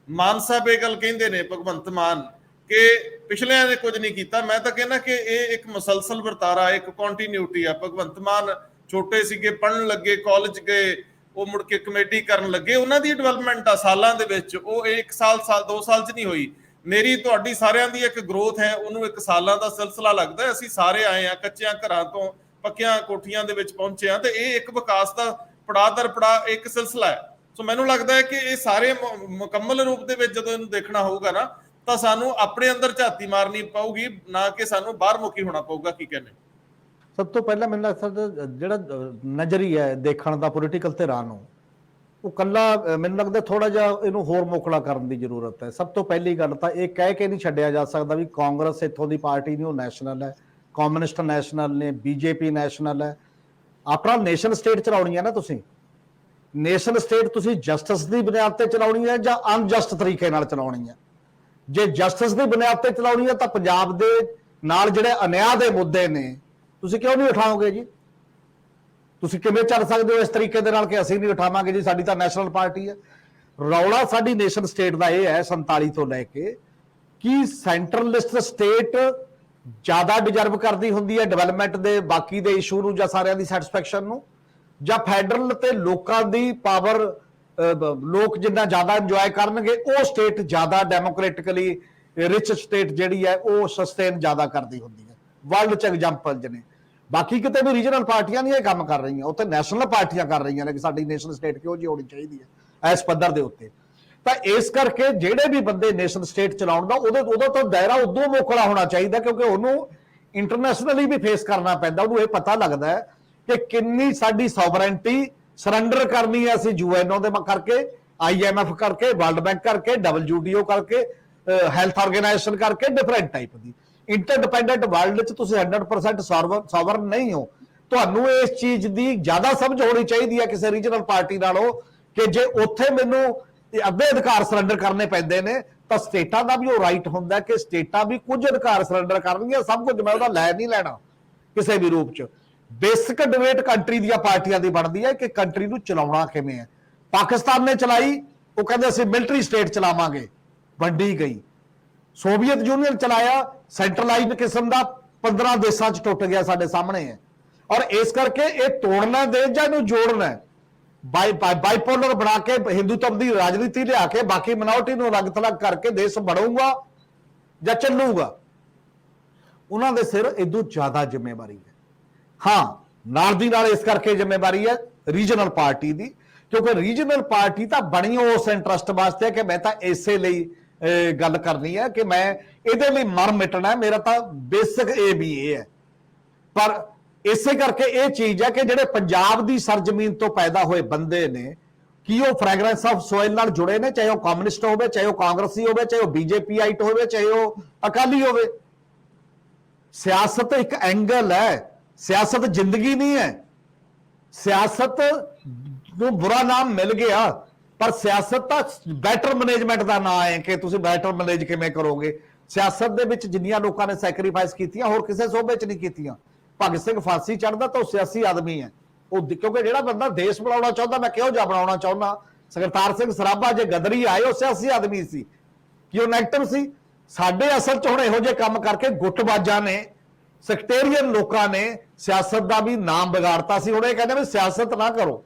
Speaker 1: ਮਾਨ ਸਾਹਿਬ ਇਹ ਗੱਲ ਕਹਿੰਦੇ ਨੇ, ਭਗਵੰਤ ਮਾਨ, ਕਿ ਪਿਛਲਿਆਂ ਨੇ ਕੁਝ ਨਹੀਂ ਕੀਤਾ। ਮੈਂ ਤਾਂ ਕਹਿੰਦਾ ਕਿ ਇਹ ਇੱਕ ਮੁਸਲਸਲ ਵਰਤਾਰਾ, ਇੱਕ ਕੰਟੀਨਿਊਟੀ ਆ। ਭਗਵੰਤ ਮਾਨ ਛੋਟੇ ਸੀਗੇ, ਪੜ੍ਹਨ ਲੱਗੇ, ਕਾਲਜ ਗਏ, ਉਹ ਮੁੜ ਕੇ ਕਮੇਟੀ ਕਰਨ ਲੱਗੇ, ਉਹਨਾਂ ਦੀ ਡਿਵੈਲਪਮੈਂਟ ਆ ਸਾਲਾਂ ਦੇ ਵਿੱਚ। ਉਹ 1 ਸਾਲ 2 ਸਾਲ 'ਚ ਨਹੀਂ ਹੋਈ। ਮੇਰੀ ਤੁਹਾਡੀ ਸਾਰਿਆਂ ਦੀ ਇੱਕ ਗਰੋਥ ਹੈ, ਉਹਨੂੰ 1 ਸਾਲਾਂ ਦਾ ਸਿਲਸਿਲਾ ਲੱਗਦਾ। ਅਸੀਂ ਸਾਰੇ ਆਏ ਆ ਕੱਚਿਆਂ ਘਰਾਂ ਤੋਂ ਪੱਕੀਆਂ ਕੋਠੀਆਂ ਦੇ ਵਿੱਚ ਪਹੁੰਚੇ ਆ, ਤੇ ਇਹ ਇੱਕ ਵਿਕਾਸ ਦਾ ਪੜਾਅ ਦਰ ਪੜਾਅ ਇੱਕ ਸਿਲਸਿਲਾ ਹੈ। ਸੋ ਮੈਨੂੰ ਲੱਗਦਾ ਹੈ ਕਿ ਇਹ ਸਾਰੇ ਮੁਕੰਮਲ ਰੂਪ ਦੇ ਵਿੱਚ ਜਦੋਂ ਇਹਨੂੰ ਦੇਖਣਾ ਹੋਊਗਾ ਨਾ, ਤਾਂ ਸਾਨੂੰ ਆਪਣੇ ਅੰਦਰ ਝਾਤੀ ਮਾਰਨੀ ਪਊਗੀ, ਨਾ ਕਿ ਸਾਨੂੰ ਬਾਹਰ ਮੁਖੀ ਹੋਣਾ ਪਊਗਾ। ਕੀ ਕਹਿੰਦੇ?
Speaker 3: ਸਭ ਤੋਂ ਪਹਿਲਾਂ ਮੈਨੂੰ ਲੱਗਦਾ ਜਿਹੜਾ ਨਜ਼ਰੀਆ ਹੈ ਦੇਖਣ ਦਾ ਪੋਲੀਟੀਕਲ ਧਿਰਾਂ ਨੂੰ, ਉਹ ਕੱਲਾ ਮੈਨੂੰ ਲੱਗਦਾ ਥੋੜਾ ਜਿਹਾ ਇਹਨੂੰ ਹੋਰ ਮੋਕਲਾ ਕਰਨ ਦੀ ਜ਼ਰੂਰਤ ਹੈ। ਸਭ ਤੋਂ ਪਹਿਲੀ ਗੱਲ ਤਾਂ ਇਹ ਕਹਿ ਕੇ ਨਹੀਂ ਛੱਡਿਆ ਜਾ ਸਕਦਾ ਵੀ ਕਾਂਗਰਸ ਇੱਥੋਂ ਦੀ ਪਾਰਟੀ ਨਹੀਂ, ਉਹ ਨੈਸ਼ਨਲ ਹੈ, ਕਮਿਊਨਿਸਟ ਨੈਸ਼ਨਲ ਨੇ, ਬੀਜੇਪੀ ਨੈਸ਼ਨਲ ਹੈ। ਆਪਣਾ ਨੇਸ਼ਨ ਸਟੇਟ ਚਲਾਉਣੀ ਹੈ ਨਾ ਤੁਸੀਂ, ਨੇਸ਼ਨ ਸਟੇਟ ਤੁਸੀਂ ਜਸਟਿਸ ਦੀ ਬੁਨਿਆਦ ਤੇ ਚਲਾਉਣੀ ਹੈ ਜਾਂ ਅਨਜਸਟ ਤਰੀਕੇ ਨਾਲ ਚਲਾਉਣੀ ਹੈ। ਜੇ ਜਸਟਿਸ ਦੀ ਬੁਨਿਆਦ ਤੇ ਚਲਾਉਣੀ ਹੈ ਤਾਂ ਪੰਜਾਬ ਦੇ ਨਾਲ ਜਿਹੜੇ ਅਨਿਆਂ ਦੇ ਮੁੱਦੇ ਨੇ ਤੁਸੀਂ ਕਿਉਂ ਨਹੀਂ ਉਠਾਓਗੇ ਜੀ? ਤੁਸੀਂ ਕਿਵੇਂ ਚੱਲ ਸਕਦੇ ਹੋ ਇਸ ਤਰੀਕੇ ਦੇ ਨਾਲ ਕਿ ਅਸੀਂ ਨਹੀਂ ਉਠਾਵਾਂਗੇ ਜੀ, ਸਾਡੀ ਤਾਂ ਨੈਸ਼ਨਲ ਪਾਰਟੀ ਹੈ। ਰੌਲਾ ਸਾਡੀ ਨੇਸ਼ਨ ਸਟੇਟ ਦਾ ਇਹ ਹੈ 47 ਤੋਂ ਲੈ ਕੇ ਕਿ ਸੈਂਟਰਲਿਸਟ ਸਟੇਟ ਜ਼ਿਆਦਾ ਡਿਜ਼ਰਵ ਕਰਦੀ ਹੁੰਦੀ ਹੈ ਡਿਵੈਲਪਮੈਂਟ ਦੇ ਬਾਕੀ ਦੇ ਇਸ਼ੂ ਨੂੰ ਜਾਂ ਸਾਰਿਆਂ ਦੀ ਸੈਟੀਸਫੈਕਸ਼ਨ ਨੂੰ, ਜਾਂ ਫੈਡਰਲ ਤੇ ਲੋਕਾਂ ਦੀ ਪਾਵਰ ਲੋਕ ਜਿੰਨਾ ਜ਼ਿਆਦਾ ਇੰਜੋਏ ਕਰਨਗੇ ਉਹ ਸਟੇਟ ਜ਼ਿਆਦਾ ਡੈਮੋਕ੍ਰੈਟਿਕਲੀ ਰਿਚ ਸਟੇਟ ਜਿਹੜੀ ਹੈ ਉਹ ਸਸਟੇਨ ਜ਼ਿਆਦਾ ਕਰਦੀ ਹੁੰਦੀ ਹੈ। ਵਰਲਡ ਚ ਐਗਜ਼ਾਮਪਲ ਨੇ। ਬਾਕੀ ਕਿਤੇ ਵੀ ਰੀਜਨਲ ਪਾਰਟੀਆਂ ਨਹੀਂ ਇਹ ਕੰਮ ਕਰ ਰਹੀਆਂ, ਉੱਥੇ ਨੈਸ਼ਨਲ ਪਾਰਟੀਆਂ ਕਰ ਰਹੀਆਂ ਨੇ ਕਿ ਸਾਡੀ ਨੇਸ਼ਨਲ ਸਟੇਟ ਕਿਉਂ ਜਿਹੀ ਹੋਣੀ ਚਾਹੀਦੀ ਹੈ ਇਸ ਪੱਧਰ ਦੇ ਉੱਤੇ। ਤਾਂ ਇਸ ਕਰਕੇ ਜਿਹੜੇ ਵੀ ਬੰਦੇ ਨੇਸ਼ਨ ਸਟੇਟ ਚਲਾਉਣ ਦਾ ਉਹਦਾ ਤਾਂ ਦਾਇਰਾ ਉਦੋਂ ਮੋਕਲਾ ਹੋਣਾ ਚਾਹੀਦਾ, ਕਿਉਂਕਿ ਉਹਨੂੰ ਇੰਟਰਨੈਸ਼ਨਲੀ ਵੀ ਫੇਸ ਕਰਨਾ ਪੈਂਦਾ। ਉਹਨੂੰ ਇਹ ਪਤਾ ਲੱਗਦਾ ਹੈ ਕਿ ਕਿੰਨੀ ਸਾਡੀ ਸੋਵਰੈਂਟੀ ਸਰੈਂਡਰ ਕਰਨੀ ਹੈ ਅਸੀਂ ਯੂਐਨਓ ਦੇ ਕਰਕੇ, IMF ਕਰਕੇ, ਵਰਲਡ ਬੈਂਕ ਕਰਕੇ, WTO ਕਰਕੇ, ਹੈਲਥ ਆਰਗੇਨਾਈਜੇਸ਼ਨ ਕਰਕੇ, ਡਿਫਰੈਂਟ ਟਾਈਪ ਦੀ। ਇੰਟਰਡਿਪੈਂਡੈਂਟ ਵਰਲਡ 'ਚ ਤੁਸੀਂ 100% ਸੋਵਰਨ ਨਹੀਂ ਹੋ। ਤੁਹਾਨੂੰ ਇਸ ਚੀਜ਼ ਦੀ ਜ਼ਿਆਦਾ ਸਮਝ ਹੋਣੀ ਚਾਹੀਦੀ ਹੈ ਕਿਸੇ ਰੀਜਨਲ ਪਾਰਟੀ ਨਾਲੋਂ ਕਿ ਜੇ ਉੱਥੇ ਮੈਨੂੰ ਅੱਧੇ ਅਧਿਕਾਰ ਸਰੈਂਡਰ ਕਰਨੇ ਪੈਂਦੇ ਨੇ ਤਾਂ ਸਟੇਟਾਂ ਦਾ ਵੀ ਉਹ ਰਾਈਟ ਹੁੰਦਾ ਕਿ ਸਟੇਟਾਂ ਵੀ ਕੁਝ ਅਧਿਕਾਰ ਸਰੈਂਡਰ ਕਰਨਗੀਆਂ। ਸਭ ਕੁਝ ਮੈਂ ਉਹਦਾ ਲੈ ਨਹੀਂ ਲੈਣਾ ਕਿਸੇ ਵੀ ਰੂਪ 'ਚ। ਬੇਸਿਕ ਡਿਬੇਟ ਕੰਟਰੀ ਦੀਆਂ ਪਾਰਟੀਆਂ ਦੀ ਬਣਦੀ ਹੈ ਕਿ ਕੰਟਰੀ ਨੂੰ ਚਲਾਉਣਾ ਕਿਵੇਂ ਹੈ। ਪਾਕਿਸਤਾਨ ਨੇ ਚਲਾਈ, ਉਹ ਕਹਿੰਦੇ ਅਸੀਂ ਮਿਲਟਰੀ ਸਟੇਟ ਚਲਾਵਾਂਗੇ, ਵੰਡੀ ਗਈ। ਸੋਵੀਅਤ ਯੂਨੀਅਨ ਚਲਾਇਆ, ਸੈਂਟਰਲਾਈਜ਼ਡ ਕਿਸਮ ਦਾ 15 ਦੇਸ਼ਾਂ 'ਚ ਟੁੱਟ ਗਿਆ, ਸਾਡੇ ਸਾਹਮਣੇ ਹੈ। ਔਰ ਇਸ ਕਰਕੇ ਇਹ ਤੋੜਨਾ ਦੇ ਜਾਂ ਇਹਨੂੰ ਜੋੜਨਾ, ਬਾਈਪੋਲਰ ਬਣਾ ਕੇ ਹਿੰਦੂਤਵ ਦੀ ਰਾਜਨੀਤੀ ਲਿਆ ਕੇ ਬਾਕੀ ਮਿਨੋਰਟੀ ਨੂੰ ਅਲੱਗ ਥਲੱਗ ਕਰਕੇ ਦੇਸ਼ ਬਣੂਗਾ ਜਾਂ ਚੱਲੂਗਾ, ਉਹਨਾਂ ਦੇ ਸਿਰ ਇਦੋਂ ਜ਼ਿਆਦਾ ਜ਼ਿੰਮੇਵਾਰੀ ਹੈ। ਹਾਂ, ਨਾਲ ਦੀ ਨਾਲ ਇਸ ਕਰਕੇ ਜ਼ਿੰਮੇਵਾਰੀ ਹੈ ਰੀਜਨਲ ਪਾਰਟੀ ਦੀ, ਕਿਉਂਕਿ ਰੀਜਨਲ ਪਾਰਟੀ ਤਾਂ ਬਣੀ ਉਸ ਇੰਟਰਸਟ ਵਾਸਤੇ ਕਿ ਮੈਂ ਤਾਂ ਇਸੇ ਲਈ ਗੱਲ ਕਰਨੀ ਹੈ ਕਿ ਮੈਂ ਇਹਦੇ ਲਈ ਮਰ ਮਿਟਣਾ, ਮੇਰਾ ਤਾਂ ਬੇਸਿਕ ਇਹ ਵੀ ਇਹ ਹੈ। ਪਰ ਇਸੇ ਕਰਕੇ ਇਹ ਚੀਜ਼ ਹੈ ਕਿ ਜਿਹੜੇ ਪੰਜਾਬ ਦੀ ਸਰਜ਼ਮੀਨ ਤੋਂ ਪੈਦਾ ਹੋਏ ਬੰਦੇ ਨੇ, ਕੀ ਉਹ ਫ੍ਰੈਗਰੈਂਸ ਆਫ ਸੋਇਲ ਨਾਲ ਜੁੜੇ ਨੇ, ਚਾਹੇ ਉਹ ਕਮਿਊਨਿਸਟ ਹੋਵੇ, ਚਾਹੇ ਉਹ ਕਾਂਗਰਸੀ ਹੋਵੇ, ਚਾਹੇ ਉਹ BJPite ਹੋਵੇ, ਚਾਹੇ ਉਹ ਅਕਾਲੀ ਹੋਵੇ। ਸਿਆਸਤ ਇੱਕ ਐਂਗਲ ਹੈ, ਸਿਆਸਤ ਜ਼ਿੰਦਗੀ ਨਹੀਂ ਹੈ। ਸਿਆਸਤ ਨੂੰ ਬੁਰਾ ਨਾਮ ਮਿਲ ਗਿਆ, ਪਰ ਸਿਆਸਤ ਤਾਂ ਬੈਟਰ ਮੈਨੇਜਮੈਂਟ ਦਾ ਨਾਂ ਹੈ ਕਿ ਤੁਸੀਂ ਬੈਟਰ ਮੈਨੇਜ ਕਿਵੇਂ ਕਰੋਗੇ। ਸਿਆਸਤ ਦੇ ਵਿੱਚ ਜਿੰਨੀਆਂ ਲੋਕਾਂ ਨੇ ਸੈਕਰੀਫਾਈਸ ਕੀਤੀਆਂ ਹੋਰ ਕਿਸੇ ਸੂਬੇ 'ਚ ਨਹੀਂ ਕੀਤੀਆਂ। ਭਗਤ ਸਿੰਘ ਫਾਂਸੀ ਚੜ੍ਹਦਾ ਤਾਂ ਉਹ ਸਿਆਸੀ ਆਦਮੀ ਹੈ, ਉਹ ਕਿਉਂਕਿ ਜਿਹੜਾ ਬੰਦਾ ਦੇਸ਼ ਬਣਾਉਣਾ ਚਾਹੁੰਦਾ, ਮੈਂ ਕਿਹੋ ਜਿਹਾ ਬਣਾਉਣਾ ਚਾਹੁੰਦਾ, ਸਰਤਾਰ ਸਿੰਘ ਸਰਾਭਾ ਜੇ ਗਦਰੀ ਆਏ ਉਹ ਸਿਆਸੀ ਆਦਮੀ ਸੀ ਕਿ ਉਹ ਨੈਗੇਟਿਵ ਸੀ। ਸਾਡੇ ਅਸਲ 'ਚ ਹੁਣ ਇਹੋ ਜਿਹੇ ਕੰਮ ਕਰਕੇ ਗੁੱਟਬਾਜ਼ਾਂ ਨੇ, ਸੈਕਟੇਰੀਅਨ ਲੋਕਾਂ ਨੇ ਸਿਆਸਤ ਦਾ ਵੀ ਨਾਮ ਵਿਗਾੜਤਾ ਸੀ। ਹੁਣ ਇਹ ਕਹਿੰਦੇ ਵੀ ਸਿਆਸਤ ਨਾ ਕਰੋ।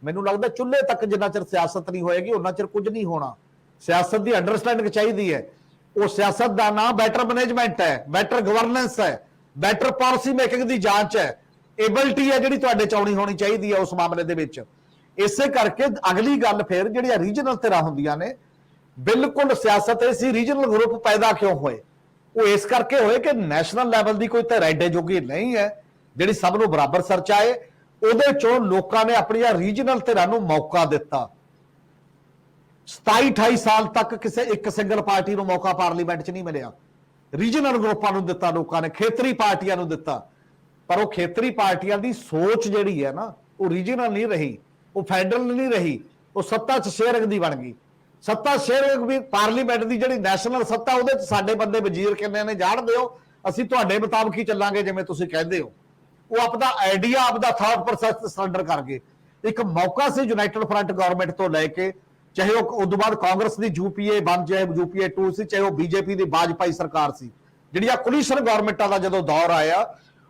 Speaker 3: ਮੈਨੂੰ ਲੱਗਦਾ ਚੁੱਲ੍ਹੇ ਤੱਕ ਜਿੰਨਾ ਚਿਰ ਸਿਆਸਤ ਨਹੀਂ ਹੋਏਗੀ ਉਹਨਾਂ ਚਿਰ ਕੁਝ ਨਹੀਂ ਹੋਣਾ। ਸਿਆਸਤ ਦੀ ਅੰਡਰਸਟੈਂਡਿੰਗ ਚਾਹੀਦੀ ਹੈ। ਉਹ ਸਿਆਸਤ ਦਾ ਨਾਮ ਬੈਟਰ ਮੈਨੇਜਮੈਂਟ ਹੈ, ਬੈਟਰ ਗਵਰਨੈਂਸ ਹੈ, ਬੈਟਰ ਪਾਲਿਸੀ ਮੇਕਿੰਗ ਦੀ ਜਾਂਚ ਹੈ, ਏਬਿਲਿਟੀ ਹੈ ਜਿਹੜੀ ਤੁਹਾਡੇ ਚਾਉਣੀ ਹੋਣੀ ਚਾਹੀਦੀ ਹੈ ਉਸ ਮਾਮਲੇ ਦੇ ਵਿੱਚ। ਇਸੇ ਕਰਕੇ ਅਗਲੀ ਗੱਲ ਫਿਰ ਜਿਹੜੀਆਂ ਰੀਜਨਲ ਧਿਰਾਂ ਹੁੰਦੀਆਂ ਨੇ, ਬਿਲਕੁਲ ਸਿਆਸਤ ਐਸੀ ਰੀਜਨਲ ਗਰੁੱਪ ਪੈਦਾ ਕਿਉਂ ਹੋਏ? ਉਹ ਇਸ ਕਰਕੇ ਹੋਏ ਕਿ ਨੈਸ਼ਨਲ ਲੈਵਲ ਦੀ ਕੋਈ ਧਿਰ ਐਡੇ ਜੋਗੀ ਨਹੀਂ ਹੈ ਜਿਹੜੀ ਸਭ ਨੂੰ ਬਰਾਬਰ ਸਰਚਾਏ। ਉਹਦੇ ਚੋਂ ਲੋਕਾਂ ਨੇ ਆਪਣੀਆਂ ਰੀਜਨਲ ਧਿਰਾਂ ਨੂੰ ਮੌਕਾ ਦਿੱਤਾ। 27-28 ਸਾਲ ਤੱਕ ਕਿਸੇ ਇੱਕ ਸਿੰਗਲ ਪਾਰਟੀ ਨੂੰ ਮੌਕਾ ਪਾਰਲੀਮੈਂਟ 'ਚ ਨਹੀਂ ਮਿਲਿਆ। ਰੀਜਨਲ ਗਰੁੱਪਾਂ ਨੂੰ ਦਿੱਤਾ, ਲੋਕਾਂ ਨੇ ਖੇਤਰੀ ਪਾਰਟੀਆਂ ਨੂੰ ਦਿੱਤਾ। ਪਰ ਉਹ ਖੇਤਰੀ ਪਾਰਟੀਆਂ ਦੀ ਸੋਚ ਜਿਹੜੀ ਹੈ ਨਾ, ਉਹ ਰੀਜਨਲ ਨਹੀਂ ਰਹੀ, ਉਹ ਫੈਡਰਲ ਨਹੀਂ ਰਹੀ, ਉਹ ਸੱਤਾ 'ਚ ਸ਼ੇਅਰਿੰਗ ਦੀ ਬਣ ਗਈ। ਸੱਤਾ ਸ਼ੇਅਰਿੰਗ ਵੀ ਪਾਰਲੀਮੈਂਟ ਦੀ ਜਿਹੜੀ ਨੈਸ਼ਨਲ ਸੱਤਾ, ਉਹਦੇ 'ਚ ਸਾਡੇ ਬੰਦੇ ਵਜ਼ੀਰ ਕਿੰਨੇ ਨੇ ਜਾਣਦੇ ਹੋ, ਅਸੀਂ ਤੁਹਾਡੇ ਮੁਤਾਬਕ ਹੀ ਚੱਲਾਂਗੇ ਜਿਵੇਂ ਤੁਸੀਂ ਕਹਿੰਦੇ ਹੋ। ਉਹ ਆਪਦਾ ਆਈਡੀਆ, ਆਪਦਾ ਥਾਟ ਪ੍ਰੋਸੈਸ ਸਰੈਂਡਰ ਕਰ ਗਏ। ਇੱਕ ਮੌਕਾ ਸੀ ਯੂਨਾਈਟਿਡ ਫਰੰਟ ਗਵਰਨਮੈਂਟ ਤੋਂ ਲੈ ਕੇ ਚਾਹੇ ਉਹ ਉਦੋਂ ਬਾਅਦ ਕਾਂਗਰਸ ਦੀ UPA 1 ਚਾਹੇ UPA 2 ਸੀ, ਚਾਹੇ ਉਹ BJP ਦੀ ਵਾਜਪਾਈ ਸਰਕਾਰ ਸੀ, ਜਿਹੜੀਆਂ ਕੋਲੀਸ਼ਨ ਗਵਰਨਮੈਂਟਾਂ ਦਾ ਜਦੋਂ ਦੌਰ ਆਇਆ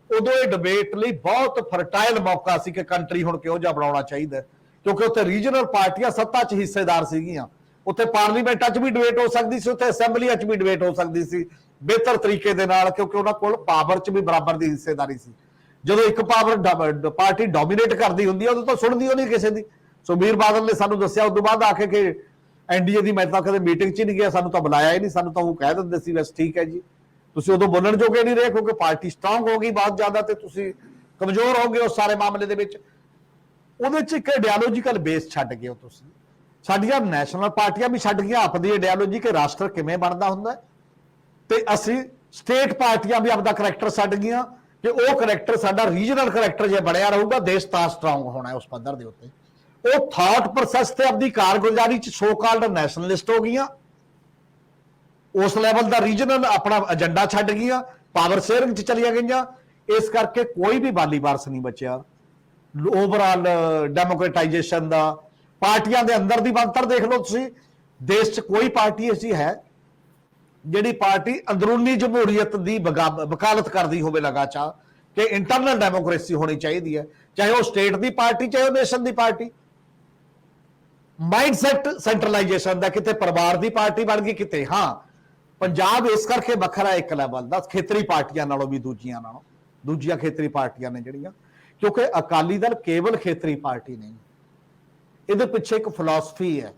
Speaker 3: ਉਦੋਂ ਇਹ ਡਿਬੇਟ ਲਈ ਬਹੁਤ ਫਰਟਾਈਲ ਮੌਕਾ ਸੀ ਕਿ ਕੰਟਰੀ ਹੁਣ ਕਿਹੋ ਜਿਹਾ ਬਣਾਉਣਾ ਚਾਹੀਦਾ, ਕਿਉਂਕਿ ਉੱਥੇ ਰੀਜਨਲ ਪਾਰਟੀਆਂ ਸੱਤਾ 'ਚ ਹਿੱਸੇਦਾਰ ਸੀਗੀਆਂ, ਉੱਥੇ ਪਾਰਲੀਮੈਂਟਾਂ 'ਚ ਵੀ ਡਿਬੇਟ ਹੋ ਸਕਦੀ ਸੀ, ਉੱਥੇ ਅਸੈਂਬਲੀਆਂ 'ਚ ਵੀ ਡਿਬੇਟ ਹੋ ਸਕਦੀ ਸੀ ਬਿਹਤਰ ਤਰੀਕੇ ਦੇ ਨਾਲ, ਕਿਉਂਕਿ ਉਹਨਾਂ ਕੋਲ ਪਾਵਰ 'ਚ ਵੀ ਬਰਾਬਰ ਦੀ ਹਿੱਸੇਦਾਰੀ ਸੀ। ਜਦੋਂ ਇੱਕ ਪਾਰਟੀ ਡੋਮੀਨੇਟ ਕਰਦੀ ਹੁੰਦੀ ਹੈ ਉਦੋਂ ਤਾਂ ਸੁਣਦੀ ਉਹ ਨਹੀਂ ਕਿਸੇ ਦੀ। ਸੁਖਬੀਰ ਬਾਦਲ ਨੇ ਸਾਨੂੰ ਦੱਸਿਆ ਉਦੋਂ ਬਾਅਦ ਆ ਕੇ ਕਿ NDA ਦੀ ਮੈਂ ਤਾਂ ਕਦੇ ਮੀਟਿੰਗ 'ਚ ਹੀ ਨਹੀਂ ਗਿਆ, ਸਾਨੂੰ ਤਾਂ ਬੁਲਾਇਆ ਹੀ ਨਹੀਂ, ਸਾਨੂੰ ਤਾਂ ਉਹ ਕਹਿ ਦਿੰਦੇ ਸੀ ਬਸ ਠੀਕ ਹੈ ਜੀ, ਤੁਸੀਂ ਉਦੋਂ ਬੋਲਣ ਜੋਗੇ ਨਹੀਂ ਰਹੇ ਕਿਉਂਕਿ ਪਾਰਟੀ ਸਟਰੋਂਗ ਹੋ ਗਈ ਬਹੁਤ ਜ਼ਿਆਦਾ ਤੇ ਤੁਸੀਂ ਕਮਜ਼ੋਰ ਹੋ ਗਏ ਉਸ ਸਾਰੇ ਮਾਮਲੇ ਦੇ ਵਿੱਚ। ਉਹਦੇ 'ਚ ਇੱਕ ਆਈਡੀਓਲੋਜੀਕਲ ਬੇਸ ਛੱਡ ਗਏ ਹੋ ਤੁਸੀਂ। ਸਾਡੀਆਂ ਨੈਸ਼ਨਲ ਪਾਰਟੀਆਂ ਵੀ ਛੱਡ ਗਈਆਂ ਆਪਣੀ ਆਈਡੀਓਲੋਜੀ ਕਿ ਰਾਸ਼ਟਰ ਕਿਵੇਂ ਬਣਦਾ ਹੁੰਦਾ, ਤੇ ਅਸੀਂ ਸਟੇਟ ਪਾਰਟੀਆਂ ਵੀ ਆਪਦਾ ਕਰੈਕਟਰ ਛੱਡ ਗਈਆਂ ਕਿ ਉਹ ਕਰੈਕਟਰ ਸਾਡਾ ਰੀਜਨਲ ਕਰੈਕਟਰ ਜੇ ਬਣਿਆ ਰਹੂਗਾ ਦੇਸ਼ ਤਾਂ ਸਟਰੋਂਗ ਹੋਣਾ ਹੈ ਉਸ ਪੱਧਰ ਦੇ ਉੱਤੇ। ਉਹ ਥਾਟ ਪ੍ਰੋਸੈਸ ਤੇ ਆਪਦੀ ਕਾਰਗੁਜ਼ਾਰੀ 'ਚ ਸੋ ਕਾਲਡ ਨੈਸ਼ਨਲਿਸਟ ਹੋ ਗਈਆਂ, ਉਸ ਲੈਵਲ ਦਾ ਰੀਜਨਲ ਆਪਣਾ ਏਜੰਡਾ ਛੱਡ ਗਈਆਂ, ਪਾਵਰ ਸ਼ੇਅਰਿੰਗ 'ਚ ਚਲੀਆਂ ਗਈਆਂ। ਇਸ ਕਰਕੇ ਕੋਈ ਵੀ ਬਾਲੀ ਵਾਰਸ ਨਹੀਂ ਬਚਿਆ। ਓਵਰਆਲ ਡੈਮੋਕ੍ਰੇਟਾਈਜੇਸ਼ਨ ਦਾ ਪਾਰਟੀਆਂ ਦੇ ਅੰਦਰ ਦੀ ਬਣਤਰ ਦੇਖ ਲਓ ਤੁਸੀਂ, ਦੇਸ਼ 'ਚ ਕੋਈ ਪਾਰਟੀ ਐਸੀ ਹੈ ਜਿਹੜੀ ਪਾਰਟੀ ਅੰਦਰੂਨੀ ਜਮਹੂਰੀਅਤ ਦੀ ਵਕਾਲਤ ਕਰਦੀ ਹੋਵੇ ਲਗਾਤਾਰ ਕਿ ਇੰਟਰਨਲ ਡੈਮੋਕ੍ਰੇਸੀ ਹੋਣੀ ਚਾਹੀਦੀ ਹੈ, ਚਾਹੇ ਉਹ ਸਟੇਟ ਦੀ ਪਾਰਟੀ ਚਾਹੇ ਉਹ ਨੇਸ਼ਨ ਦੀ ਪਾਰਟੀ। ਮਾਈਂਡਸੈਟ ਸੈਂਟਰਲਾਈਜੇਸ਼ਨ ਦਾ, ਕਿਤੇ ਪਰਿਵਾਰ ਦੀ ਪਾਰਟੀ ਬਣ ਗਈ, ਕਿਤੇ ਹਾਂ ਪੰਜਾਬ ਇਸ ਕਰਕੇ ਵੱਖਰਾ ਇੱਕ ਲੈਵਲ ਦਾ ਖੇਤਰੀ ਪਾਰਟੀਆਂ ਨਾਲੋਂ ਵੀ ਦੂਜੀਆਂ ਖੇਤਰੀ ਪਾਰਟੀਆਂ ਨੇ ਜਿਹੜੀਆਂ, ਕਿਉਂਕਿ ਅਕਾਲੀ ਦਲ ਕੇਵਲ ਖੇਤਰੀ ਪਾਰਟੀ ਨਹੀਂ, ਇਹਦੇ ਪਿੱਛੇ ਇੱਕ ਫਿਲਾਸਫੀ ਹੈ,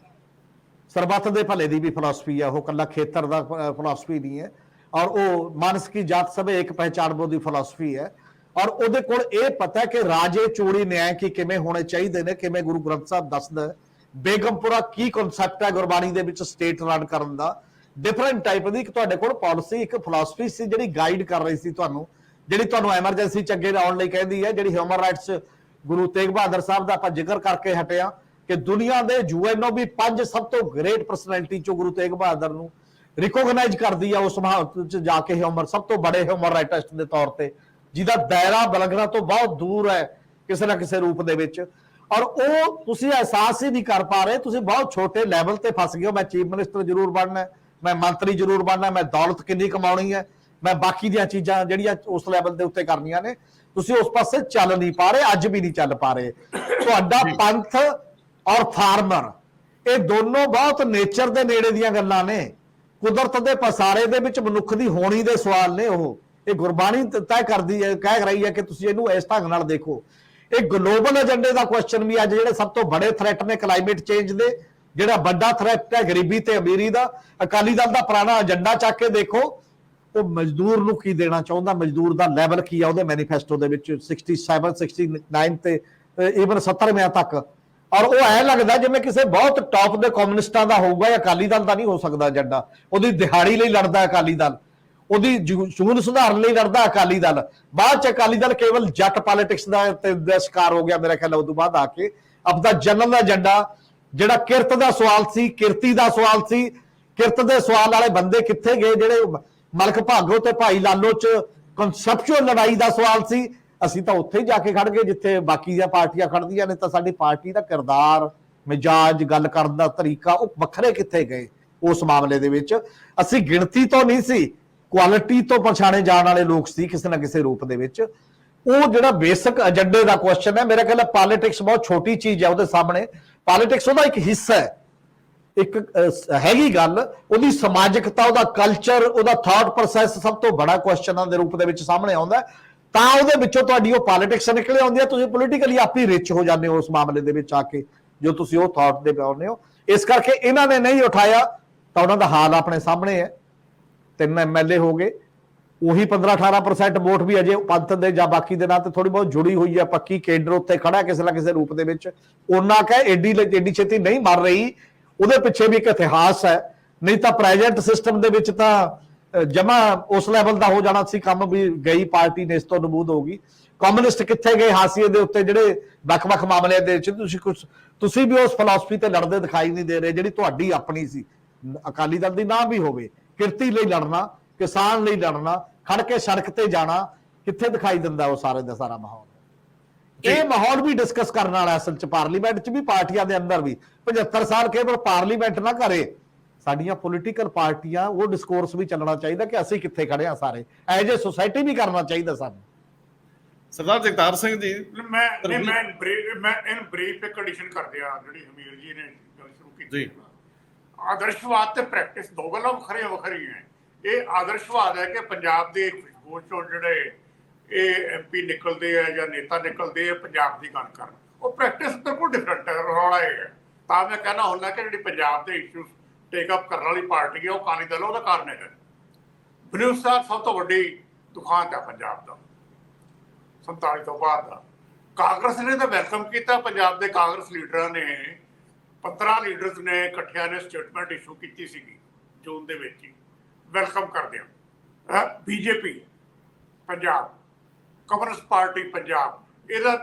Speaker 3: ਸਰਬੱਤ ਦੇ ਭਲੇ ਦੀ ਵੀ ਫਿਲਾਸਫੀ ਹੈ, ਉਹ ਕੱਲਾ ਖੇਤਰ ਦਾ ਫਿਲਾਸਫੀ ਨਹੀਂ ਹੈ, ਔਰ ਉਹ ਮਾਨਸ ਕੀ ਜਾਤ ਸਭ ਇੱਕ ਪਹਿਚਾਨ ਬੋ ਦੀ ਫਿਲਾਸਫੀ ਹੈ। ਔਰ ਉਹਦੇ ਕੋਲ ਇਹ ਪਤਾ ਹੈ ਕਿ ਰਾਜੇ ਚੋੜੀ ਨਿਆਂ ਕੀ ਕਿਵੇਂ ਹੋਣੇ ਚਾਹੀਦੇ ਨੇ, ਕਿਵੇਂ ਗੁਰੂ ਗ੍ਰੰਥ ਸਾਹਿਬ ਦੱਸਦਾ, ਬੇਗਮਪੁਰਾ ਕੀ ਕਨਸੈਪਟ ਹੈ ਗੁਰਬਾਣੀ ਦੇ ਵਿੱਚ ਸਟੇਟ ਰਨ ਕਰਨ ਦਾ, ਡਿਫਰੈਂਟ ਟਾਈਪ ਦੀ ਇੱਕ ਤੁਹਾਡੇ ਕੋਲ ਪਾਲਿਸੀ ਇੱਕ ਫਿਲਾਸਫੀ ਸੀ ਜਿਹੜੀ ਗਾਈਡ ਕਰ ਰਹੀ ਸੀ ਤੁਹਾਨੂੰ, ਜਿਹੜੀ ਤੁਹਾਨੂੰ ਐਮਰਜੈਂਸੀ ਚ ਅੱਗੇ ਆਉਣ ਲਈ ਕਹਿੰਦੀ ਹੈ, ਜਿਹੜੀ ਹਿਊਮਨ ਰਾਈਟਸ ਗੁਰੂ ਤੇਗ ਬਹਾਦਰ ਸਾਹਿਬ ਦਾ ਆਪਾਂ ਜ਼ਿਕਰ ਕਰਕੇ ਹਟਿਆ ਕਿ ਦੁਨੀਆ ਦੇ UNO ਵੀ 5 ਸਭ ਤੋਂ ਗ੍ਰੇਟ ਪਰਸਨੈਲਿਟੀ ਚੋਂ ਗੁਰੂ ਤੇਗ ਬਹਾਦਰ ਨੂੰ ਰਿਕੋਗਨਾਈਜ਼ ਕਰਦੀ ਆ ਉਸ ਮਹਾਂਤ ਚ ਜਾ ਕੇ, ਸਭ ਤੋਂ ਬੜੇ ਹਿਊਮਨ ਰਾਈਟਿਸਟ ਦੇ ਤੌਰ ਤੇ, ਜਿਹਦਾ ਦਾਇਰਾ ਬਲਗਣਾ ਤੋਂ ਬਹੁਤ ਦੂਰ ਹੈ ਕਿਸੇ ਨਾ ਕਿਸੇ ਰੂਪ ਦੇ ਵਿੱਚ। ਔਰ ਉਹ ਤੁਸੀਂ ਅਹਿਸਾਸ ਹੀ ਨਹੀਂ ਕਰ ਪਾ ਰਹੇ, ਤੁਸੀਂ ਬਹੁਤ ਛੋਟੇ ਲੈਵਲ ਤੇ ਫਸ ਗਏ ਹੋ। ਮੈਂ ਚੀਫ ਮਿਨਿਸਟਰ ਜ਼ਰੂਰ ਬਣਨਾ, ਮੈਂ ਮੰਤਰੀ ਜ਼ਰੂਰ ਬਣਨਾ, ਮੈਂ ਦੌਲਤ ਕਿੰਨੀ ਕਮਾਉਣੀ ਹੈ, ਮੈਂ ਬਾਕੀ ਦੀਆਂ ਚੀਜ਼ਾਂ ਜਿਹੜੀਆਂ ਉਸ ਲੈਵਲ ਦੇ ਉੱਤੇ ਕਰਨੀਆਂ ਨੇ, ਤੁਸੀਂ ਉਸ ਪਾਸੇ ਚੱਲ ਨਹੀਂ ਪਾ ਰਹੇ, ਅੱਜ ਵੀ ਨਹੀਂ ਚੱਲ ਪਾ ਰਹੇ। ਤੁਹਾਡਾ ਪੰਥ ਔਰ ਫਾਰਮਰ ਇਹ ਦੋਨੋਂ ਬਹੁਤ ਨੇਚਰ ਦੇ ਨੇੜੇ ਦੀਆਂ ਗੱਲਾਂ ਨੇ, ਕੁਦਰਤ ਦੇ ਪਸਾਰੇ ਦੇ ਵਿੱਚ ਮਨੁੱਖ ਦੀ ਹੋਣੀ ਦੇ ਸਵਾਲ ਨੇ। ਉਹ ਇਹ ਗੁਰਬਾਣੀ ਤੈਅ ਕਰਦੀ ਹੈ, ਕਹਿ ਰਹੀ ਹੈ ਕਿ ਤੁਸੀਂ ਇਹਨੂੰ ਇਸ ਢੰਗ ਨਾਲ ਦੇਖੋ। ਇਹ ਗਲੋਬਲ ਏਜੰਡੇ ਦਾ ਕੁਐਸਚਨ ਵੀ ਅੱਜ ਜਿਹੜੇ ਸਭ ਤੋਂ ਬੜੇ ਥ੍ਰੈਟ ਨੇ ਕਲਾਈਮੇਟ ਚੇਂਜ ਦੇ, ਜਿਹੜਾ ਵੱਡਾ ਥ੍ਰੈਟ ਹੈ ਗਰੀਬੀ ਤੇ ਅਮੀਰੀ ਦਾ, ਅਕਾਲੀ ਦਲ ਦਾ ਪੁਰਾਣਾ ਏਜੰਡਾ ਚੱਕ ਕੇ ਦੇਖੋ, ਉਹ ਮਜ਼ਦੂਰ ਨੂੰ ਕੀ ਦੇਣਾ ਚਾਹੁੰਦਾ, ਮਜ਼ਦੂਰ ਦਾ ਲੈਵਲ ਕੀ ਆ ਉਹਦੇ ਮੈਨੀਫੈਸਟੋ ਦੇ ਵਿੱਚ 67 69 ਤੇ ਈਵਨ 70 ਤੱਕ। ਔਰ ਉਹ ਐ ਲੱਗਦਾ ਜਿਵੇਂ ਕਿਸੇ ਬਹੁਤ ਟੌਪ ਦੇ ਕਮਿਊਨਿਸਟਾਂ ਦਾ ਹੋਊਗਾ, ਅਕਾਲੀ ਦਲ ਦਾ ਨਹੀਂ ਹੋ ਸਕਦਾ ਏਜੰਡਾ। ਉਹਦੀ ਦਿਹਾੜੀ ਲਈ ਲੜਦਾ ਅਕਾਲੀ ਦਲ, ਉਹਦੀ ਜੂਨ ਸੁਧਾਰਨ ਲਈ ਲੜਦਾ ਅਕਾਲੀ ਦਲ। ਬਾਅਦ ਚ ਅਕਾਲੀ ਦਲ ਕੇਵਲ ਜੱਟ ਪੋਲਿਟਿਕਸ ਦਾ ਸ਼ਿਕਾਰ ਹੋ ਗਿਆ ਮੇਰਾ ਖਿਆਲ। ਉਦੋਂ ਬਾਅਦ ਆ ਕੇ ਆਪਦਾ ਜਨਰਲ ਏਜੰਡਾ ਜਿਹੜਾ ਕਿਰਤ ਦਾ ਸਵਾਲ ਸੀ, ਕਿਰਤੀ ਦਾ ਸਵਾਲ ਸੀ, ਕਿਰਤ ਦੇ ਸਵਾਲ ਵਾਲੇ ਬੰਦੇ ਕਿੱਥੇ ਗਏ ਜਿਹੜੇ ਮਲਕ ਭਾਗੋ ਤੇ ਭਾਈ ਲਾਲੋ ਚ ਕਨਸੈਪਚੁਅਲ ਲੜਾਈ ਦਾ ਸਵਾਲ ਸੀ। ਅਸੀਂ ਤਾਂ ਉੱਥੇ ਹੀ ਜਾ ਕੇ ਖੜ ਗਏ ਜਿੱਥੇ ਬਾਕੀ ਦੀਆਂ ਪਾਰਟੀਆਂ ਖੜਦੀਆਂ ਨੇ। ਤਾਂ ਸਾਡੀ ਪਾਰਟੀ ਦਾ ਕਿਰਦਾਰ, ਮਿਜਾਜ, ਗੱਲ ਕਰਨ ਦਾ ਤਰੀਕਾ ਉਹ ਵੱਖਰੇ ਕਿੱਥੇ ਗਏ ਉਸ ਮਾਮਲੇ ਦੇ ਵਿੱਚ। ਅਸੀਂ ਗਿਣਤੀ ਤੋਂ ਨਹੀਂ ਸੀ, ਕੁਆਲਿਟੀ ਤੋਂ ਪਛਾਣੇ ਜਾਣ ਵਾਲੇ ਲੋਕ ਸੀ ਕਿਸੇ ਨਾ ਕਿਸੇ ਰੂਪ ਦੇ ਵਿੱਚ। ਉਹ ਜਿਹੜਾ ਬੇਸਿਕ ਏਜੰਡੇ ਦਾ ਕੁਐਸਚਨ ਹੈ, ਮੇਰੇ ਖਿਆਲ ਪੋਲਿਟਿਕਸ ਬਹੁਤ ਛੋਟੀ ਚੀਜ਼ ਹੈ ਉਹਦੇ ਸਾਹਮਣੇ। ਪੋਲਿਟਿਕਸ ਉਹਦਾ ਇੱਕ ਹਿੱਸਾ ਹੈ, ਇੱਕ ਹੈਗੀ ਗੱਲ, ਉਹਦੀ ਸਮਾਜਿਕਤਾ, ਉਹਦਾ ਕਲਚਰ, ਉਹਦਾ ਥਾਟ ਪ੍ਰੋਸੈਸ ਸਭ ਤੋਂ ਬੜਾ ਕੁਐਸਚਨਾਂ ਦੇ ਰੂਪ ਦੇ ਵਿੱਚ ਸਾਹਮਣੇ ਆਉਂਦਾ। ਤਾਂ ਉਹਦੇ ਵਿੱਚੋਂ ਤੁਹਾਡੀ ਉਹ ਪੋਲਿਟਿਕਸ ਨਿਕਲੇ ਆਉਂਦੀ ਹੈ, ਤੁਸੀਂ ਪੋਲੀਟੀਕਲੀ ਆਪ ਹੀ ਰਿਚ ਹੋ ਜਾਂਦੇ ਹੋ ਉਸ ਮਾਮਲੇ ਦੇ ਵਿੱਚ ਆ ਕੇ, ਜੋ ਤੁਸੀਂ ਉਹ ਥਾਟ ਦੇ ਪਾਉਂਦੇ ਹੋ। ਇਸ ਕਰਕੇ ਇਹਨਾਂ ਨੇ ਨਹੀਂ ਉਠਾਇਆ ਤਾਂ ਉਹਨਾਂ ਦਾ ਹਾਲ ਆਪਣੇ ਸਾਹਮਣੇ ਹੈ। 3 MLA ਹੋ ਗਏ, ਉਹੀ 15-18% ਵੋਟ ਵੀ ਅਜੇ ਪੰਥ ਦੇ ਜਾਂ ਬਾਕੀ ਦੇ ਨਾਲ ਤੇ ਥੋੜੀ ਬਹੁਤ ਜੁੜੀ ਹੋਈ ਹੈ, ਪੱਕੀ ਕੇਡਰ ਉੱਤੇ ਖੜਾ ਕਿਸੇ ਨਾ ਕਿਸੇ ਰੂਪ ਦੇ ਵਿੱਚ। ਉਹਨਾਂ ਕਹੇ ਏਡੀ ਛੇਤੀ ਨਹੀਂ ਮਰ ਰਹੀ, ਉਹਦੇ ਪਿੱਛੇ ਵੀ ਇੱਕ ਇਤਿਹਾਸ ਹੈ। ਨਹੀਂ ਤਾਂ ਪ੍ਰੈਜ਼ੈਂਟ ਸਿਸਟਮ ਦੇ ਵਿੱਚ ਤਾਂ ਜਮਾ ਉਸ ਲੈਵਲ ਦਾ ਹੋ ਜਾਣਾ ਸੀ ਕੰਮ, ਵੀ ਗਈ ਪਾਰਟੀ ਨੇ ਇਸ ਤੋਂ ਨਬੂਦ ਹੋ ਗਈ। ਕਮਿਊਨਿਸਟ ਕਿੱਥੇ ਗਏ ਹਾਸੀਏ ਦੇ ਉੱਤੇ, ਜਿਹੜੇ ਵੱਖ-ਵੱਖ ਮਾਮਲਿਆਂ ਦੇ ਵਿੱਚ ਤੁਸੀਂ ਵੀ ਉਸ ਫਿਲਾਸਫੀ ਤੇ ਲੜਦੇ ਦਿਖਾਈ ਨਹੀਂ ਦੇ ਰਹੇ ਜਿਹੜੀ ਤੁਹਾਡੀ ਆਪਣੀ ਸੀ। ਅਕਾਲੀ ਦਲ ਦੀ ਨਾ ਵੀ ਹੋਵੇ, ਕਿਰਤੀ ਲਈ ਲੜਨਾ, ਕਿਸਾਨ ਲਈ ਲੜਨਾ, ਖੜ ਕੇ ਸੜਕ ਤੇ ਜਾਣਾ, ਕਿੱਥੇ ਦਿਖਾਈ ਦਿੰਦਾ ਉਹ ਸਾਰੇ ਦਾ ਸਾਰਾ ਮਾਹੌਲ। ਇਹ ਮਾਹੌਲ ਵੀ ਡਿਸਕਸ ਕਰਨ ਵਾਲਾ ਅਸਲ ਚ ਪਾਰਲੀਮੈਂਟ ਚ ਵੀ, ਪਾਰਟੀਆਂ ਦੇ ਅੰਦਰ ਵੀ। 75 ਸਾਲ ਕੇਵਲ ਪਾਰਲੀਮੈਂਟ ਨਾ ਕਰੇ, ਸਾਡੀਆਂ ਪੋਲੀਟੀਕਲ ਪਾਰਟੀਆਂ ਉਹ ਡਿਸਕੋਰਸ ਵੀ ਚੱਲਣਾ ਚਾਹੀਦਾ ਕਿ ਅਸੀਂ ਕਿੱਥੇ ਖੜੇ ਆ ਸਾਰੇ, ਐਜ ਏ ਸੁਸਾਇਟੀ ਵੀ ਕਰਨਾ ਚਾਹੀਦਾ ਸਾਨੂੰ।
Speaker 1: ਸਰਦਾਰ ਜਗਤਾਰ ਸਿੰਘ ਜੀ,
Speaker 2: ਮੈਂ ਇਨ ਬਰੀਫ ਇੱਕ ਐਡੀਸ਼ਨ ਕਰਦੇ ਆ ਜਿਹੜੀ ਹਮੀਰ ਜੀ ਨੇ ਗੱਲ ਸ਼ੁਰੂ ਕੀਤੀ
Speaker 1: ਜੀ।
Speaker 2: ਆਦਰਸ਼ਵਾਦ ਤੇ ਪ੍ਰੈਕਟਿਸ ਦੋ ਗੱਲਾਂ ਵੱਖਰੀਆਂ। ਇਹ ਆਦਰਸ਼ਵਾਦ ਹੈ ਕਿ ਪੰਜਾਬ ਦੇ ਖੁਸ਼ਬੂ ਚੋਂ ਜਿਹੜੇ ਇਹ MP ਨਿਕਲਦੇ ਆ ਜਾਂ ਨੇਤਾ ਨਿਕਲਦੇ ਆ ਪੰਜਾਬ ਦੀ ਗੱਲ ਕਰਨ, ਉਹ ਪ੍ਰੈਕਟਿਸ ਬਿਲਕੁਲ ਡਿਫਰੈਂਟ ਹੈ। ਰੌਲਾ ਇਹ ਹੈ, ਤਾਂ ਮੈਂ ਕਹਿਣਾ ਹੁੰਦਾ ਕਿ ਜਿਹੜੀ ਪੰਜਾਬ ਦੇ ਇਸ਼ੂਸ ਟੇਕ ਅਪ ਕਰਨ ਵਾਲੀ ਪਾਰਟੀ ਹੈ ਉਹ ਅਕਾਲੀ ਦਲ, ਉਹਦਾ ਕਾਰਨ ਹੈ ਬਲੂ ਸਟਾਰ ਸਭ ਤੋਂ ਵੱਡੀ ਦੁਖਾਂਤ ਹੈ ਪੰਜਾਬ ਦਾ 47 ਤੋਂ ਬਾਅਦ ਦਾ। ਕਾਂਗਰਸ ਨੇ ਤਾਂ ਵੈਲਕਮ ਕੀਤਾ, ਪੰਜਾਬ ਦੇ ਕਾਂਗਰਸ ਲੀਡਰਾਂ ਨੇ 15 ਲੀਡਰਸ ਨੇ ਇਕੱਠਿਆਂ ਨੇ ਸਟੇਟਮੈਂਟ ਇਸ਼ੂ ਕੀਤੀ ਸੀਗੀ ਜੂਨ ਦੇ ਵਿੱਚ ਹੀ, ਵੈਲਕਮ ਕਰਦੇ ਆ। BJP Punjab, communist party Punjab, ਇਹਦਾ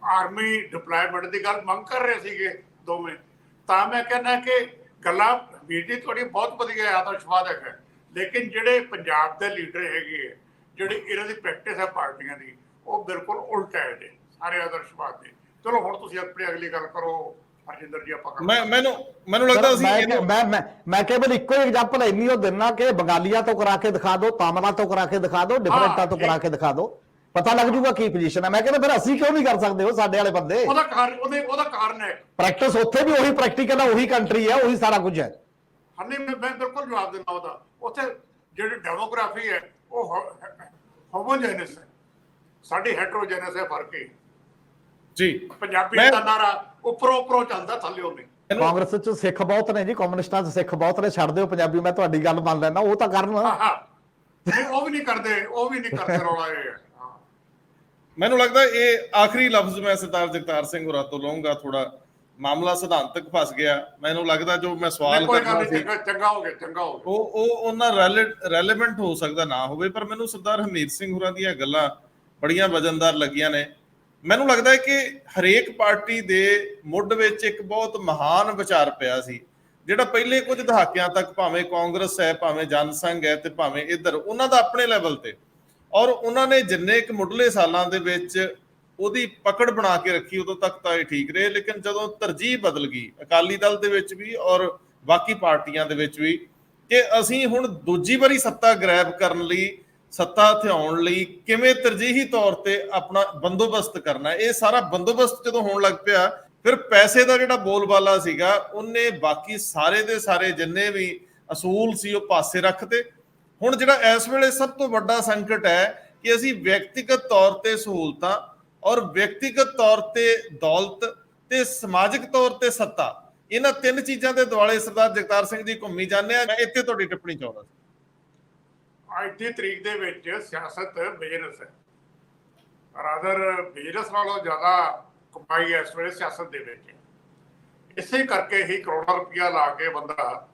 Speaker 2: ਆਰਮੀ ਡਿਪਲੋਇਮੈਂਟ ਦੀ ਗੱਲ ਮੰਗ ਕਰ ਰਹੇ ਸੀਗੇ ਦੋਵੇਂ। ਤਾਂ ਮੈਂ ਕਹਿੰਦਾ ਕਿ ਗੱਲਾਂ ਵੀਰ ਜੀ ਤੁਹਾਡੀ ਬਹੁਤ ਵਧੀਆ ਆਦਰਸ਼ਵਾਦ ਹੈਗਾ, ਲੇਕਿਨ ਜਿਹੜੇ ਪੰਜਾਬ ਦੇ ਲੀਡਰ ਹੈਗੇ ਆ, ਜਿਹੜੀ ਇਹਨਾਂ ਦੀ ਪ੍ਰੈਕਟਿਸ ਹੈ ਪਾਰਟੀਆਂ ਦੀ, ਉਹ ਬਿਲਕੁਲ ਉਲਟ ਹੈ ਜੀ ਸਾਰੇ ਆਦਰਸ਼ਵਾਦ ਦੇ। ਚਲੋ ਹੁਣ ਤੁਸੀਂ ਆਪਣੀ ਅਗਲੀ ਗੱਲ ਕਰੋ ਹਰਜਿੰਦਰ ਜੀ। ਆਪਾਂ
Speaker 1: ਮੈਨੂੰ ਲੱਗਦਾ ਸੀ
Speaker 3: ਮੈਂ ਕੇਵਲ ਇੱਕੋ ਐਗਜ਼ਾਮਪਲ ਇੰਨੀ ਉਹ ਦਿੰਨਾ ਕਿ ਬੰਗਾਲੀਆਂ ਤੋਂ ਕਰਾ ਕੇ ਦਿਖਾ ਦਿਓ, ਤਾਮਿਲਾਂ ਤੋਂ ਕਰਾ ਕੇ ਦਿਖਾ ਦਿਓ, ਡਿਫਰੈਂਟਾਂ ਤੋਂ ਕਰਾ ਕੇ ਦਿਖਾ ਦਿਓ, ਪਤਾ ਲੱਗ ਜੂਗਾ ਕੀ ਪੋਜੀਸ਼ਨ ਹੈ। ਮੈਂ ਕਹਿੰਦਾ ਫਿਰ ਅਸੀਂ ਕਿਉਂ ਨਹੀਂ ਕਰ ਸਕਦੇ? ਉਹ ਸਾਡੇ ਵਾਲੇ ਬੰਦੇ,
Speaker 2: ਉਹਦਾ ਕਾਰਨ ਹੈ
Speaker 3: ਪ੍ਰੈਕਟਿਸ ਉੱਥੇ ਵੀ ਉਹੀ ਪ੍ਰੈਕਟੀਕਲ ਹੈ, ਉਹੀ ਕੰਟਰੀ ਹੈ, ਉਹੀ ਸਾਰਾ ਕੁਝ ਹੈ।
Speaker 2: ਹਾਂਜੀ ਮੈਂ ਬਿਲਕੁਲ ਜਵਾਬ ਦਿੰਦਾ ਉਹਦਾ। ਉੱਥੇ ਜਿਹੜੀ ਡੈਮੋਗ੍ਰਾਫੀ ਹੈ ਉਹ ਹੋਮੋਜੇਨਸ ਹੈ, ਸਾਡੀ ਹੈਟਰੋਜੇਨਸ ਹੈ, ਫਰਕ ਹੈ
Speaker 1: ਜੀ।
Speaker 2: ਪੰਜਾਬੀ ਦਾ ਨਾਰਾ ਉੱਪਰੋਂ ਚੱਲਦਾ, ਥੱਲੇ ਨਹੀਂ।
Speaker 3: ਕਾਂਗਰਸ ਚ ਸਿੱਖ ਬਹੁਤ ਨੇ ਜੀ, ਕਮਿਊਨਿਸਟਾਂ ਚ ਸਿੱਖ ਬਹੁਤ ਨੇ, ਛੱਡ ਦਿਓ ਪੰਜਾਬੀ। ਮੈਂ ਤੁਹਾਡੀ ਗੱਲ ਮੰਨ ਲੈਣਾ, ਉਹ ਤਾਂ ਕਰਨ,
Speaker 2: ਉਹ ਵੀ ਨਹੀਂ ਕਰਦੇ ਰੌਲਾ ਇਹ ਹੈ।
Speaker 1: ਮੈਨੂੰ ਲੱਗਦਾ ਇਹ ਆਖਰੀ ਲਫ਼ਜ਼ ਮੈਂ ਸਰਦਾਰ ਜਗਤਾਰ ਸਿੰਘ ਹੋਰਾਂ ਤੋਂ ਲਵਾਂਗਾ। ਥੋੜਾ ਮਾਮਲਾ ਸਿਧਾਂਤਕ ਫਸ ਗਿਆ। ਮੈਨੂੰ ਲੱਗਦਾ ਜੋ ਮੈਂ ਸਵਾਲ ਕਰਨਾ ਸੀ
Speaker 2: ਚੰਗਾ ਹੋ ਗਿਆ
Speaker 1: ਉਹ ਉਹਨਾਂ ਰੈਲੇਵੈਂਟ ਹੋ ਸਕਦਾ ਨਾ ਹੋਵੇ, ਪਰ ਮੈਨੂੰ ਸਰਦਾਰ ਹਮੀਰ ਸਿੰਘ ਹੋਰਾਂ ਦੀਆਂ ਗੱਲਾਂ ਬੜੀਆਂ ਵਜਨਦਾਰ ਲੱਗੀਆਂ ਨੇ। ਮੈਨੂੰ ਲੱਗਦਾ ਹੈ ਕਿ ਹਰੇਕ ਪਾਰਟੀ ਦੇ ਮੁੱਢ ਵਿੱਚ ਇੱਕ ਬਹੁਤ ਮਹਾਨ ਵਿਚਾਰ ਪਿਆ ਸੀ, ਜਿਹੜਾ ਪਹਿਲੇ ਕੁਝ ਦਹਾਕਿਆਂ ਤੱਕ ਭਾਵੇਂ ਕਾਂਗਰਸ ਹੈ, ਭਾਵੇਂ ਜਨ ਸੰਘ ਹੈ, ਤੇ ਭਾਵੇਂ ਇੱਧਰ ਉਹਨਾਂ ਦਾ ਆਪਣੇ ਲੈਵਲ ਤੇ, ਔਰ ਉਹਨਾਂ ਨੇ ਜਿੰਨੇ ਇੱਕ ਮੁੱਢਲੇ ਸਾਲਾਂ ਦੇ ਵਿੱਚ ਉਹਦੀ ਪਕੜ ਬਣਾ ਕੇ ਰੱਖੀ, ਉਦੋਂ ਤੱਕ ਤਾਂ ਇਹ ਠੀਕ ਰਹੇ। ਲੇਕਿਨ ਜਦੋਂ ਤਰਜੀਹ ਬਦਲ ਗਈ ਅਕਾਲੀ ਦਲ ਦੇ ਵਿੱਚ ਵੀ ਔਰ ਬਾਕੀ ਪਾਰਟੀਆਂ ਦੇ ਵਿੱਚ ਵੀ, ਕਿ ਅਸੀਂ ਹੁਣ ਦੂਜੀ ਵਾਰੀ ਸੱਤਾ ਗ੍ਰੈਬ ਕਰਨ ਲਈ, ਸੱਤਾ ਹਥਿਆਉਣ ਲਈ ਕਿਵੇਂ ਤਰਜੀਹੀ ਤੌਰ ਤੇ ਆਪਣਾ ਬੰਦੋਬਸਤ ਕਰਨਾ, ਇਹ ਸਾਰਾ ਬੰਦੋਬਸਤ ਜਦੋਂ ਹੋਣ ਲੱਗ ਪਿਆ, ਫਿਰ ਪੈਸੇ ਦਾ ਜਿਹੜਾ ਬੋਲਬਾਲਾ ਸੀਗਾ ਉਹਨੇ ਬਾਕੀ ਸਾਰੇ ਦੇ ਸਾਰੇ ਜਿੰਨੇ ਵੀ ਅਸੂਲ ਸੀ ਉਹ ਪਾਸੇ ਰੱਖਤੇ। ਹੁਣ ਜਿਹੜਾ ਇਸ ਵੇਲੇ ਸਭ ਤੋਂ ਵੱਡਾ ਸੰਕਟ ਹੈ ਕਿ ਅਸੀਂ ਵਿਅਕਤੀਗਤ ਤੌਰ ਤੇ ਸਹੂਲਤਾਂ ਔਰ ਵਿਅਕਤੀਗਤ ਤੌਰ ਤੇ ਦੌਲਤ ਤੇ ਸਮਾਜਿਕ ਤੌਰ ਤੇ ਸੱਤਾ, ਇਹਨਾਂ ਤਿੰਨ ਚੀਜ਼ਾਂ ਦੇ ਦੁਆਲੇ ਸਰਦਾਰ ਜਗਤਾਰ ਸਿੰਘ ਜੀ ਘੁੰਮੀ ਜਾਂਦੇ ਆ। ਮੈਂ ਇੱਥੇ ਤੁਹਾਡੀ ਟਿੱਪਣੀ ਚਾਹੁੰਦਾ ਸੀ।
Speaker 2: ਅੱਜ ਦੀ ਤਰੀਕ ਦੇ ਵਿੱਚ ਸਿਆਸਤ ਬਿਜ਼ਨਸ ਹੈ, ਰਾਦਰ ਬਿਜ਼ਨਸ ਨਾਲੋਂ ਜ਼ਿਆਦਾ ਕਮਾਈ ਇਸ ਵੇਲੇ ਸਿਆਸਤ ਦੇ ਵਿੱਚ। ਇਸੇ ਕਰਕੇ ਹੀ ਕਰੋੜਾਂ ਰੁਪਇਆ ਲਾ ਕੇ ਬੰਦਾ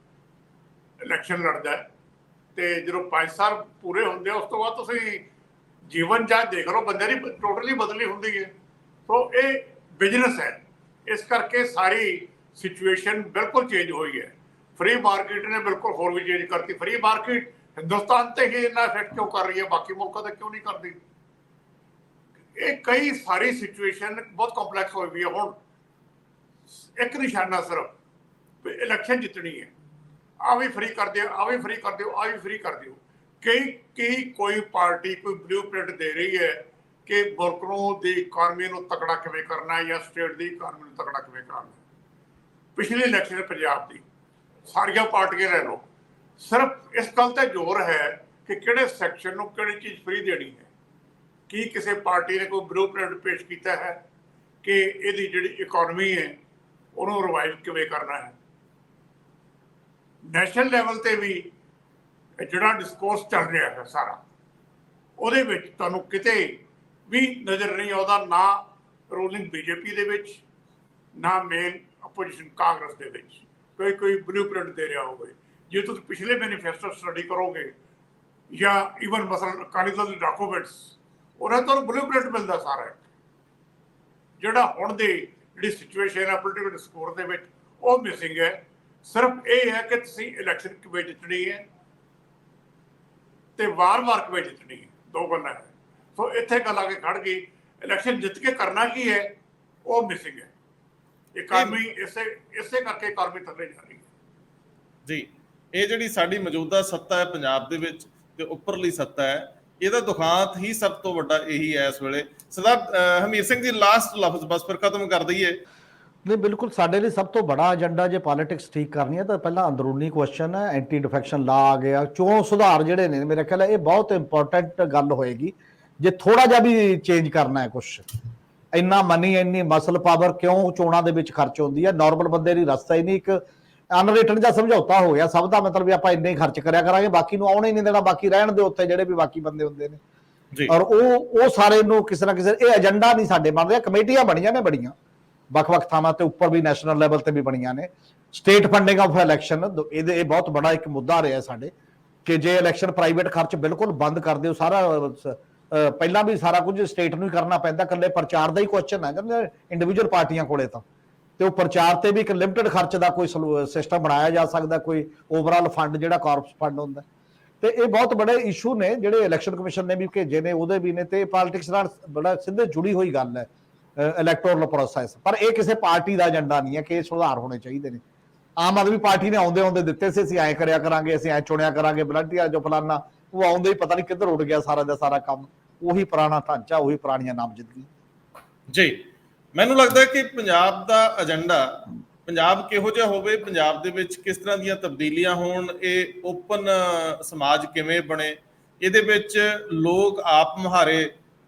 Speaker 2: ਇਲੈਕਸ਼ਨ ਲੜਦਾ ਹੈ, ਤੇ ਜਦੋਂ 5 ਸਾਲ ਪੂਰੇ ਹੁੰਦੇ ਉਸ ਤੋਂ ਬਾਅਦ ਤੁਸੀਂ ਜੀਵਨ ਜਾਂਚ ਦੇਖ ਲਓ, ਬੰਦੇ ਦੀ ਟੋਟਲੀ ਬਦਲੀ ਹੁੰਦੀ ਹੈ। ਸੋ ਇਹ ਬਿਜ਼ਨਸ ਹੈ, ਇਸ ਕਰਕੇ ਸਾਰੀ ਸਿਚੁਏਸ਼ਨ ਬਿਲਕੁਲ ਚੇਂਜ ਹੋਈ ਹੈ। ਫ੍ਰੀ ਮਾਰਕੀਟ ਨੇ ਬਿਲਕੁਲ ਹੋਰ ਵੀ ਚੇਂਜ ਕਰਤੀ। ਫ੍ਰੀ ਮਾਰਕੀਟ ਹਿੰਦੁਸਤਾਨ ਤੇ ਹੀ ਇੰਨਾ ਇਫੈਕਟ ਕਿਉਂ ਕਰ ਰਹੀ ਹੈ, ਬਾਕੀ ਮੁਲਕਾਂ ਤੇ ਕਿਉਂ ਨਹੀਂ ਕਰਦੀ? ਇਹ ਕਈ ਸਾਰੀ ਸਿਚੁਏਸ਼ਨ ਬਹੁਤ ਕੰਪਲੈਕਸ ਹੋਈ ਵੀ ਹੈ। ਹੁਣ ਇੱਕ ਨਿਸ਼ਾਨਾ ਸਿਰਫ ਇਲੈਕਸ਼ਨ ਜਿੱਤਣੀ ਹੈ, ਆ ਵੀ ਫ੍ਰੀ ਕਰ ਦਿਓ, ਆ ਵੀ ਫ੍ਰੀ ਕਰ ਦਿਓ, ਆ ਵੀ ਫ੍ਰੀ ਕਰ ਦਿਓ। ਕੋਈ ਪਾਰਟੀ ਕੋਈ ਬਲੂ ਪ੍ਰਿੰਟ ਦੇ ਰਹੀ ਹੈ ਕਿ ਮੁਲਕ ਨੂੰ ਦੀ ਇਕਾਨਮੀ ਨੂੰ ਤਕੜਾ ਕਿਵੇਂ ਕਰਨਾ ਹੈ, ਜਾਂ ਸਟੇਟ ਦੀ ਇਕਾਨਮੀ ਨੂੰ ਤਕੜਾ ਕਿਵੇਂ ਕਰਨਾ। ਪਿਛਲੇ ਇਲੈਕਸ਼ਨ ਪੰਜਾਬ ਦੀ ਸਾਰੀਆਂ ਪਾਰਟੀਆਂ ਲੈ ਲਓ, ਸਿਰਫ ਇਸ ਗੱਲ ਤੇ ਜ਼ੋਰ ਹੈ ਕਿ ਕਿਹੜੇ ਸੈਕਸ਼ਨ ਨੂੰ ਕਿਹੜੀ ਚੀਜ਼ ਫ੍ਰੀ ਦੇਣੀ ਹੈ। ਕੀ ਕਿਸੇ ਪਾਰਟੀ ਨੇ ਕੋਈ ਬਲੂ ਪ੍ਰਿੰਟ ਪੇਸ਼ ਕੀਤਾ ਹੈ ਕਿ ਇਹਦੀ ਜਿਹੜੀ ਇਕਾਨਮੀ ਹੈ ਉਹਨੂੰ ਰਿਵਾਈਵ ਕਿਵੇਂ ਕਰਨਾ ਹੈ? ਨੈਸ਼ਨਲ ਲੈਵਲ ਤੇ ਵੀ ਜਿਹੜਾ ਡਿਸਕੋਰਸ ਚੱਲ ਰਿਹਾ ਹੈ ਸਾਰਾ, ਉਹਦੇ ਵਿੱਚ ਤੁਹਾਨੂੰ ਕਿਤੇ ਵੀ ਨਜ਼ਰ ਨਹੀਂ ਆਉਂਦਾ, ਨਾ ਰੂਲਿੰਗ BJP ਦੇ ਵਿੱਚ, ਨਾ ਮੇਨ ਆਪੋਜੀਸ਼ਨ ਕਾਂਗਰਸ ਦੇ ਵਿੱਚ ਕੋਈ ਬਲੂ ਪ੍ਰਿੰਟ ਦੇ ਰਿਹਾ ਹੋਵੇ। ਜੇ ਤੁਸੀਂ ਪਿਛਲੇ ਮੈਨੀਫੈਸਟੋ ਸਟੱਡੀ ਕਰੋਗੇ ਜਾਂ ਈਵਨ ਮਸਲਨ ਅਕਾਲੀ ਦਲ ਦੇ ਡਾਕੂਮੈਂਟਸ, ਉਹਨਾਂ ਤੋਂ ਬਲੂ ਪ੍ਰਿੰਟ ਮਿਲਦਾ ਸਾਰਾ। ਜਿਹੜਾ ਹੁਣ ਦੀ ਜਿਹੜੀ ਸਿਚੁਏਸ਼ਨ ਹੈ ਪੋਲੀਟੀਕਲ ਡਿਸਕੋਰਸ ਦੇ ਵਿੱਚ, ਉਹ ਮਿਸਿੰਗ ਹੈ। ਸਿਰਫ ਇਹ ਹੈ ਕਿ ਤੁਸੀਂ ਇਲੈਕਸ਼ਨ ਕਿਵੇਂ ਜਿੱਤਣੀ ਹੈ ਤੇ ਵਾਰ-ਵਾਰ ਕਿਵੇਂ ਜਿੱਤਣੀ ਹੈ, ਦੋ ਗੱਲਾਂ ਹੈ। ਸੋ ਇੱਥੇ ਗੱਲ ਆ ਕੇ ਖੜ ਗਈ। ਇਲੈਕਸ਼ਨ ਜਿੱਤ ਕੇ ਕਰਨਾ ਕੀ ਹੈ ਉਹ ਮਿਸਿੰਗ ਹੈ। ਇਕਾਨਮੀ ਇਸੇ ਕਰਕੇ ਇਕਾਨਮੀ ਥੱਲੇ ਜਾ ਰਹੀ ਹੈ
Speaker 1: ਜੀ। ਇਹ ਜਿਹੜੀ ਸਾਡੀ ਮੌਜੂਦਾ ਸੱਤਾ ਹੈ ਪੰਜਾਬ ਦੇ ਵਿੱਚ ਤੇ ਉੱਪਰਲੀ ਸੱਤਾ ਹੈ, ਇਹਦਾ ਦੁਖਾਂਤ ਹੀ ਸਭ ਤੋਂ ਵੱਡਾ ਇਹੀ ਹੈ ਇਸ ਵੇਲੇ। ਸਰਦਾਰ ਹਮੀਰ ਸਿੰਘ ਜੀ, ਲਾਸਟ ਲਫ਼ਜ਼ ਬਸ ਫਿਰ ਖਤਮ ਕਰ ਦਈਏ।
Speaker 3: ਨਹੀਂ, ਬਿਲਕੁਲ ਸਾਡੇ ਲਈ ਸਭ ਤੋਂ ਬੜਾ ਏਜੰਡਾ ਜੇ ਪੋਲਿਟਿਕਸ ਠੀਕ ਕਰਨੀ ਹੈ ਤਾਂ ਪਹਿਲਾਂ ਅੰਦਰੂਨੀ ਕੁਐਸਚਨ ਹੈ, ਐਂਟੀ ਡਿਫੈਕਸ਼ਨ ਲਾ ਆ ਗਿਆ, ਚੋਣ ਸੁਧਾਰ ਜਿਹੜੇ ਨੇ, ਮੇਰੇ ਖਿਆਲ ਇਹ ਬਹੁਤ ਇੰਪੋਰਟੈਂਟ ਗੱਲ ਹੋਏਗੀ। ਜੇ ਥੋੜਾ ਜਿਹਾ ਵੀ ਚੇਂਜ ਕਰਨਾ ਹੈ ਕੁਛ, ਇੰਨਾ ਮਨੀ ਇੰਨੀ ਮਸਲ ਪਾਵਰ ਕਿਉਂ ਚੋਣਾਂ ਦੇ ਵਿੱਚ ਖਰਚ ਹੁੰਦੀ ਹੈ? ਨਾਰਮਲ ਬੰਦੇ ਦੀ ਰਸਤਾ ਹੀ ਨਹੀਂ, ਇੱਕ ਅਨਰਿਟਨ ਜਿਹਾ ਸਮਝੌਤਾ ਹੋ ਗਿਆ ਸਭ ਦਾ, ਮਤਲਬ ਵੀ ਆਪਾਂ ਇੰਨੇ ਹੀ ਖਰਚ ਕਰਿਆ ਕਰਾਂਗੇ, ਬਾਕੀ ਨੂੰ ਆਉਣਾ ਹੀ ਨਹੀਂ ਦੇਣਾ, ਬਾਕੀ ਰਹਿਣ ਦੇ ਉੱਥੇ ਜਿਹੜੇ ਵੀ ਬਾਕੀ ਬੰਦੇ ਹੁੰਦੇ ਨੇ। ਔਰ ਉਹ ਸਾਰੇ ਨੂੰ ਕਿਸੇ ਨਾ ਕਿਸੇ, ਇਹ ਏਜੰਡਾ ਨਹੀਂ ਸਾਡੇ ਬਣ ਰਿਹਾ। ਕਮੇਟੀਆਂ ਬਣੀਆਂ ਨੇ ਬੜੀਆਂ ਵੱਖ-ਵੱਖ ਥਾਵਾਂ ਤੇ, ਉੱਪਰ ਵੀ ਨੈਸ਼ਨਲ ਲੈਵਲ ਤੇ ਵੀ ਬਣੀਆਂ ਨੇ। ਸਟੇਟ ਫੰਡਿੰਗ ਆਫ ਇਲੈਕਸ਼ਨ, ਇਹ ਬਹੁਤ ਬੜਾ ਇੱਕ ਮੁੱਦਾ ਰਿਹਾ ਸਾਡੇ, ਕਿ ਜੇ ਇਲੈਕਸ਼ਨ ਪ੍ਰਾਈਵੇਟ ਖਰਚ ਬਿਲਕੁਲ ਬੰਦ ਕਰ ਦਿਓ, ਸਾਰਾ ਪਹਿਲਾਂ ਵੀ ਸਾਰਾ ਕੁਝ ਸਟੇਟ ਨੂੰ ਹੀ ਕਰਨਾ ਪੈਂਦਾ, ਇਕੱਲੇ ਪ੍ਰਚਾਰ ਦਾ ਹੀ ਕੁਐਸਚਨ ਹੈ ਕਹਿੰਦੇ ਇੰਡੀਵਿਜੂਅਲ ਪਾਰਟੀਆਂ ਕੋਲੇ ਤਾਂ, ਤੇ ਉਹ ਪ੍ਰਚਾਰ ਤੇ ਵੀ ਇੱਕ ਲਿਮਟਿਡ ਖਰਚ ਦਾ ਕੋਈ ਸਿਸਟਮ ਬਣਾਇਆ ਜਾ ਸਕਦਾ, ਕੋਈ ਓਵਰਆਲ ਫੰਡ ਜਿਹੜਾ ਕਾਰਪਸ ਫੰਡ ਹੁੰਦਾ। ਤੇ ਇਹ ਬਹੁਤ ਬੜੇ ਇਸ਼ੂ ਨੇ ਜਿਹੜੇ ਇਲੈਕਸ਼ਨ ਕਮਿਸ਼ਨ ਨੇ ਵੀ ਭੇਜੇ ਨੇ, ਉਹਦੇ ਵੀ ਨੇ, ਤੇ ਪੋਲਿਟਿਕਸ ਨਾਲ ਬੜਾ ਸਿੱਧੇ ਜੁੜੀ ਹੋਈ ਗੱਲ ਹੈ ਇਲੈਕਟੋਰਲ ਪ੍ਰੋਸੈਸ। ਪਰ ਇਹ ਕਿਸੇ ਪਾਰਟੀ ਦਾ ਏਜੰਡਾ ਨਹੀਂ ਹੈ ਕਿ ਇਹ ਸੁਧਾਰ ਹੋਣੇ ਚਾਹੀਦੇ ਨੇ। ਆਮ ਆਦਮੀ ਪਾਰਟੀ ਨੇ ਆਉਂਦੇ ਦਿੱਤੇ ਸੀ, ਅਸੀਂ ਐਂ ਕਰਿਆ ਕਰਾਂਗੇ, ਅਸੀਂ ਐਂ ਚੁਣਿਆ ਕਰਾਂਗੇ ਵਲੰਟੀਅਰ ਜੋ ਫਲਾਨਾ, ਉਹ ਆਉਂਦੇ ਹੀ ਪਤਾ ਨਹੀਂ ਕਿੱਧਰ ਉੱਡ ਗਿਆ ਸਾਰਾ ਦਾ ਸਾਰਾ ਕੰਮ। ਉਹੀ ਪੁਰਾਣਾ ਢਾਂਚਾ, ਉਹੀ ਪੁਰਾਣੀਆਂ ਨਾਮਜ਼ਦਗੀ
Speaker 1: ਜੀ। ਮੈਨੂੰ ਲੱਗਦਾ ਕਿ ਪੰਜਾਬ ਦਾ ਏਜੰਡਾ, ਪੰਜਾਬ ਕਿਹੋ ਜਿਹਾ ਹੋਵੇ, ਪੰਜਾਬ ਦੇ ਵਿੱਚ ਕਿਸ ਤਰ੍ਹਾਂ ਦੀਆਂ ਤਬਦੀਲੀਆਂ ਹੋਣ, ਇਹ ਓਪਨ ਸਮਾਜ ਕਿਵੇਂ ਬਣੇ, ਇਹਦੇ ਵਿੱਚ ਲੋਕ ਆਪ ਮੁਹਾਰੇ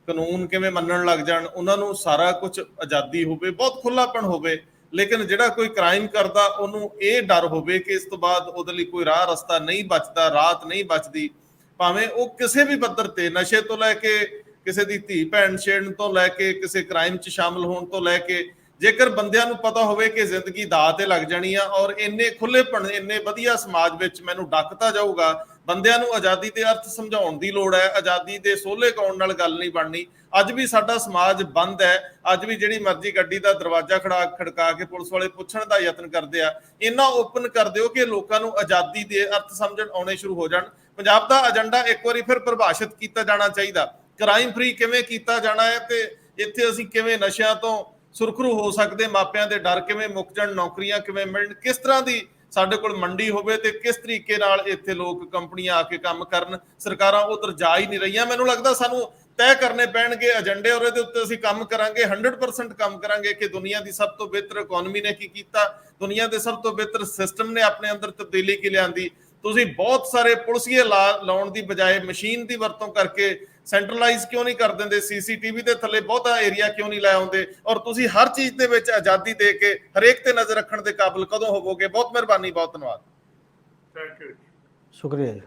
Speaker 1: ਕਾਨੂੰਨ ਕਿਵੇਂ ਮੰਨਣ ਲੱਗ ਜਾਣ, ਉਹਨਾਂ ਨੂੰ ਸਾਰਾ ਕੁਝ ਆਜ਼ਾਦੀ ਹੋਵੇ, ਬਹੁਤ ਖੁੱਲਾਪਣ ਹੋਵੇ। ਲੇਕਿਨ ਜਿਹੜਾ ਕੋਈ ਕ੍ਰਾਈਮ ਕਰਦਾ ਉਹਨੂੰ ਇਹ ਡਰ ਹੋਵੇ ਕਿ ਇਸ ਤੋਂ ਬਾਅਦ ਉਹਦੇ ਲਈ ਕੋਈ ਰਾਹ ਰਸਤਾ ਨਹੀਂ ਬਚਦਾ, ਰਾਤ ਨਹੀਂ ਬਚਦੀ, ਭਾਵੇਂ ਉਹ ਕਿਸੇ ਵੀ ਪੱਧਰ ਤੇ, ਨਸ਼ੇ ਤੋਂ ਲੈ ਕੇ ਕਿਸੇ ਦੀ ਧੀ ਭੈਣ ਛੇੜਨ ਤੋਂ ਲੈ ਕੇ ਕਿਸੇ ਕ੍ਰਾਈਮ 'ਚ ਸ਼ਾਮਲ ਹੋਣ ਤੋਂ ਲੈ ਕੇ, ਜੇਕਰ ਬੰਦਿਆਂ ਨੂੰ ਪਤਾ ਹੋਵੇ ਕਿ ਜ਼ਿੰਦਗੀ ਦਾਅ ਤੇ ਲੱਗ ਜਾਣੀ ਆ, ਔਰ ਇੰਨੇ ਖੁੱਲੇਪਣ, ਇੰਨੇ ਵਧੀਆ ਸਮਾਜ ਵਿੱਚ ਮੈਨੂੰ ਡੱਕਤਾ ਜਾਊਗਾ। ਬੰਦਿਆਂ ਨੂੰ ਆਜ਼ਾਦੀ ਦੇ ਅਰਥ ਸਮਝਾਉਣ ਦੀ ਲੋੜ ਹੈ, ਆਜ਼ਾਦੀ ਦੇ ਸੋਹਲੇ ਗਾਉਣ ਨਾਲ ਗੱਲ ਨਹੀਂ ਬਣਨੀ। ਅੱਜ ਵੀ ਸਾਡਾ ਸਮਾਜ ਬੰਦ ਹੈ, ਅੱਜ ਵੀ ਜਿਹੜੀ ਮਰਜ਼ੀ ਗੱਡੀ ਦਾ ਦਰਵਾਜ਼ਾ ਖੜਕਾ ਕੇ ਪੁਲਿਸ ਵਾਲੇ ਪੁੱਛਣ ਦਾ ਯਤਨ ਕਰਦੇ ਆ। ਇੰਨਾ ਓਪਨ ਕਰ ਦਿਓ ਕਿ ਲੋਕਾਂ ਨੂੰ ਆਜ਼ਾਦੀ ਦੇ ਅਰਥ ਸਮਝਣ ਆਉਣੇ ਸ਼ੁਰੂ ਹੋ ਜਾਣ। ਪੰਜਾਬ ਦਾ ਏਜੰਡਾ ਇੱਕ ਵਾਰੀ ਫਿਰ ਪਰਿਭਾਸ਼ਿਤ ਕੀਤਾ ਜਾਣਾ ਚਾਹੀਦਾ। ਕ੍ਰਾਈਮ ਫ੍ਰੀ ਕਿਵੇਂ ਕੀਤਾ ਜਾਣਾ ਹੈ, ਤੇ ਇੱਥੇ ਅਸੀਂ ਕਿਵੇਂ ਨਸ਼ਿਆਂ ਤੋਂ ਸੁਰਖਰੂ ਹੋ ਸਕਦੇ, ਮਾਪਿਆਂ ਦੇ ਡਰ ਕਿਵੇਂ ਮੁੱਕ ਜਾਣ, ਨੌਕਰੀਆਂ ਕਿਵੇਂ ਮਿਲਣ, ਕਿਸ ਤਰ੍ਹਾਂ ਦੀ ਸਾਡੇ ਕੋਲ ਮੰਡੀ ਹੋਵੇ, ਤੇ ਕਿਸ ਤਰੀਕੇ ਨਾਲ ਇੱਥੇ ਲੋਕ ਕੰਪਨੀਆਂ ਆ ਕੇ ਕੰਮ ਕਰਨ। ਸਰਕਾਰਾਂ ਉਧਰ ਜਾ ਹੀ ਨਹੀਂ ਰਹੀਆਂ। ਮੈਨੂੰ ਲੱਗਦਾ ਸਾਨੂੰ ਤੈਅ ਕਰਨੇ ਪੈਣਗੇ ਏਜੰਡੇ, ਔਰ ਇਹਦੇ ਉੱਤੇ ਅਸੀਂ ਕੰਮ ਕਰਾਂਗੇ, 100% ਕੰਮ ਕਰਾਂਗੇ ਕਿ ਦੁਨੀਆ ਦੀ ਸਭ ਤੋਂ ਬਿਹਤਰ ਇਕਨੋਮੀ ਨੇ ਕੀ ਕੀਤਾ, ਦੁਨੀਆ ਦੇ ਸਭ ਤੋਂ ਬਿਹਤਰ ਸਿਸਟਮ ਨੇ ਆਪਣੇ ਅੰਦਰ ਤਬਦੀਲੀ ਕੀ ਲਿਆਂਦੀ। ਤੁਸੀਂ ਬਹੁਤ ਸਾਰੇ ਪੁਲਿਸੀਏ ਲਾਉਣ ਦੀ ਬਜਾਏ ਮਸ਼ੀਨ ਦੀ ਵਰਤੋਂ ਕਰਕੇ ਸੈਂਟਰਲਾਈਜ਼ ਕਿਉਂ ਨਹੀਂ ਕਰ ਦਿੰਦੇ, CCTV ਦੇ ਥੱਲੇ ਬਹੁਤਾ ਏਰੀਆ ਕਿਉਂ ਨਹੀਂ ਲੈ ਆਉਂਦੇ, ਔਰ ਤੁਸੀਂ ਹਰ ਚੀਜ਼ ਦੇ ਵਿੱਚ ਆਜ਼ਾਦੀ ਦੇ ਕੇ ਹਰੇਕ ਤੇ ਨਜ਼ਰ ਰੱਖਣ ਦੇ ਕਾਬਿਲ ਕਦੋਂ ਹੋਵੋਗੇ? ਬਹੁਤ ਮਿਹਰਬਾਨੀ, ਬਹੁਤ ਧੰਨਵਾਦ।
Speaker 2: Thank you.
Speaker 3: ਸ਼ੁਕਰੀਆ ਜੀ।